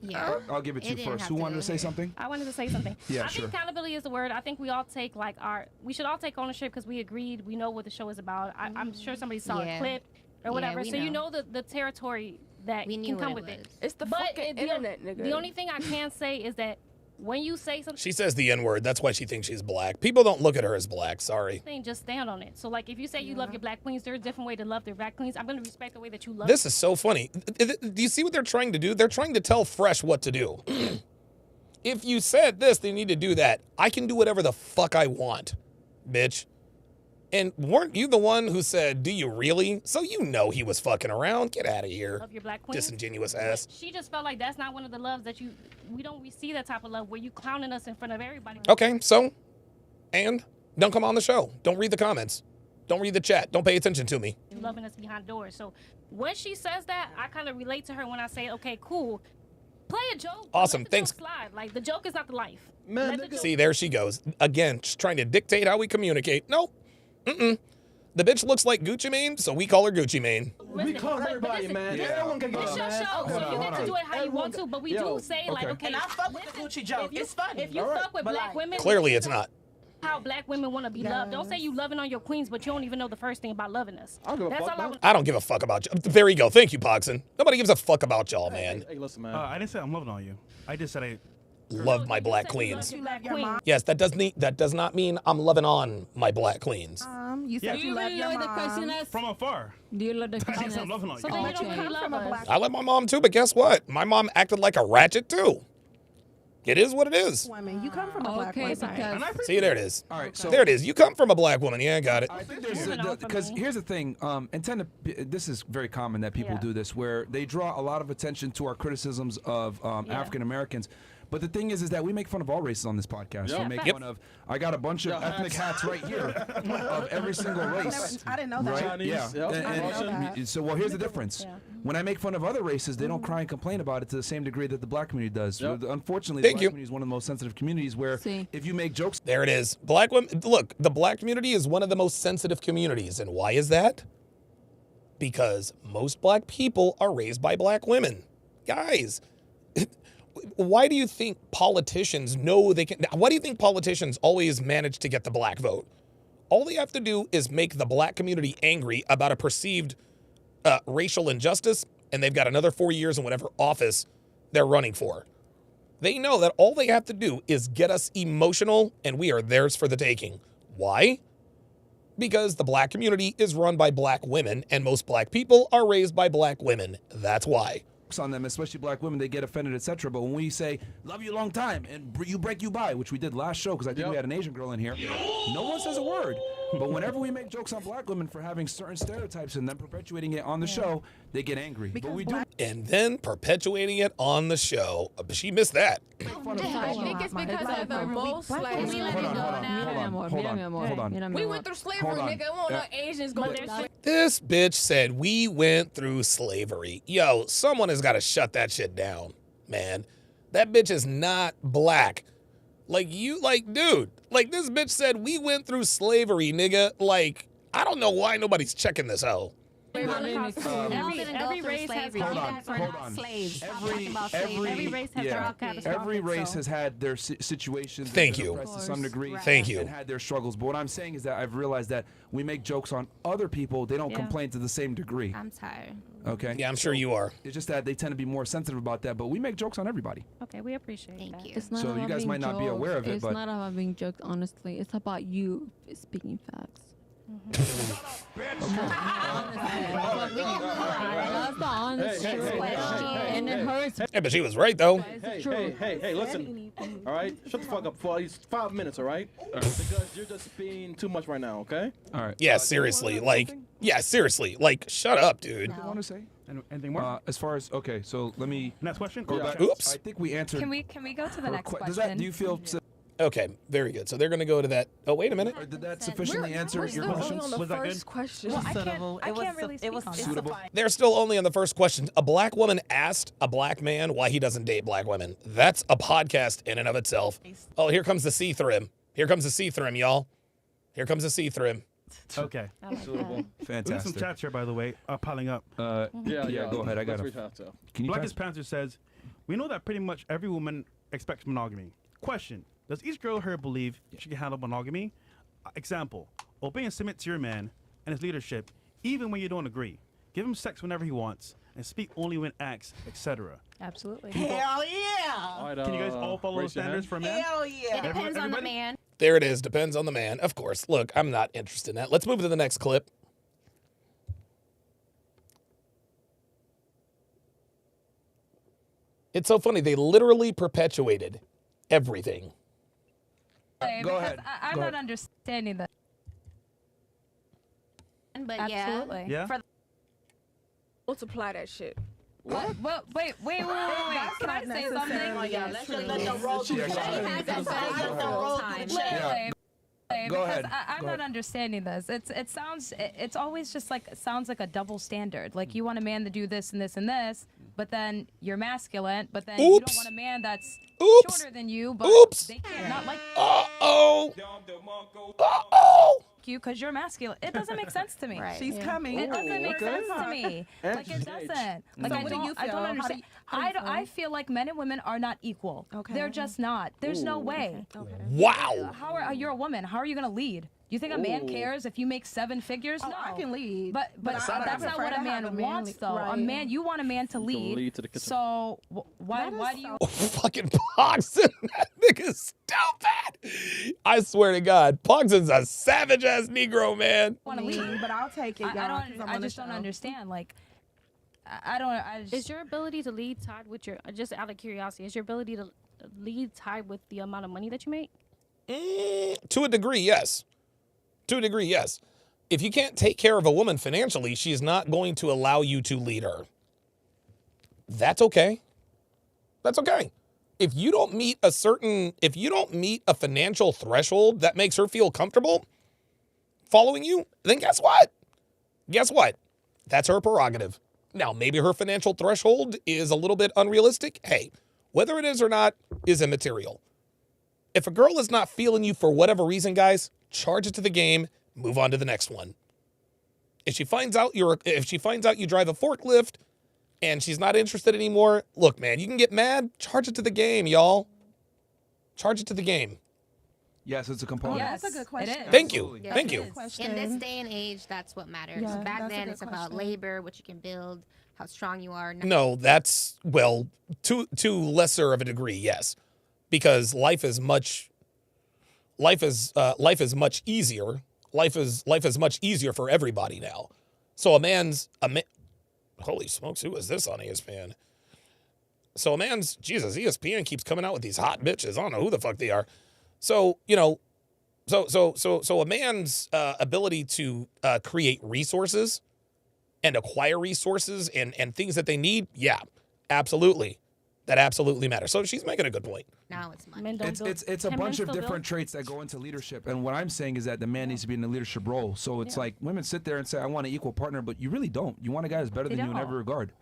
O: Yeah.
N: I'll give it to you first. Who wanted to say something?
O: I wanted to say something.
N: Yeah,
O: I
N: sure.
O: think accountability is the word. I think we all take we should all take ownership because we agreed. We know what the show is about. I'm sure somebody saw a clip or whatever.
S: we
O: So you
S: know.
O: know the territory that
S: We knew
O: can come
S: what
O: with
S: it
O: it.
S: was.
R: It's the fucking internet, nigga.
O: The only thing I can say is that when you say something,
A: She says the N-word. That's why she thinks she's black. People don't look at her as black. Sorry.
O: just stand on it. So like if you say you love your black queens, there's a different way to love their black queens. I'm gonna respect the way that you love.
A: This is so funny. Do you see what they're trying to do? They're trying to tell Fresh what to do. If you said this, they need to do that. I can do whatever the fuck I want, bitch. And weren't you the one who said, do you really? So you know he was fucking around. Get out of here.
O: Love your black queens.
A: Disingenuous ass.
O: She just felt like that's not one of the loves that we don't see that type of love where you clowning us in front of everybody.
A: Okay, so, and don't come on the show. Don't read the comments. Don't read the chat. Don't pay attention to me.
O: Loving us behind doors. So when she says that, I kind of relate to her when I say, okay, cool. Play a joke.
A: Awesome,
O: Let the
A: thanks.
O: joke slide. Like the joke is not the life.
U: Man,
O: Let the joke-
A: See, there she goes. Again, just trying to dictate how we communicate. Nope. The bitch looks like Gucci Mane, so we call her Gucci Mane.
U: We call everybody, man. Everyone can get
O: It's
U: on,
O: your
U: man.
O: show, so you get to do it how you want to, but we
U: Yo,
O: do say like, okay.
Q: And I fuck with the Gucci joke. It's funny.
O: If you
Q: All right.
O: fuck with
Q: But
O: black
Q: like-
O: women,
A: Clearly it's not.
O: how black women want to be loved. Don't say you loving on your queens, but you don't even know the first thing about loving us.
U: I don't give a
O: That's
U: fuck,
O: all I
U: man.
O: want.
A: I don't give a fuck about you. There you go. Thank you, Pogson. Nobody gives a fuck about y'all, man.
U: Hey, listen, man.
F: I didn't say I'm loving on you. I just said I
A: Love my black queens.
P: You love your mom.
A: Yes, that does not mean I'm loving on my black queens.
P: You said you love your mom.
F: from afar.
T: Do you love the
F: That means I'm loving on you.
O: So then you don't really love us.
A: I love my mom too, but guess what? My mom acted like a ratchet too. It is what it is.
P: Women, you come from a black
T: Okay,
P: woman.
A: See, there it is.
N: All right, so
A: there it is. You come from a black woman. Yeah, I got it.
N: I think there's because here's the thing. This is very common that people do this, where they draw a lot of attention to our criticisms of African Americans. But the thing is that we make fun of all races on this podcast.
B: Yep.
N: We make fun of. I got a bunch of ethnic hats right here of every single race.
P: I didn't know that.
N: Right?
B: Chinese,
N: Yeah.
B: yep.
N: And so, well, here's the difference. When I make fun of other races, they don't cry and complain about it to the same degree that the black community does.
B: Yep.
N: Unfortunately,
A: Thank
N: the black
A: you.
N: community is one of the most sensitive communities where if you make jokes.
A: There it is. Black women. Look, the black community is one of the most sensitive communities. And why is that? Because most black people are raised by black women. Guys, why do you think politicians know they can? Why do you think politicians always manage to get the black vote? All they have to do is make the black community angry about a perceived racial injustice, and they've got another 4 years in whatever office they're running for. They know that all they have to do is get us emotional, and we are theirs for the taking. Why? Because the black community is run by black women, and most black people are raised by black women. That's why.
N: On them, especially black women, they get offended, etc. But when we say "love you a long time" and "you break you by," which we did last show because I think we had an Asian girl in here, no one says a word. But whenever we make jokes on black women for having certain stereotypes and then perpetuating it on the show, they get angry. But we do.
A: And then perpetuating it on the show. But she missed that.
R: I think it's because of the most like.
N: Hold on.
R: We went through slavery, nigga. We want no Asians going through shit.
A: This bitch said we went through slavery. Yo, someone has got to shut that shit down, man. That bitch is not black. Dude, this bitch said we went through slavery, nigga. Like, I don't know why nobody's checking this out.
O: Every race has
N: Every race has had their situations.
A: Thank you.
N: To some degree.
A: Thank you.
N: And had their struggles. But what I'm saying is that I've realized that we make jokes on other people. They don't complain to the same degree.
S: I'm tired.
N: Okay.
A: Yeah, I'm sure you are.
N: It's just that they tend to be more sensitive about that. But we make jokes on everybody.
O: Okay, we appreciate that.
T: It's not
N: So
T: about
N: you guys
T: being
N: might not be
T: jokes.
N: aware of it,
T: It's
N: but
T: not about being joked, honestly. It's about you speaking facts. That's the honest truth. And it hurts.
A: Yeah, but she was right, though.
B: Hey, listen. All right? Shut the fuck up for at least 5 minutes, all right? Because you're just being too much right now, okay?
N: All right.
A: Yeah, seriously. Like, shut up, dude.
N: What do you want to say?
F: Anything more?
N: As far as, okay, so let me
F: Next question?
N: go back.
A: Oops.
N: I think we answered.
V: Can we go to the next question?
N: Does that, do you feel...
A: Okay, very good. So they're going to go to that. Oh, wait a minute.
N: Did that sufficiently answer your questions?
R: On the first question.
V: Well, I can't really speak on
N: suitable.
A: They're still only on the first question. A black woman asked a black man why he doesn't date black women. That's a podcast in and of itself. Oh, here comes the see-through. Here comes the see-through, y'all. Here comes the see-through.
F: Okay.
N: Suitable. Fantastic.
F: Some chats here, by the way, piling up.
N: Yeah, go ahead. I got it. Can you
F: Blackest Panther says, we know that pretty much every woman expects monogamy. Question, does each girl here believe she can handle monogamy? Example, obey and submit to your man and his leadership, even when you don't agree. Give him sex whenever he wants, and speak only when asked, etc.
V: Absolutely.
Q: Hell yeah!
B: All right,
F: Can you guys all follow the
B: raise your
F: standards
B: hand.
F: for men?
Q: Hell yeah!
V: It depends on the man.
A: There it is. Depends on the man. Of course. Look, I'm not interested in that. Let's move to the next clip. It's so funny. They literally perpetuated everything.
N: Go ahead.
V: I'm not understanding that.
S: But
V: Absolutely.
F: Yeah?
R: Multiply that shit.
V: What? Wait. Can I say something?
Q: Yeah, let's just let the roll
N: Yeah, go ahead. Go ahead.
V: I'm not understanding this. It's always just like, it sounds like a double standard. Like, you want a man to do this and this and this, but then you're masculine, but then you don't want a man that's shorter than you, but they can't not like you because you're masculine. It doesn't make sense to me.
P: Right. She's coming.
V: It doesn't make sense to me. Like, it doesn't. Like,
P: So
V: I
P: what do you
V: don't
P: feel?
V: understand. I feel like men and women are not equal.
P: Okay.
V: They're just not. There's no way.
A: Wow.
V: How are you're a woman? How are you gonna lead? You think a man cares if you make 7 figures?
P: Oh,
V: No,
P: I can lead.
V: But
P: But
V: that's not what a man wants, though. A man, you want a man to lead.
B: lead to the kitchen.
V: So why do you?
A: Fucking Pogson. That nigga's stupid. I swear to God, Pogson's a savage-ass Negro, man.
V: Want to lead?
P: But I'll take it, y'all.
V: I just don't understand. Like,
O: Is your ability to lead tied with your, just out of curiosity, is your ability to lead tied with the amount of money that you make?
A: To a degree, yes. To a degree, yes. If you can't take care of a woman financially, she's not going to allow you to lead her. That's okay. That's okay. if you don't meet a financial threshold that makes her feel comfortable following you, then guess what? Guess what? That's her prerogative. Now, maybe her financial threshold is a little bit unrealistic. Hey, whether it is or not is immaterial. If a girl is not feeling you for whatever reason, guys, charge it to the game, move on to the next one. If she finds out you drive a forklift and she's not interested anymore, look, man, you can get mad, charge it to the game, y'all. Charge it to the game.
N: Yes, it's a component.
P: Yes, that's a good question.
A: Thank you.
S: Yes,
A: Thank
S: it
A: you.
S: is. In this day and age, that's what matters.
P: Yeah,
S: Back
P: that's a
S: then,
P: good
S: it's about
P: question.
S: labor, what you can build, how strong you are.
A: No, that's, well, to lesser of a degree, yes. Because life is much easier. Life is much easier for everybody now. So holy smokes, who is this on ESPN? So ESPN keeps coming out with these hot bitches. I don't know who the fuck they are. So, so a man's ability to create resources and acquire resources and things that they need, yeah, absolutely. That absolutely matters. So she's making a good point.
S: Now it's money.
N: It's a bunch of different traits that go into leadership. And what I'm saying is that the man needs to be in a leadership role. So it's like women sit there and say, I want an equal partner, but you really don't. You want a guy that's better than you in every regard.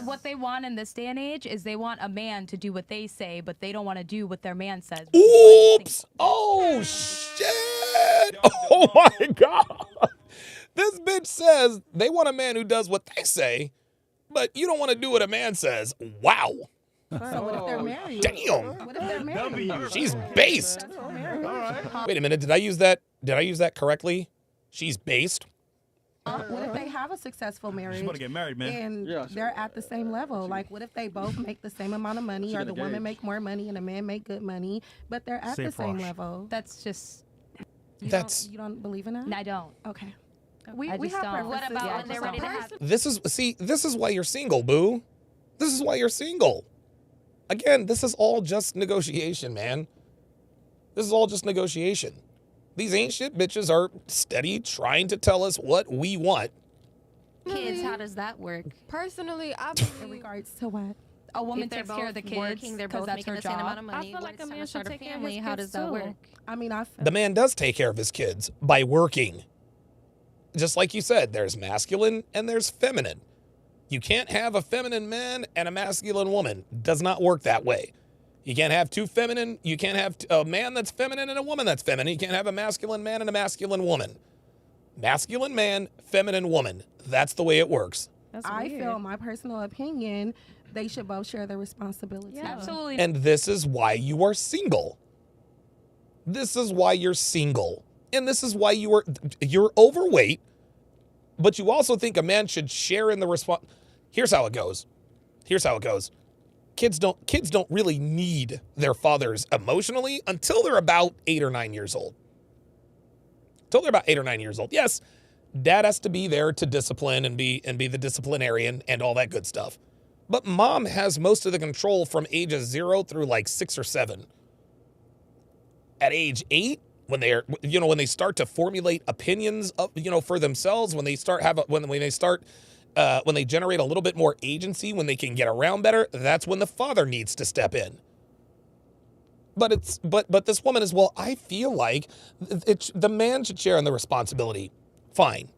V: What they want in this day and age is they want a man to do what they say, but they don't want to do what their man says.
A: Oops! Oh, shit! Oh, my God! This bitch says they want a man who does what they say, but you don't want to do what a man says. Wow.
P: So what if they're married?
A: Damn.
P: What if they're married?
A: She's based. Wait a minute. Did I use that correctly? She's based.
P: What if they have a successful marriage?
F: She's about to get married, man.
P: And they're at the same level. Like, what if they both make the same amount of money, or the woman make more money and the man make good money, but they're at the same level?
V: That's just.
P: You don't believe in that?
V: I don't.
P: Okay.
V: We
P: have
V: don't.
P: What
V: about when they're ready to have?
A: This is why you're single, boo. This is why you're single. Again, this is all just negotiation, man. This is all just negotiation. These ain't shit bitches are steady trying to tell us what we want.
S: Kids, how does that work?
R: Personally, I
P: In regards to what?
V: A woman
S: If they're
V: takes care of the
S: both
V: kids
S: working, they're both
V: that's
S: making
V: her
S: the same amount
V: job.
S: of money.
O: I feel
S: When
O: like
S: it's
O: a
S: time
O: man
S: to
O: should
S: start a
O: take care of
S: family,
O: his
S: how
O: kids
S: does that
O: too.
S: work?
P: I mean,
A: The man does take care of his kids by working. Just like you said, there's masculine and there's feminine. You can't have a feminine man and a masculine woman. Does not work that way. You can't have you can't have a man that's feminine and a woman that's feminine. You can't have a masculine man and a masculine woman. Masculine man, feminine woman. That's the way it works.
P: I feel, my personal opinion, they should both share the responsibility.
V: Yeah, absolutely.
A: And this is why you are single. This is why you're single. And this is why you're overweight, but you also think a man should share in the Here's how it goes. Kids don't really need their fathers emotionally until they're about 8 or 9 years old. Yes, dad has to be there to discipline and be the disciplinarian and all that good stuff. But mom has most of the control from ages 0 through like 6 or 7. At age 8, when they start to formulate opinions of, for themselves, when they generate a little bit more agency, when they can get around better, that's when the father needs to step in. But this woman is, well, I feel like the man should share in the responsibility. Fine.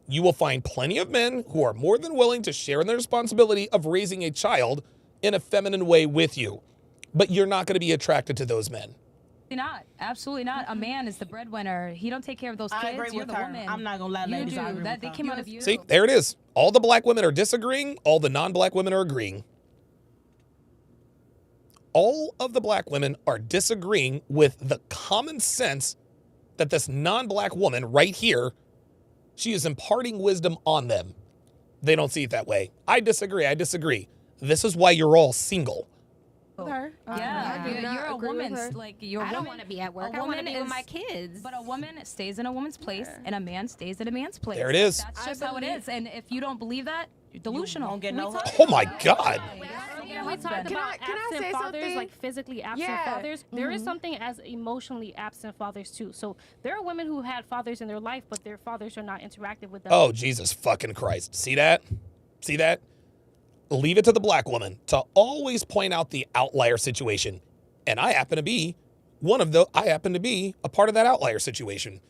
A: You will find plenty of men who are more than willing to share in the responsibility of raising a child in a feminine way with you. But you're not going to be attracted to those men.
V: Not. Absolutely not. A man is the breadwinner. He don't take care of those kids.
Q: I agree
V: You're
Q: with
V: the
Q: her.
V: woman.
Q: I'm not gonna lie, ladies.
V: You
Q: I
V: do.
Q: agree
V: That
Q: with
V: they came out of you.
A: See, there it is. All the black women are disagreeing. All the non-black women are agreeing. All of the black women are disagreeing with the common sense that this non-black woman right here, she is imparting wisdom on them. They don't see it that way. I disagree. This is why you're all single.
P: Her.
V: You're a woman.
S: I don't want to be at work. I want to be with my kids.
V: But a woman stays in a woman's place, and a man stays in a man's place.
A: There it is.
V: That's just how it is. And if you don't believe that, you're delusional.
Q: Don't get no
A: Oh my God.
O: We talked about absent fathers, like physically absent fathers. There is something as emotionally absent fathers too. So there are women who had fathers in their life, but their fathers are not interactive with them.
A: Oh, Jesus fucking Christ. See that? leave it to the black woman to always point out the outlier situation. And I happen to be a part of that outlier situation.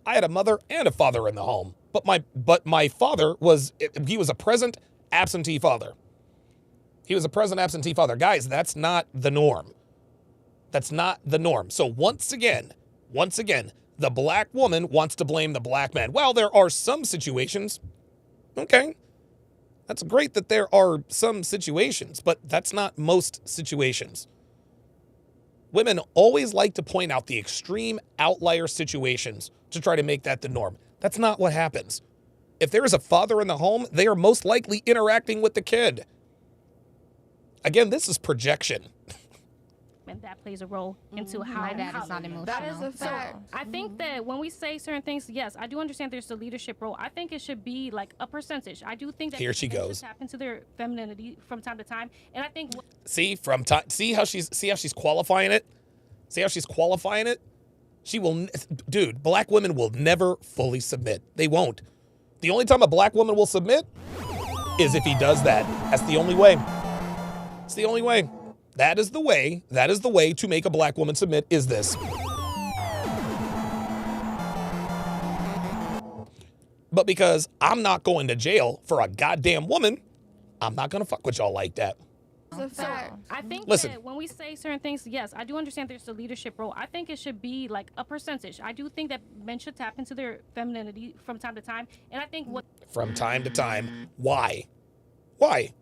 A: I had a mother and a father in the home, but my father was a present absentee father. He was a present absentee father. Guys, that's not the norm. That's not the norm. So once again, the black woman wants to blame the black man. Well, there are some situations. Okay. That's great that there are some situations, but that's not most situations. Women always like to point out the extreme outlier situations to try to make that the norm. That's not what happens. If there is a father in the home, they are most likely interacting with the kid. Again, this is projection.
O: And that plays a role into how
S: My dad is not emotional.
R: That is a fact.
O: I think that when we say certain things, yes, I do understand there's the leadership role. I think it should be like a percentage. I do think that
A: Here she
O: men
A: goes.
O: should tap into their femininity from time to time, and I think
A: See how she's qualifying it? See how she's qualifying it? She will, dude, black women will never fully submit. They won't. The only time a black woman will submit is if he does that. That's the only way. It's the only way. That is the way to make a black woman submit is this. But because I'm not going to jail for a goddamn woman, I'm not going to fuck with y'all like that.
O: So I think that when we say certain things, yes, I do understand there's the leadership role. I think it should be like a percentage. I do think that men should tap into their femininity from time to time, and I think
A: From time to time. Why? Why?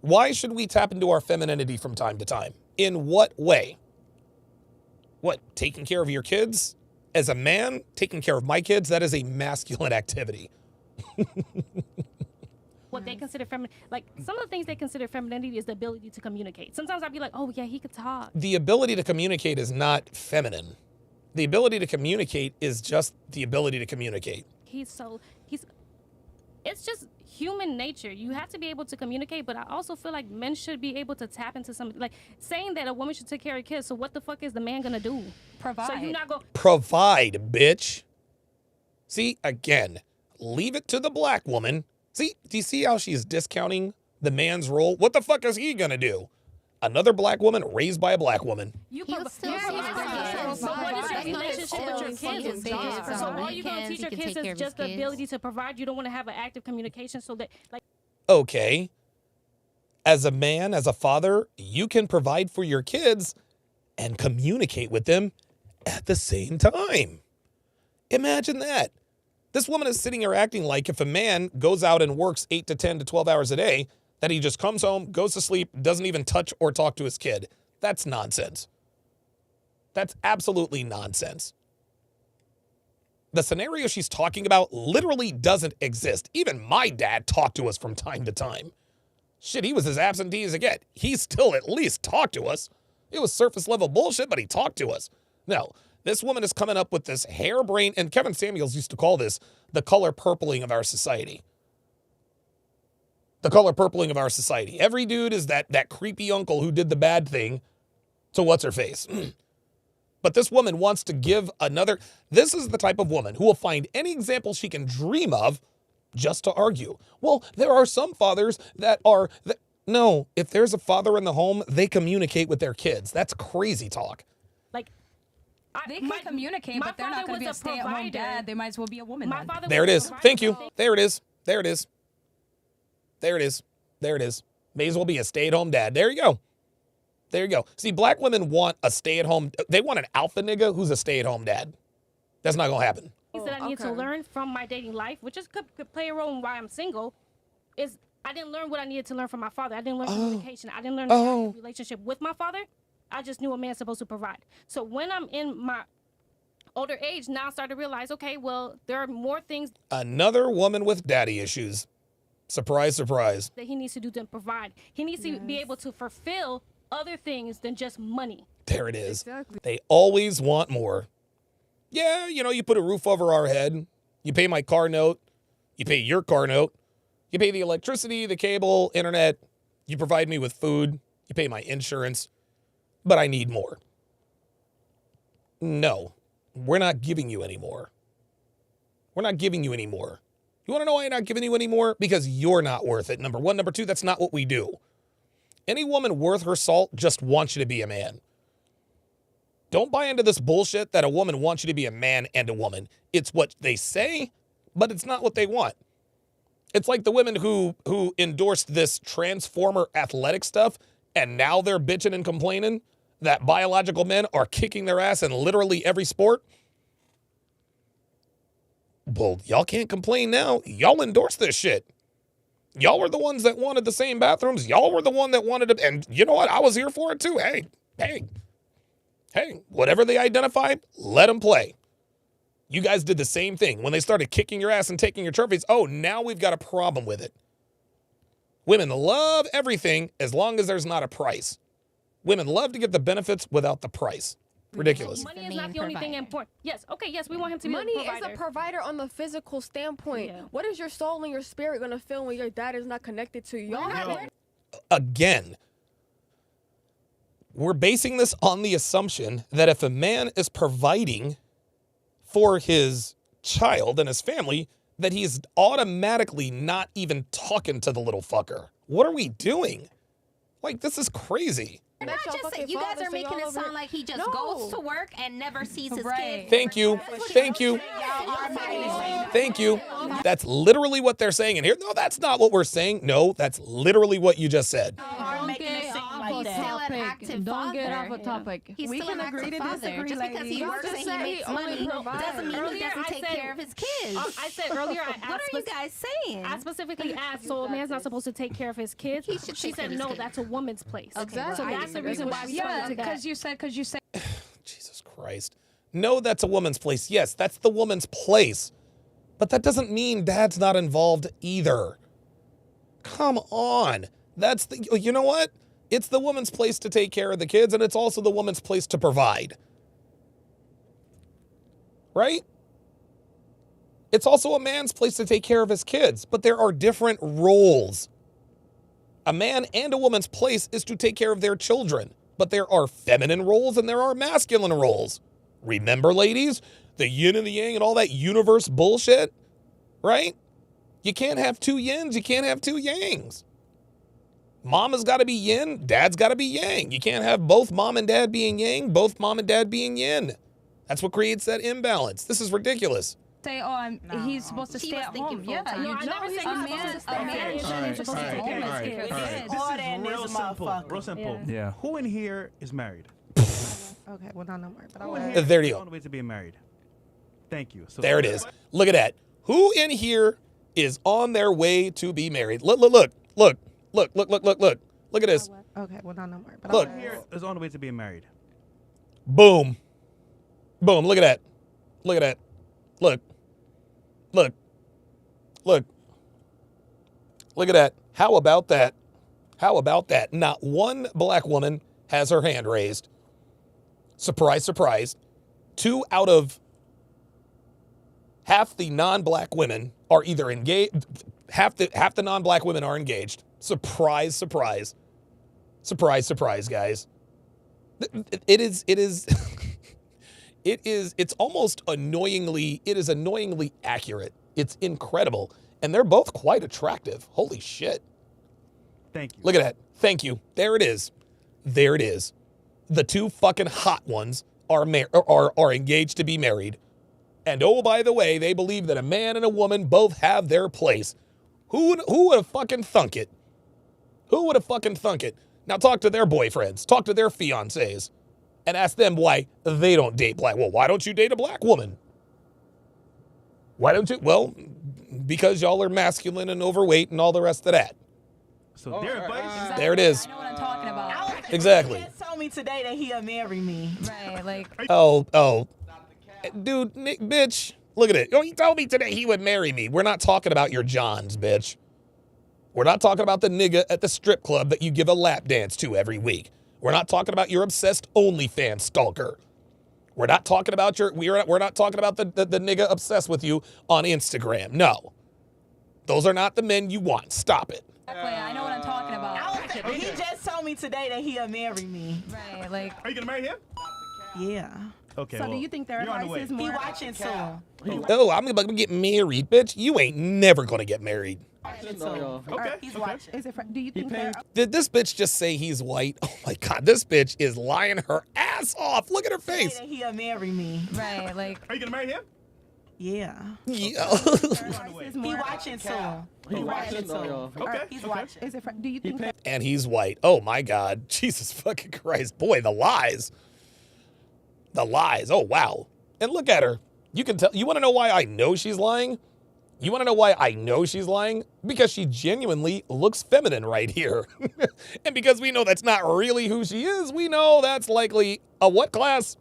A: Why should we tap into our femininity from time to time? In what way? What, taking care of your kids? As a man, taking care of my kids, that is a masculine activity.
O: what they consider feminine, like some of the things they consider femininity is the ability to communicate. Sometimes I'll be like, oh yeah, he could talk.
A: The ability to communicate is not feminine. The ability to communicate is just the ability to communicate.
O: It's just human nature. You have to be able to communicate, but I also feel like men should be able to tap into some, like saying that a woman should take care of kids. So what the fuck is the man gonna do?
V: Provide.
O: So you're not gonna
A: provide, bitch. See, again, leave it to the black woman. See, do you see how she's discounting the man's role? What the fuck is he gonna do? Another black woman raised by a black woman.
O: So what is your relationship with your kids? So all you're gonna teach your kids is just the ability to provide. You don't want to have an active communication so that like.
A: Okay. As a man, as a father, you can provide for your kids and communicate with them at the same time. Imagine that. This woman is sitting here acting like if a man goes out and works 8 to 10 to 12 hours a day, that he just comes home, goes to sleep, doesn't even touch or talk to his kid. That's nonsense. That's absolutely nonsense. The scenario she's talking about literally doesn't exist. Even my dad talked to us from time to time. Shit, he was as absentee as it get. He still at least talked to us. It was surface level bullshit, but he talked to us. No, this woman is coming up with this harebrained, and Kevin Samuels used to call this the color purpling of our society. The color purpling of our society. Every dude is that creepy uncle who did the bad thing to what's-her-face. But this woman wants to give another. This is the type of woman who will find any example she can dream of just to argue. Well, there are some fathers that are. No, if there's a father in the home, they communicate with their kids. That's crazy talk.
O: Like,
V: they can communicate, but they're not going to be a stay-at-home dad. They might as well be a woman.
A: There it is. Thank you. There it is. There it is. There it is. There it is. May as well be a stay-at-home dad. There you go. There you go. See, black women want a stay-at-home. They want an alpha nigga who's a stay-at-home dad. That's not going to happen.
O: Things that I need to learn from my dating life, which is could play a role in why I'm single, is I didn't learn what I needed to learn from my father. I didn't learn communication. I didn't learn the relationship with my father. I just knew a man's supposed to provide. So when I'm in my older age, now I start to realize, okay, well, there are more things.
A: Another woman with daddy issues. Surprise, surprise.
O: That he needs to do to provide. He needs to be able to fulfill other things than just money.
A: There it is. Exactly. They always want more. Yeah, you put a roof over our head. You pay my car note. You pay your car note. You pay the electricity, the cable, internet. You provide me with food. You pay my insurance. But I need more. No, we're not giving you any more. We're not giving you any more. You want to know why I'm not giving you any more? Because you're not worth it, number one. Number two, that's not what we do. Any woman worth her salt just wants you to be a man. Don't buy into this bullshit that a woman wants you to be a man and a woman. It's what they say, but it's not what they want. It's like the women who endorsed this transformer athletic stuff, and now they're bitching and complaining that biological men are kicking their ass in literally every sport. Well, y'all can't complain now. Y'all endorse this shit. Y'all were the ones that wanted the same bathrooms. Y'all were the one that wanted it. And you know what? I was here for it too. Hey, whatever they identify, let them play. You guys did the same thing. When they started kicking your ass and taking your trophies, oh, now we've got a problem with it. Women love everything as long as there's not a price. Women love to get the benefits without the price. Ridiculous.
O: Money is not the only thing important. Yes, okay, yes, we want him to be
R: Money
O: a provider.
R: is a provider on the physical standpoint.
O: Yeah.
R: What is your soul and your spirit going to feel when your dad is not connected to you?
A: Again, we're basing this on the assumption that if a man is providing for his child and his family, that he's automatically not even talking to the little fucker. What are we doing? Like, this is crazy.
S: Not just that you guys are making it sound like he just goes to work and never sees his kids.
A: Thank you. Thank you. Thank you. That's literally what they're saying in here. No, that's not what we're saying. No, that's literally what you just said.
T: Don't get off a topic.
S: He's still an active father. Just because he works and he makes money doesn't mean he doesn't take care of his kids.
O: I said earlier,
S: what are you guys saying?
O: I specifically asked, so a man's not supposed to take care of his kids? She said, no, that's a woman's place.
R: Exactly.
O: So that's the reason why we started that.
V: Because you said.
A: Jesus Christ. No, that's a woman's place. Yes, that's the woman's place. But that doesn't mean dad's not involved either. Come on. That's the, you know what? It's the woman's place to take care of the kids, and it's also the woman's place to provide. Right? It's also a man's place to take care of his kids, but there are different roles. A man and a woman's place is to take care of their children, but there are feminine roles and there are masculine roles. Remember, ladies, the yin and the yang and all that universe bullshit, right? You can't have two yins, you can't have two yangs. Mama's got to be yin, dad's got to be yang. You can't have both mom and dad being yang, both mom and dad being yin. That's what creates that imbalance. This is ridiculous.
V: Say, he's supposed to stay at home. Yeah,
O: no, I never said
V: a man is supposed to take care of his kids.
F: This is real simple. Real simple.
N: Yeah.
F: Who in here is married?
P: Okay, well, not no more. But
A: There you go.
F: On the way to being married. Thank you. So
A: there it is. Look at that. Who in here is on their way to be married? Look at this.
P: Okay, well, not no more. But
A: Look.
F: Who here is on the way to being married?
A: Boom. Boom. Look at that. Look at that. Look. Look at that. How about that? How about that? Not one black woman has her hand raised. Surprise, surprise. 2 out of half the non-black women are either engaged. Half the non-black women are engaged. Surprise, surprise. Surprise, surprise, guys. It's almost annoyingly accurate. It's incredible. And they're both quite attractive. Holy shit.
F: Thank you.
A: Look at that. Thank you. There it is. There it is. The 2 fucking hot ones are engaged to be married. And oh, by the way, they believe that a man and a woman both have their place. Who would have fucking thunk it? Who would have fucking thunk it? Now talk to their boyfriends. Talk to their fiancés. And ask them why they don't date black. Well, why don't you date a black woman? Why don't you? Well, because y'all are masculine and overweight and all the rest of that.
F: So their advice.
A: There it is.
V: I know what I'm talking about.
A: Exactly.
Q: He just told me today that he'll marry me.
V: Right, like.
A: Oh. Dude, Nick, bitch. Look at it. Oh, he told me today he would marry me. We're not talking about your Johns, bitch. We're not talking about the nigga at the strip club that you give a lap dance to every week. We're not talking about your obsessed OnlyFans stalker. We're not talking about we're not talking about the nigga obsessed with you on Instagram. No. Those are not the men you want. Stop it.
V: Exactly. I know what I'm talking about.
Q: He just told me today that he'll marry me.
V: Right, like.
F: Are you gonna marry him?
Q: Yeah.
F: Okay.
P: So
F: well,
P: do you think their
F: you're on the
P: advice
F: way.
P: is more?
Q: He watching soon.
A: Oh, I'm gonna get married, bitch. You ain't never gonna get married.
P: Okay. He's watching. Is it? Do you think they're?
A: Did this bitch just say he's white? Oh my god, this bitch is lying her ass off. Look at her face.
Q: Say that he'll marry me.
V: Right, like.
F: Are you gonna marry him?
Q: Yeah.
A: Yeah.
Q: He watching soon. He watching soon.
F: Okay.
P: He's watching. Is it? Do you think?
A: And he's white. Oh my god. Jesus fucking Christ. Boy, the lies. The lies. Oh wow. And look at her. You can tell. You want to know why I know she's lying? You want to know why I know she's lying? Because she genuinely looks feminine right here. And because we know that's not really who she is, we know that's likely a what class?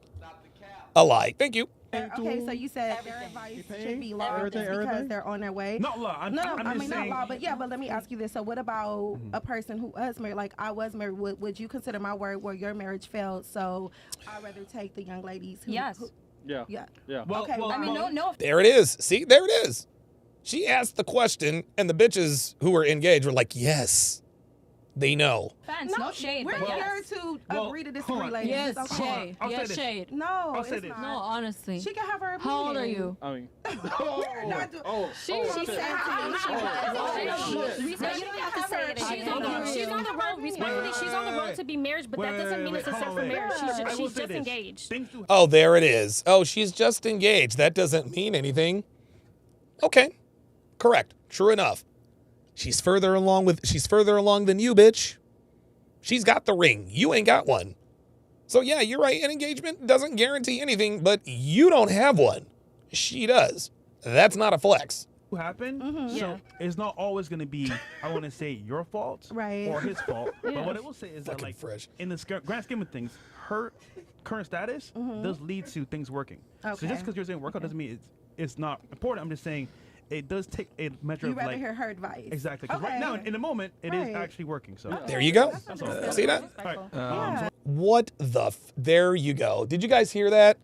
A: A lie. Thank you.
P: Okay, so you said their advice should be law just because they're on their way.
F: Not law. I'm
P: I
F: just
P: mean
F: saying.
P: not law, but yeah. But let me ask you this: so what about a person who was married? Like I was married. Would you consider my word where your marriage failed? So I'd rather take the young ladies. Who,
V: Yes.
B: Yeah.
P: Yeah.
F: Well,
P: Okay.
V: I mean, no.
A: There it is. See, there it is. She asked the question, and the bitches who were engaged were like, yes, they know.
V: Offense, no shade.
P: We're
V: but
P: here
V: yes.
P: to agree to
F: hold
P: disagree,
F: on.
P: ladies.
T: Yes,
P: It's okay.
T: shade.
F: I'll say
T: Yes,
F: this.
T: shade.
P: No,
F: I'll say
P: it's
F: this.
P: not.
T: No, honestly.
P: She can have her opinion.
T: How old are you?
B: I mean.
P: We're not doing.
B: She
P: said
O: You don't have to say it. She's on the road. Respectfully, she's on the road to be married, but that doesn't mean it's a set for marriage. She's just engaged.
A: Oh, there it is. Oh, she's just engaged. That doesn't mean anything. Okay. Correct. True enough. She's further along than you, bitch. She's got the ring. You ain't got one. So yeah, you're right. An engagement doesn't guarantee anything, but you don't have one. She does. That's not a flex.
F: What happened?
P: Mm-hmm.
F: So
V: Yeah.
F: it's not always going to be, I want to say, your fault
P: Right.
F: or his fault.
V: Yeah.
F: But what I will say is that,
A: Fucking
F: like,
A: fresh.
F: in the grand scheme of things, her current status does lead to things working. So
P: Okay.
F: just because you're saying workout doesn't mean it's not important. I'm just saying it does take a measure
P: You
F: of
P: rather
F: like
P: hear her advice.
F: exactly. 'Cause right now, in the moment, it is
P: Right.
F: actually working. So
A: There you go.
F: That's all.
A: See that?
F: All right.
P: Yeah.
A: What the there you go. Did you guys hear that?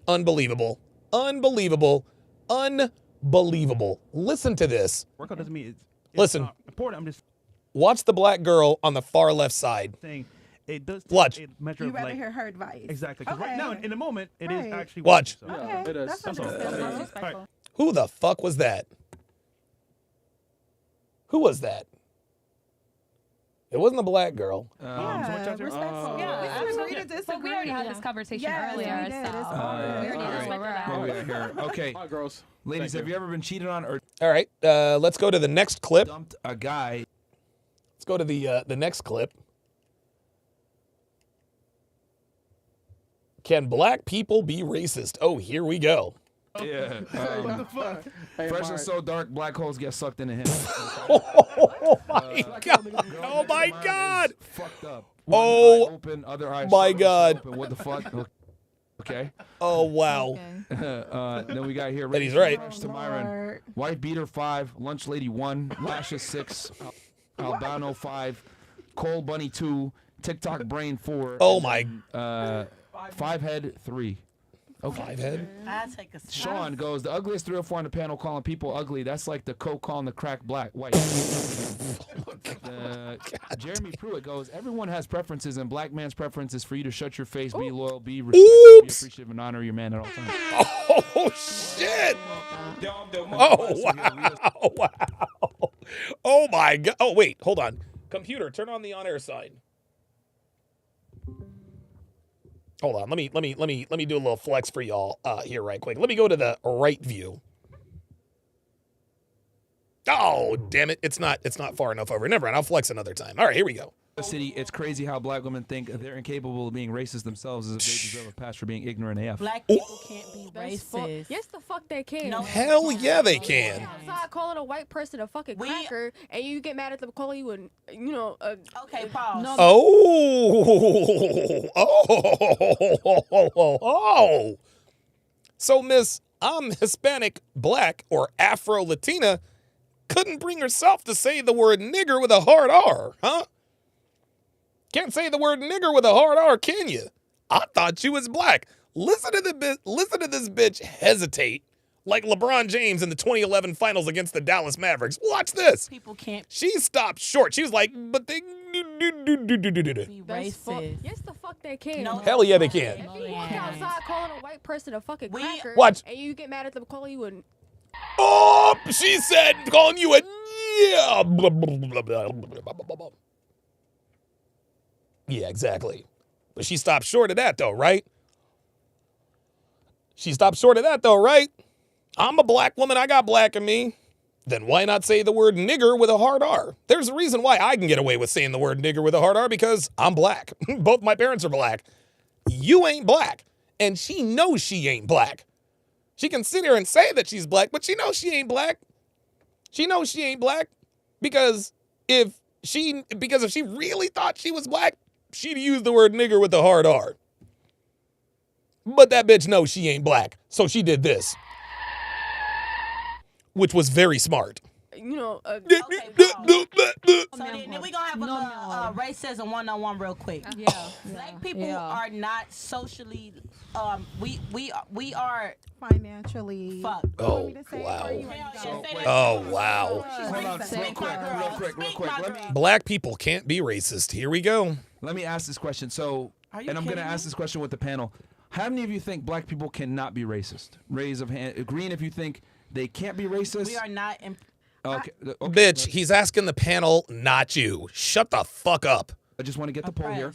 A: Unbelievable. Unbelievable. Unbelievable. Listen to this.
F: Workout doesn't mean it's
A: Listen.
F: not important. I'm just
A: Watch the black girl on the far left side.
F: saying it does take
A: Watch.
F: a measure
P: You
F: of
P: rather
F: like
P: hear her advice.
F: exactly. 'Cause
P: Okay.
F: right now, in the moment, it is
P: Right.
F: actually
A: Watch.
F: working. So.
P: Okay.
B: it is.
P: That's
F: That's all.
P: understandable.
F: All right.
A: Who the fuck was that? Who was that? It wasn't a black girl.
P: Yeah, respectful.
V: Yeah,
P: we can agree to
V: But we
P: disagree.
V: already had this conversation
P: Yes,
V: earlier.
P: we did.
V: So
P: It's
V: we
P: all good.
V: already
B: All
V: know
B: right.
V: where we're at.
N: What we got here? Okay,
B: All right, girls.
N: ladies,
B: Thank
N: have you ever been cheated on or
A: All right, let's go to the next clip.
N: dumped a guy?
A: Let's go to the next clip. Can black people be racist? Oh, here we go.
N: Yeah.
B: What the fuck? Hey,
N: Fresh
B: Mark.
N: and so dark, black holes get sucked into him.
A: Oh my god! Oh my god!
N: Fucked up.
A: Oh
N: One eye open, other eye
A: my
N: shut,
A: God.
N: open. What the fuck? Okay.
A: Oh wow!
N: Then we got here.
A: And he's right.
N: Fresh to Myron. White beater 5, lunch lady 1, lashes 6, albino 5, cold bunny 2, TikTok brain 4.
A: Oh
N: and
A: my!
N: then, 5 head 3. Okay.
A: 5 head.
Q: I take a
N: Sean goes, the ugliest 3 or 4 on the panel calling people ugly. That's like the Coke calling the crack black, white. Jeremy Pruitt goes, everyone has preferences, and black man's preference is for you to shut your face, be loyal, be respectful, be appreciative, and honor your man at all times.
A: Oh shit! Oh wow! Wow! Oh my god! Oh wait, hold on. Computer, turn on the on-air sign. Hold on. Let me do a little flex for y'all here right quick. Let me go to the right view. Oh, damn it. It's not far enough over. Never mind. I'll flex another time. All right, here we go.
N: City, it's crazy how black women think they're incapable of being racist themselves as if they deserve a pass for being ignorant AF.
Q: Black people can't be racist.
R: Yes, the fuck they can.
Q: No,
A: Hell yeah, they can.
R: Outside calling a white person a fucking cracker, and you get mad at them calling you
Q: okay, pause.
R: No.
A: Oh. So, Miss, I'm Hispanic, black, or Afro-Latina couldn't bring herself to say the word nigger with a hard R, huh? Can't say the word nigger with a hard R, can you? I thought you was black. Listen to this bitch hesitate like LeBron James in the 2011 finals against the Dallas Mavericks. Watch this.
Q: People can't.
A: She stopped short. She was like, but they
Q: Racist.
R: Yes, the fuck they can.
Q: No,
A: Hell yeah, they can.
R: If you walk outside calling a white person a fucking cracker,
A: Watch.
R: and you get mad at them calling you an
A: Oh, she said, calling you a yeah. Blah, blah, blah, blah, blah, blah, blah. Yeah, exactly. But she stopped short of that, though, right? She stopped short of that, though, right? I'm a black woman. I got black in me. Then why not say the word nigger with a hard R? There's a reason why I can get away with saying the word nigger with a hard R, because I'm black. Both my parents are black. You ain't black. And she knows she ain't black. She can sit here and say that she's black, but she knows she ain't black. She knows she ain't black because if she really thought she was black, she'd use the word nigger with the hard R. But that bitch knows she ain't black, so she did this, which was very smart.
R: You know,
Q: So then we gonna have a racism 101 real quick.
T: Yeah.
Q: Black people are not socially. We are
P: financially
Q: fucked.
A: Oh, wow. Oh, wow.
N: Hold on, real quick.
A: Black people can't be racist. Here we go.
N: Let me ask this question. So, and I'm going to ask this question with the panel. How many of you think black people cannot be racist? Raise of hand. Green if you think they can't be racist.
Q: We are not.
N: Okay.
A: Bitch, he's asking the panel, not you. Shut the fuck up.
N: I just want to get the poll here.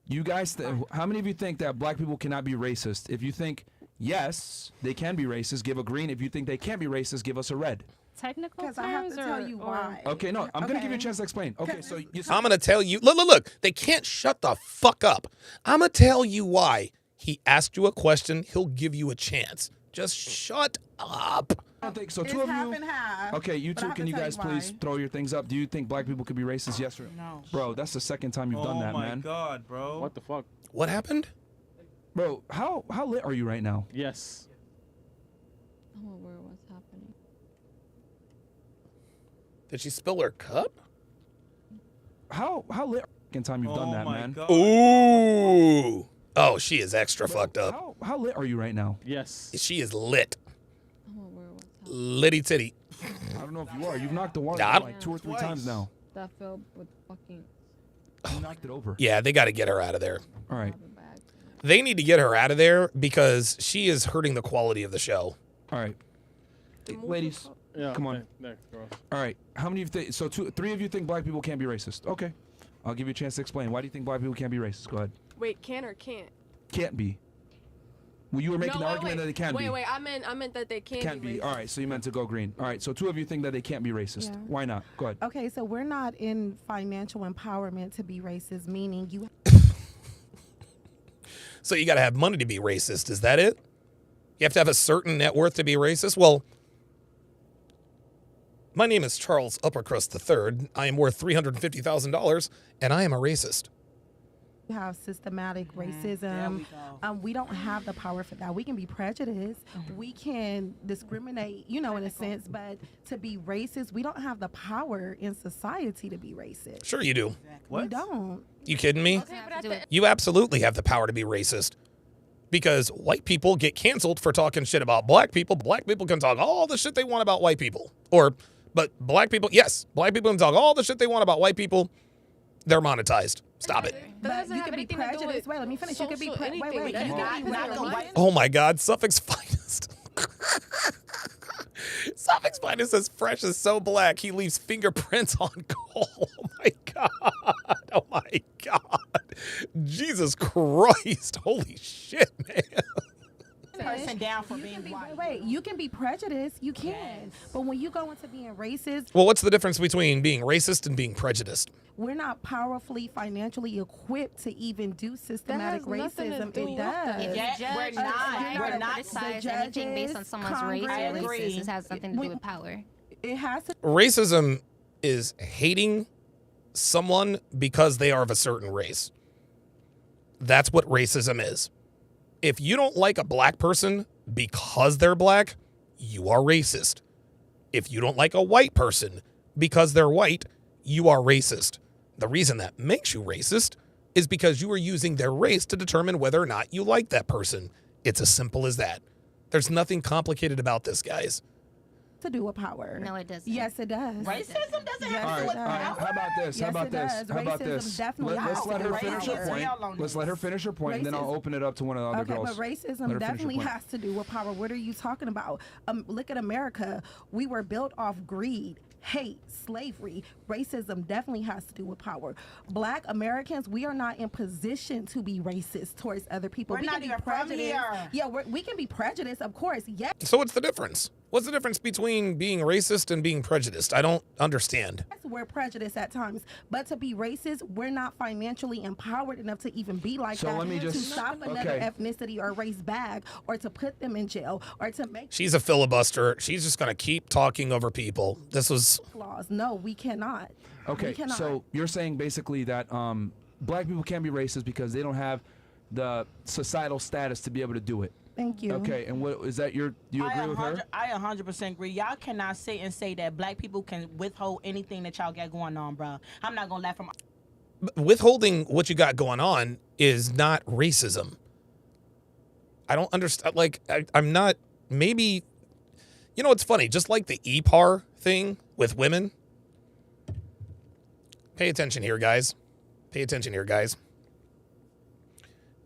N: You guys, how many of you think that black people cannot be racist? If you think yes, they can be racist, give a green. If you think they can't be racist, give us a red.
O: Technical terms,
P: I have to tell you why.
N: Okay, no, I'm going to give you a chance to explain. Okay, so
A: I'm going to tell you. Look. They can't shut the fuck up. I'm going to tell you why. He asked you a question. He'll give you a chance. Just shut up.
N: I don't think so. Two of you. Okay, you two, can you guys please throw your things up? Do you think black people could be racist? Yes or no? Bro, that's the second time you've done that, man.
F: Oh my God, bro.
B: What the fuck?
A: What happened?
N: Bro, how lit are you right now?
B: Yes.
T: I'm aware of what's happening.
A: Did she spill her cup?
N: How lit second time you've done that, man?
F: God.
A: Ooh. Oh, she is extra fucked up.
N: How lit are you right now?
B: Yes.
A: She is lit.
T: I'm aware of what's happening.
A: Litty titty.
N: I don't know if you are. You've knocked the water
A: Nah,
N: down like 2 or 3 times now.
T: That filled with fucking.
N: You knocked it over.
A: Yeah, they got to get her out of there.
N: All right.
A: They need to get her out of there because she is hurting the quality of the show.
N: All right. Ladies, come on.
B: There, girls.
N: All right. How many of you so 3 of you think black people can't be racist? Okay. I'll give you a chance to explain. Why do you think black people can't be racist? Go ahead.
R: wait, can or can't?
N: Can't be. Well, you were making the argument that they can be.
R: Wait, I meant that they can be.
N: All right, so you meant to go green. All right, so 2 of you think that they can't be racist.
P: Yeah.
N: Why not? Go ahead.
P: Okay, so we're not in financial empowerment to be racist, meaning you.
A: So you got to have money to be racist. Is that it? You have to have a certain net worth to be racist? Well, my name is Charles Uppercrust III. I am worth $350,000, and I am a racist.
P: You have systematic racism. We don't have the power for that. We can be prejudiced. We can discriminate, in a sense, but to be racist, we don't have the power in society to be racist.
A: Sure you do.
P: We don't.
A: You kidding me? You absolutely have the power to be racist. Because white people get canceled for talking shit about black people. Black people can talk all the shit they want about white people. But black people, yes, black people can talk all the shit they want about white people. They're monetized. Stop it.
P: But you can be prejudiced. Wait, let me finish. You can be
A: Oh my God, Suffolk's finest. Suffolk's finest is fresh as so black. He leaves fingerprints on coal. Oh my God. Oh my God. Jesus Christ. Holy shit, man.
Q: Person down for being white.
P: Wait, you can be prejudiced. You can. But when you go into being racist.
A: Well, what's the difference between being racist and being prejudiced?
P: We're not powerfully, financially equipped to even do systematic racism. It does.
S: We're not criticize anything based on someone's race or race. This has nothing to do with power.
P: It has to.
A: Racism is hating someone because they are of a certain race. That's what racism is. If you don't like a black person because they're black, you are racist. If you don't like a white person because they're white, you are racist. The reason that makes you racist is because you are using their race to determine whether or not you like that person. It's as simple as that. There's nothing complicated about this, guys.
P: to do with power.
S: No, it doesn't.
P: Yes, it does.
Q: Racism doesn't have
N: All
Q: to do with
N: right.
Q: power.
N: How about this?
P: Yes, it does.
N: How about
P: Racism
N: this?
P: definitely has
N: Let's
P: to
N: let
P: do
N: her
P: with
N: finish her
P: power.
N: point. Let's let her finish her point, and then I'll open it up to one of the other
P: Okay,
N: girls.
P: but
N: Let
P: racism
N: her finish her
P: definitely
N: point.
P: has to do with power. What are you talking about? Look at America. We were built off greed, hate, slavery. Racism definitely has to do with power. Black Americans, we are not in position to be racist towards other people.
Q: We're
P: We
Q: not
P: can be
Q: even from
P: prejudiced.
Q: here.
P: Yeah, we can be prejudiced, of course. Yes.
A: So what's the difference? What's the difference between being racist and being prejudiced? I don't understand.
P: We're prejudiced at times, but to be racist, we're not financially empowered enough to even be like
N: So
P: that.
N: let me
P: to
N: just-
P: stop another ethnicity or race back, or to put them in jail, or to make
A: She's a filibuster. She's just going to keep talking over people. This was...
P: laws. No, we cannot. We
N: Okay,
P: cannot.
N: so you're saying basically that black people can't be racist because they don't have the societal status to be able to do it.
P: Thank you.
N: Okay, and what is that? Do you agree with her?
Q: I 100% agree. Y'all cannot sit and say that black people can withhold anything that y'all got going on, bro. I'm not gonna laugh from.
A: Withholding what you got going on is not racism. I don't understand. Like, I'm not, maybe, you know, it's funny. Just like the EPAR thing with women. Pay attention here, guys. Pay attention here, guys.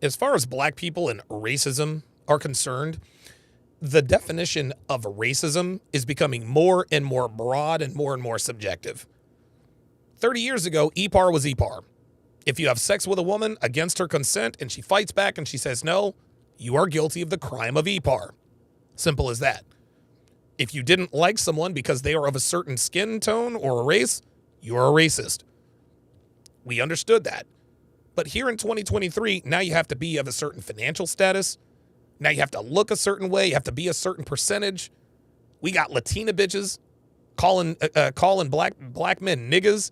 A: As far as black people and racism are concerned, the definition of racism is becoming more and more broad and more subjective. 30 years ago, EPAR was EPAR. If you have sex with a woman against her consent and she fights back and she says no, you are guilty of the crime of EPAR. Simple as that. If you didn't like someone because they are of a certain skin tone or a race, you are a racist. We understood that. But here in 2023, now you have to be of a certain financial status. Now you have to look a certain way. You have to be a certain percentage. We got Latina bitches calling black men niggas,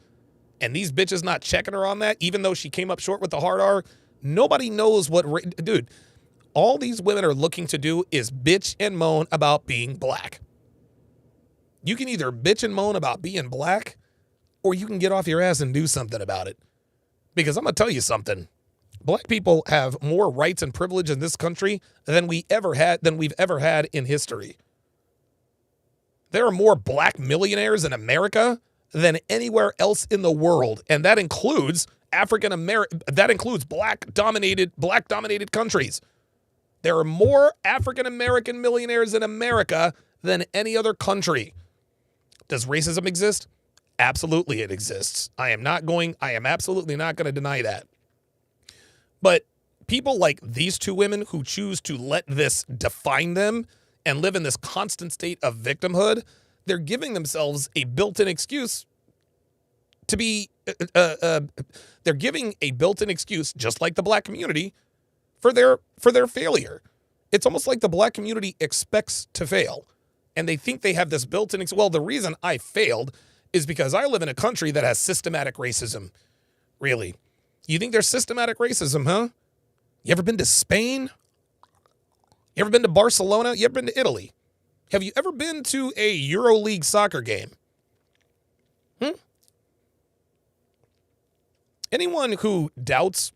A: and these bitches not checking her on that, even though she came up short with the hard R. Nobody knows what, dude, all these women are looking to do is bitch and moan about being black. You can either bitch and moan about being black, or you can get off your ass and do something about it. Because I'm going to tell you something. Black people have more rights and privilege in this country than we've ever had in history. There are more black millionaires in America than anywhere else in the world, and that includes black dominated countries. There are more African American millionaires in America than any other country. Does racism exist? Absolutely it exists. I am absolutely not going to deny that. But people like these two women who choose to let this define them and live in this constant state of victimhood, they're giving themselves a built-in excuse to be, they're giving a built-in excuse, just like the black community, for their failure. It's almost like the black community expects to fail. And they think they have this built-in, well, the reason I failed is because I live in a country that has systematic racism. Really? You think there's systematic racism, huh? You ever been to Spain? You ever been to Barcelona? You ever been to Italy? Have you ever been to a EuroLeague soccer game? Anyone who doubts,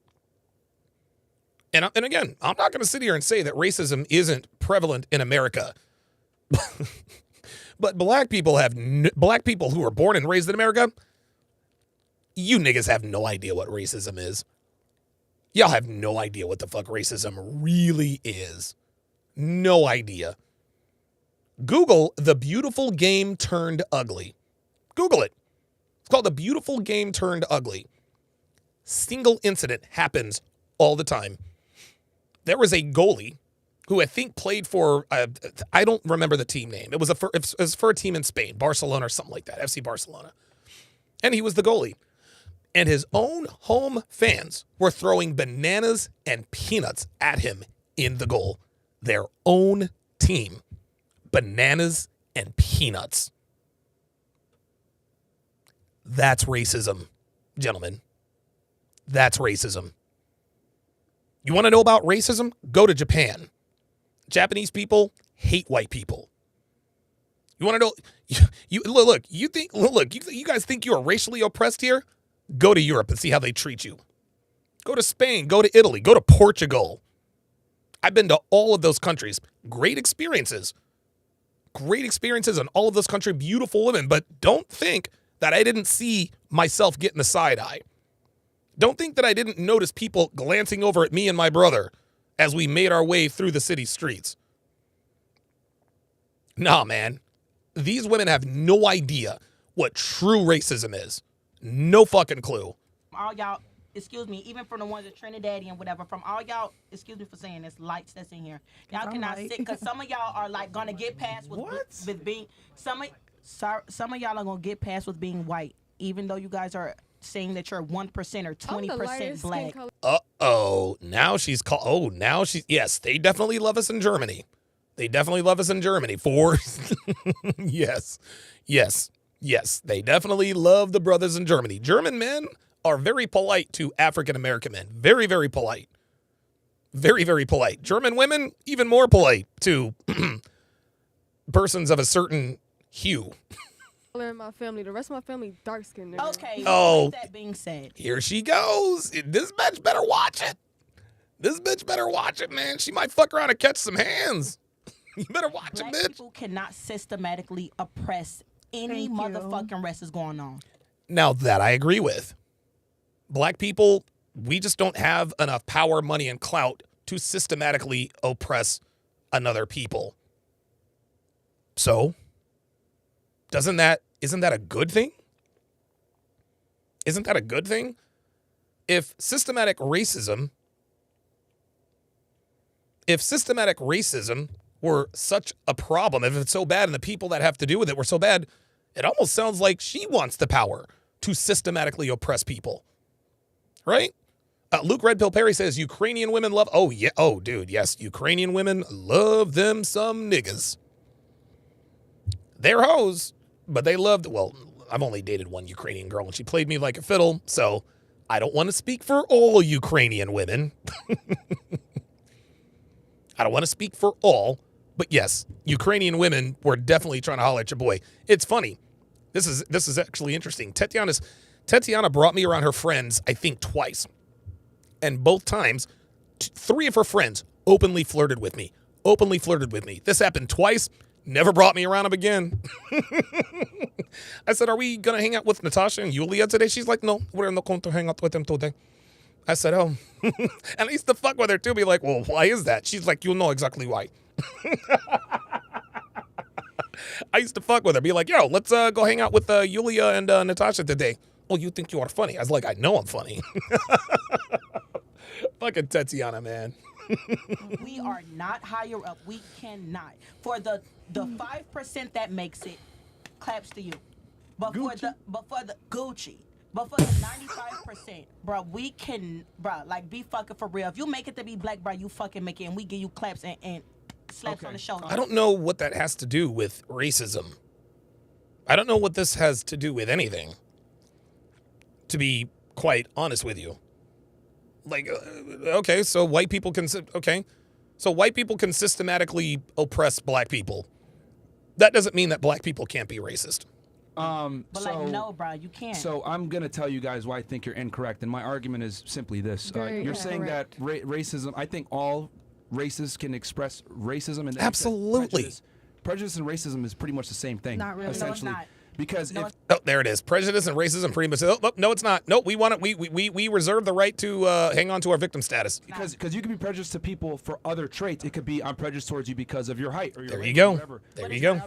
A: and again, I'm not going to sit here and say that racism isn't prevalent in America. But black people who are born and raised in America, you niggas have no idea what racism is. Y'all have no idea what the fuck racism really is. No idea. Google The Beautiful Game Turned Ugly. Google it. It's called The Beautiful Game Turned Ugly. Single incident happens all the time. There was a goalie who I think played for, I don't remember the team name. It was for a team in Spain, Barcelona or something like that, FC Barcelona. And he was the goalie. And his own home fans were throwing bananas and peanuts at him in the goal. Their own team. Bananas and peanuts. That's racism, gentlemen. That's racism. You want to know about racism? Go to Japan. Japanese people hate white people. You want to know? You guys think you are racially oppressed here? Go to Europe and see how they treat you. Go to Spain, go to Italy, go to Portugal. I've been to all of those countries. Great experiences. great experiences in all of this country, beautiful women, but don't think that I didn't see myself getting the side eye. Don't think that I didn't notice people glancing over at me and my brother as we made our way through the city streets. Nah, man. These women have no idea what true racism is. No fucking clue.
Q: All y'all, excuse me, even from the ones at Trinidadian, whatever, from all y'all, excuse me for saying this, lights that's in here. Y'all cannot sit, because some of y'all are like gonna get past with being, some of y'all are gonna get past with being white, even though you guys are saying that you're 1% or 20% black.
A: Uh-oh. Now she's yes, they definitely love us in Germany. They definitely love us in Germany for, yes, they definitely love the brothers in Germany. German men are very polite to African-American men. Very, very polite. Very, very polite. German women, even more polite to persons of a certain hue.
R: In my family, the rest of my family dark skinned.
Q: Okay.
A: Oh,
Q: with that being said,
A: here she goes. This bitch better watch it. This bitch better watch it, man. She might fuck around and catch some hands. You better watch it, bitch.
Q: People cannot systematically oppress any motherfucking race is going on.
A: Now that I agree with. Black people, we just don't have enough power, money, and clout to systematically oppress another people. So, isn't that a good thing? Isn't that a good thing? If systematic racism were such a problem, if it's so bad and the people that have to do with it were so bad, it almost sounds like she wants the power to systematically oppress people. Right? Luke Red Pill Perry says Ukrainian women love, dude, yes, Ukrainian women love them some niggas. They're hoes, but they loved, well, I've only dated one Ukrainian girl and she played me like a fiddle, so I don't want to speak for all Ukrainian women. I don't want to speak for all, but yes, Ukrainian women were definitely trying to holler at your boy. It's funny. This is actually interesting. Tatiana brought me around her friends, I think twice. And both times, 3 of her friends openly flirted with me. This happened twice. Never brought me around them again. I said, are we going to hang out with Natasha and Yulia today? She's like, no, we're not going to hang out with them today. I said, oh. And I used to fuck with her too. Be like, well, why is that? She's like, you'll know exactly why. I used to fuck with her. Be like, yo, let's go hang out with Yulia and Natasha today. Oh, you think you are funny? I was like, I know I'm funny. Fucking Tatiana, man.
Q: We are not higher up. We cannot. For the 5% that makes it, claps to you. But for the Gucci. But for the 95%, bro, we can, bro, like, be fucking for real. If you make it to be black, bro, you fucking make it, and we give you claps and slaps on the shoulder.
A: I don't know what that has to do with racism. I don't know what this has to do with anything, to be quite honest with you. Like, okay, so white people can systematically oppress black people. That doesn't mean that black people can't be racist.
Q: No, bro, you can't.
N: So I'm going to tell you guys why I think you're incorrect, and my argument is simply this. You're saying that racism, I think all races can express racism. And
A: absolutely.
N: Prejudice and racism is pretty much the same thing.
Q: Not really.
N: Essentially.
Q: No, it's not.
N: Because
A: there it is. Prejudice and racism pretty much. Oh, no, it's not. No, we want it. We reserve the right to hang on to our victim status.
N: Because you can be prejudiced to people for other traits. It could be I'm prejudiced towards you because of your height or your
A: there
N: race
A: you go.
N: Or whatever.
A: There you go.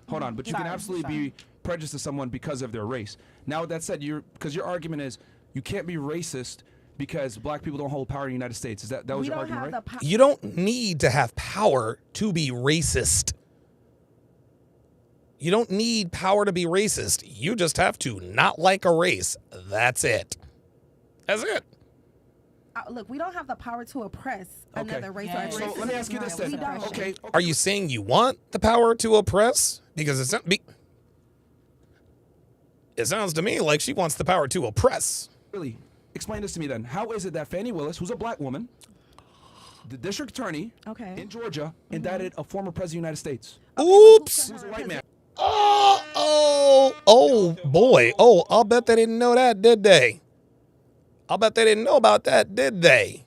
N: Hold on. But you can absolutely be prejudiced to someone because of their race. Now, with that said, because your argument is you can't be racist because black people don't hold power in the United States. Is that was your argument, right?
A: You don't need to have power to be racist. You don't need power to be racist. You just have to not like a race. That's it. That's it.
P: Look, we don't have the power to oppress another race.
N: Yeah. So let me ask you this then. Okay.
A: Are you saying you want the power to oppress? Because it sounds to me like she wants the power to oppress.
N: Really? Explain this to me then. How is it that Fannie Willis, who's a black woman, the district attorney in Georgia, indicted a former president of the United States?
A: Oops.
N: Who's a white man?
A: Oh, boy. Oh, I'll bet they didn't know that, did they? I'll bet they didn't know about that, did they?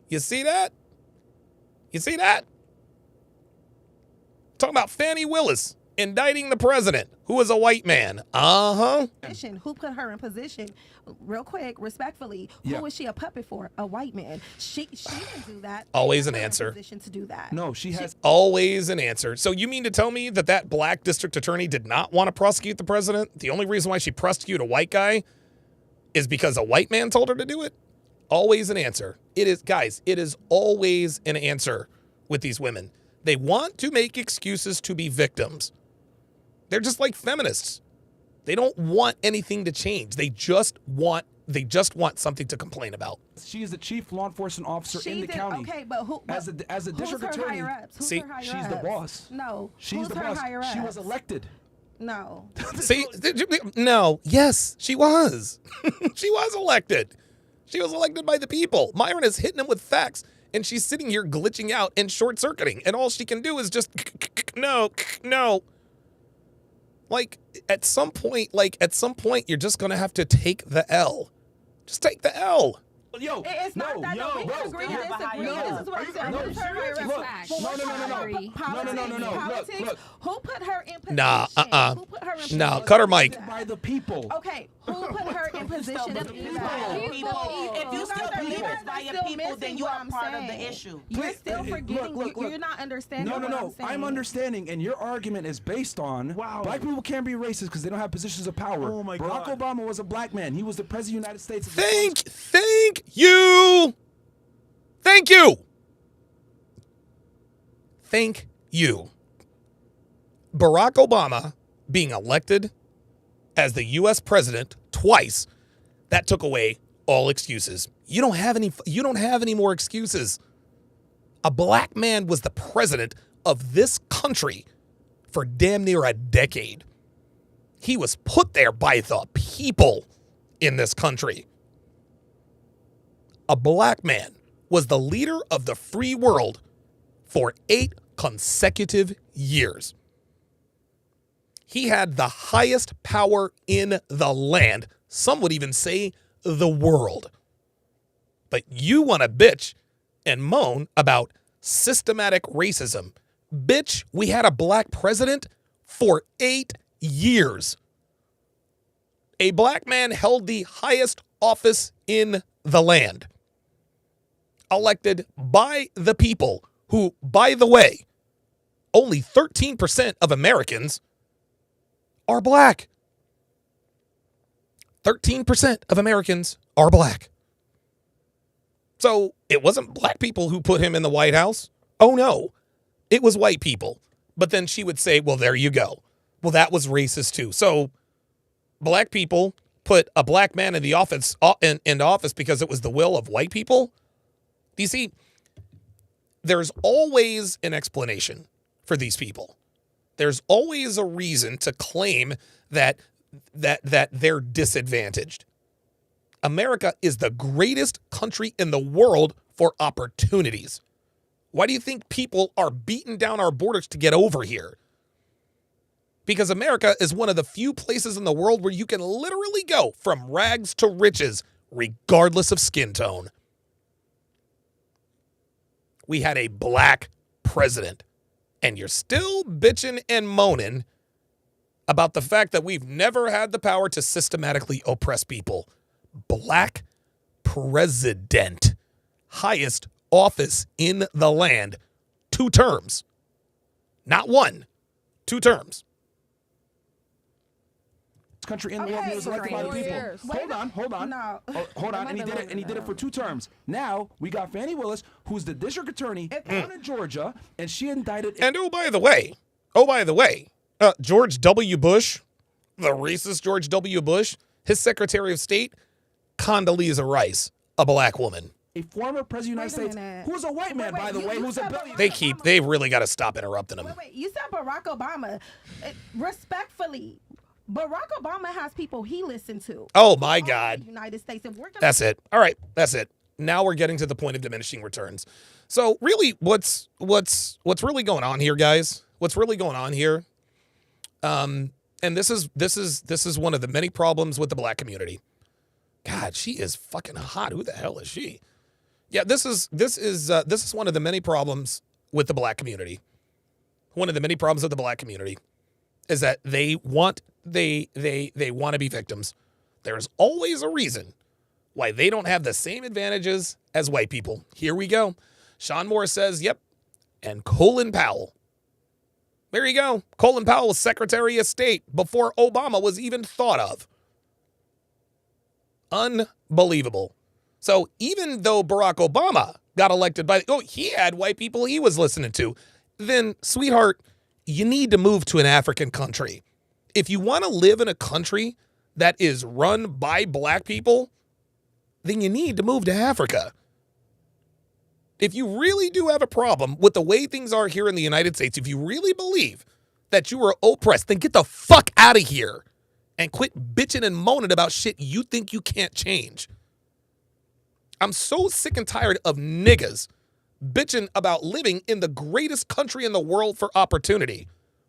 A: You see that? Talking about Fannie Willis indicting the president, who is a white man. Uh-huh.
P: Who put her in position? Real quick, respectfully, who was she a puppet for? A white man. She didn't do that.
A: Always an
P: They put her in
A: answer.
P: Position to do that.
N: No, she has
A: always an answer. So you mean to tell me that black district attorney did not want to prosecute the president? The only reason why she prosecuted a white guy is because a white man told her to do it? Always an answer. It is, guys, it is always an answer with these women. They want to make excuses to be victims. They're just like feminists. They don't want anything to change. They just want something to complain about.
N: She is the chief law enforcement officer in the county.
P: Okay, but who?
N: As a district attorney,
P: Who's her
N: she's
P: higher
N: the
P: ups?
N: boss.
P: No,
N: She's
P: who's
N: the
P: her
N: boss.
P: higher
N: She
P: ups?
N: was elected.
P: No.
A: See, no, yes, she was. She was elected. She was elected by the people. Myron is hitting him with facts, and she's sitting here glitching out and short-circuiting, and all she can do is just no. Like, at some point, you're just going to have to take the L. Just take the L.
N: Yo,
P: It's not that. No, we can agree to disagree. This is what I'm saying. Who's her higher ups?
N: Look.
P: Who put her in position?
A: Nah,
P: Who put her in position?
A: No, cut her mic.
N: By the people.
P: Okay, who put her in position to do that?
Q: If you still believe it's by your people, then you are part of the issue.
P: You're still forgetting.
N: Look.
P: You're not understanding.
N: No. I'm understanding, and your argument is based on black people can't be racist because they don't have positions of power.
F: Oh my
N: Barack
F: God.
N: Obama was a black man. He was the president of the United States.
A: Thank you. Thank you. Barack Obama being elected as the U.S. president twice, that took away all excuses. You don't have any more excuses. A black man was the president of this country for damn near a decade. He was put there by the people in this country. A black man was the leader of the free world for 8 consecutive years. He had the highest power in the land. Some would even say the world. But you want to bitch and moan about systematic racism. Bitch, we had a black president for 8 years. A black man held the highest office in the land. Elected by the people who, by the way, only 13% of Americans are black. 13% of Americans are black. So it wasn't black people who put him in the White House. Oh no, it was white people. But then she would say, well, there you go. Well, that was racist too. So black people put a black man in the office because it was the will of white people. Do you see? There's always an explanation for these people. There's always a reason to claim that they're disadvantaged. America is the greatest country in the world for opportunities. Why do you think people are beating down our borders to get over here? Because America is one of the few places in the world where you can literally go from rags to riches, regardless of skin tone. We had a black president, and you're still bitching and moaning about the fact that we've never had the power to systematically oppress people. Black president, highest office in the land, 2 terms. Not 1, 2 terms.
N: Country in the world, he was elected by the people. Hold on.
P: No.
N: Hold on. And he did it for 2 terms. Now we got Fannie Willis, who's the district attorney down in Georgia, and she indicted.
A: And oh by the way, George W. Bush, the racist George W. Bush, his Secretary of State, Condoleezza Rice, a black woman.
N: A former president of the United States, who's a white man, by the way, who's a billionaire.
A: They really got to stop interrupting him.
P: Wait, you said Barack Obama. Respectfully, Barack Obama has people he listened to.
A: Oh my God.
P: The United States. If we're gonna
A: That's it. All right, that's it. Now we're getting to the point of diminishing returns. So really, what's really going on here, guys? What's really going on here? And this is one of the many problems with the black community. God, she is fucking hot. Who the hell is she? Yeah, this is one of the many problems with the black community. one of the many problems of the black community is that they want to be victims. There's always a reason why they don't have the same advantages as white people. Here we go. Sean Moore says, yep. And Colin Powell. There you go. Colin Powell was Secretary of State before Obama was even thought of. Unbelievable. So even though Barack Obama got elected he had white people he was listening to, then, sweetheart, you need to move to an African country. If you want to live in a country that is run by black people, then you need to move to Africa. If you really do have a problem with the way things are here in the United States, if you really believe that you are oppressed, then get the fuck out of here and quit bitching and moaning about shit you think you can't change. I'm so sick and tired of niggas bitching about living in the greatest country in the world for opportunity.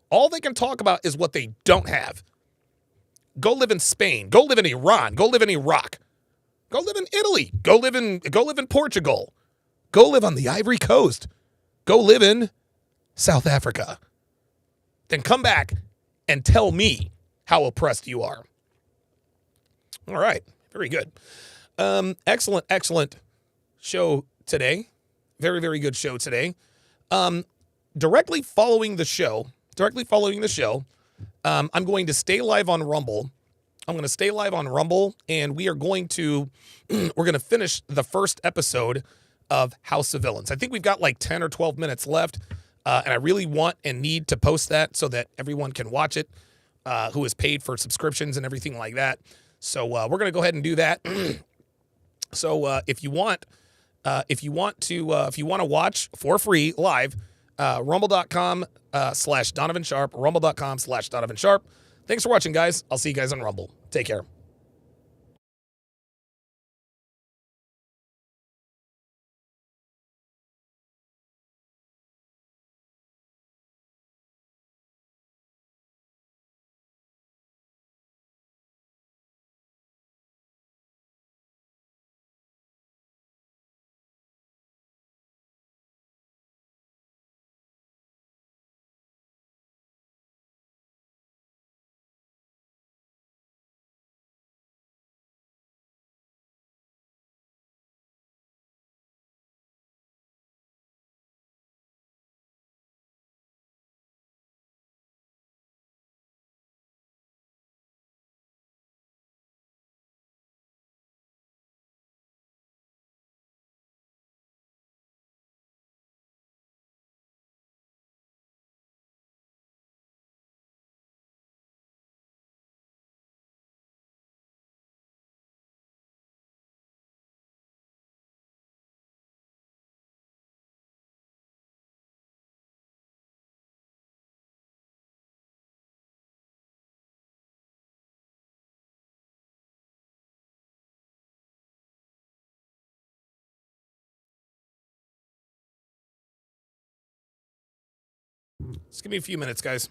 A: All they can talk about is what they don't have. Go live in Spain. Go live in Iran. Go live in Iraq. Go live in Italy. Go live in Portugal. Go live on the Ivory Coast. Go live in South Africa. Then come back and tell me how oppressed you are. All right. Very good. Excellent show today. Very, very good show today. Directly following the show, I'm going to stay live on Rumble. And we are going to finish the first episode of House of Villains. I think we've got like 10 or 12 minutes left, and I really want and need to post that so that everyone can watch it, who is paid for subscriptions and everything like that. So we're going to go ahead and do that. So if you want to watch for free live, rumble.com/Donovan Sharpe, rumble.com/Donovan Sharpe. Thanks for watching, guys. I'll see you guys on Rumble. Take care. Just give me a few minutes, guys.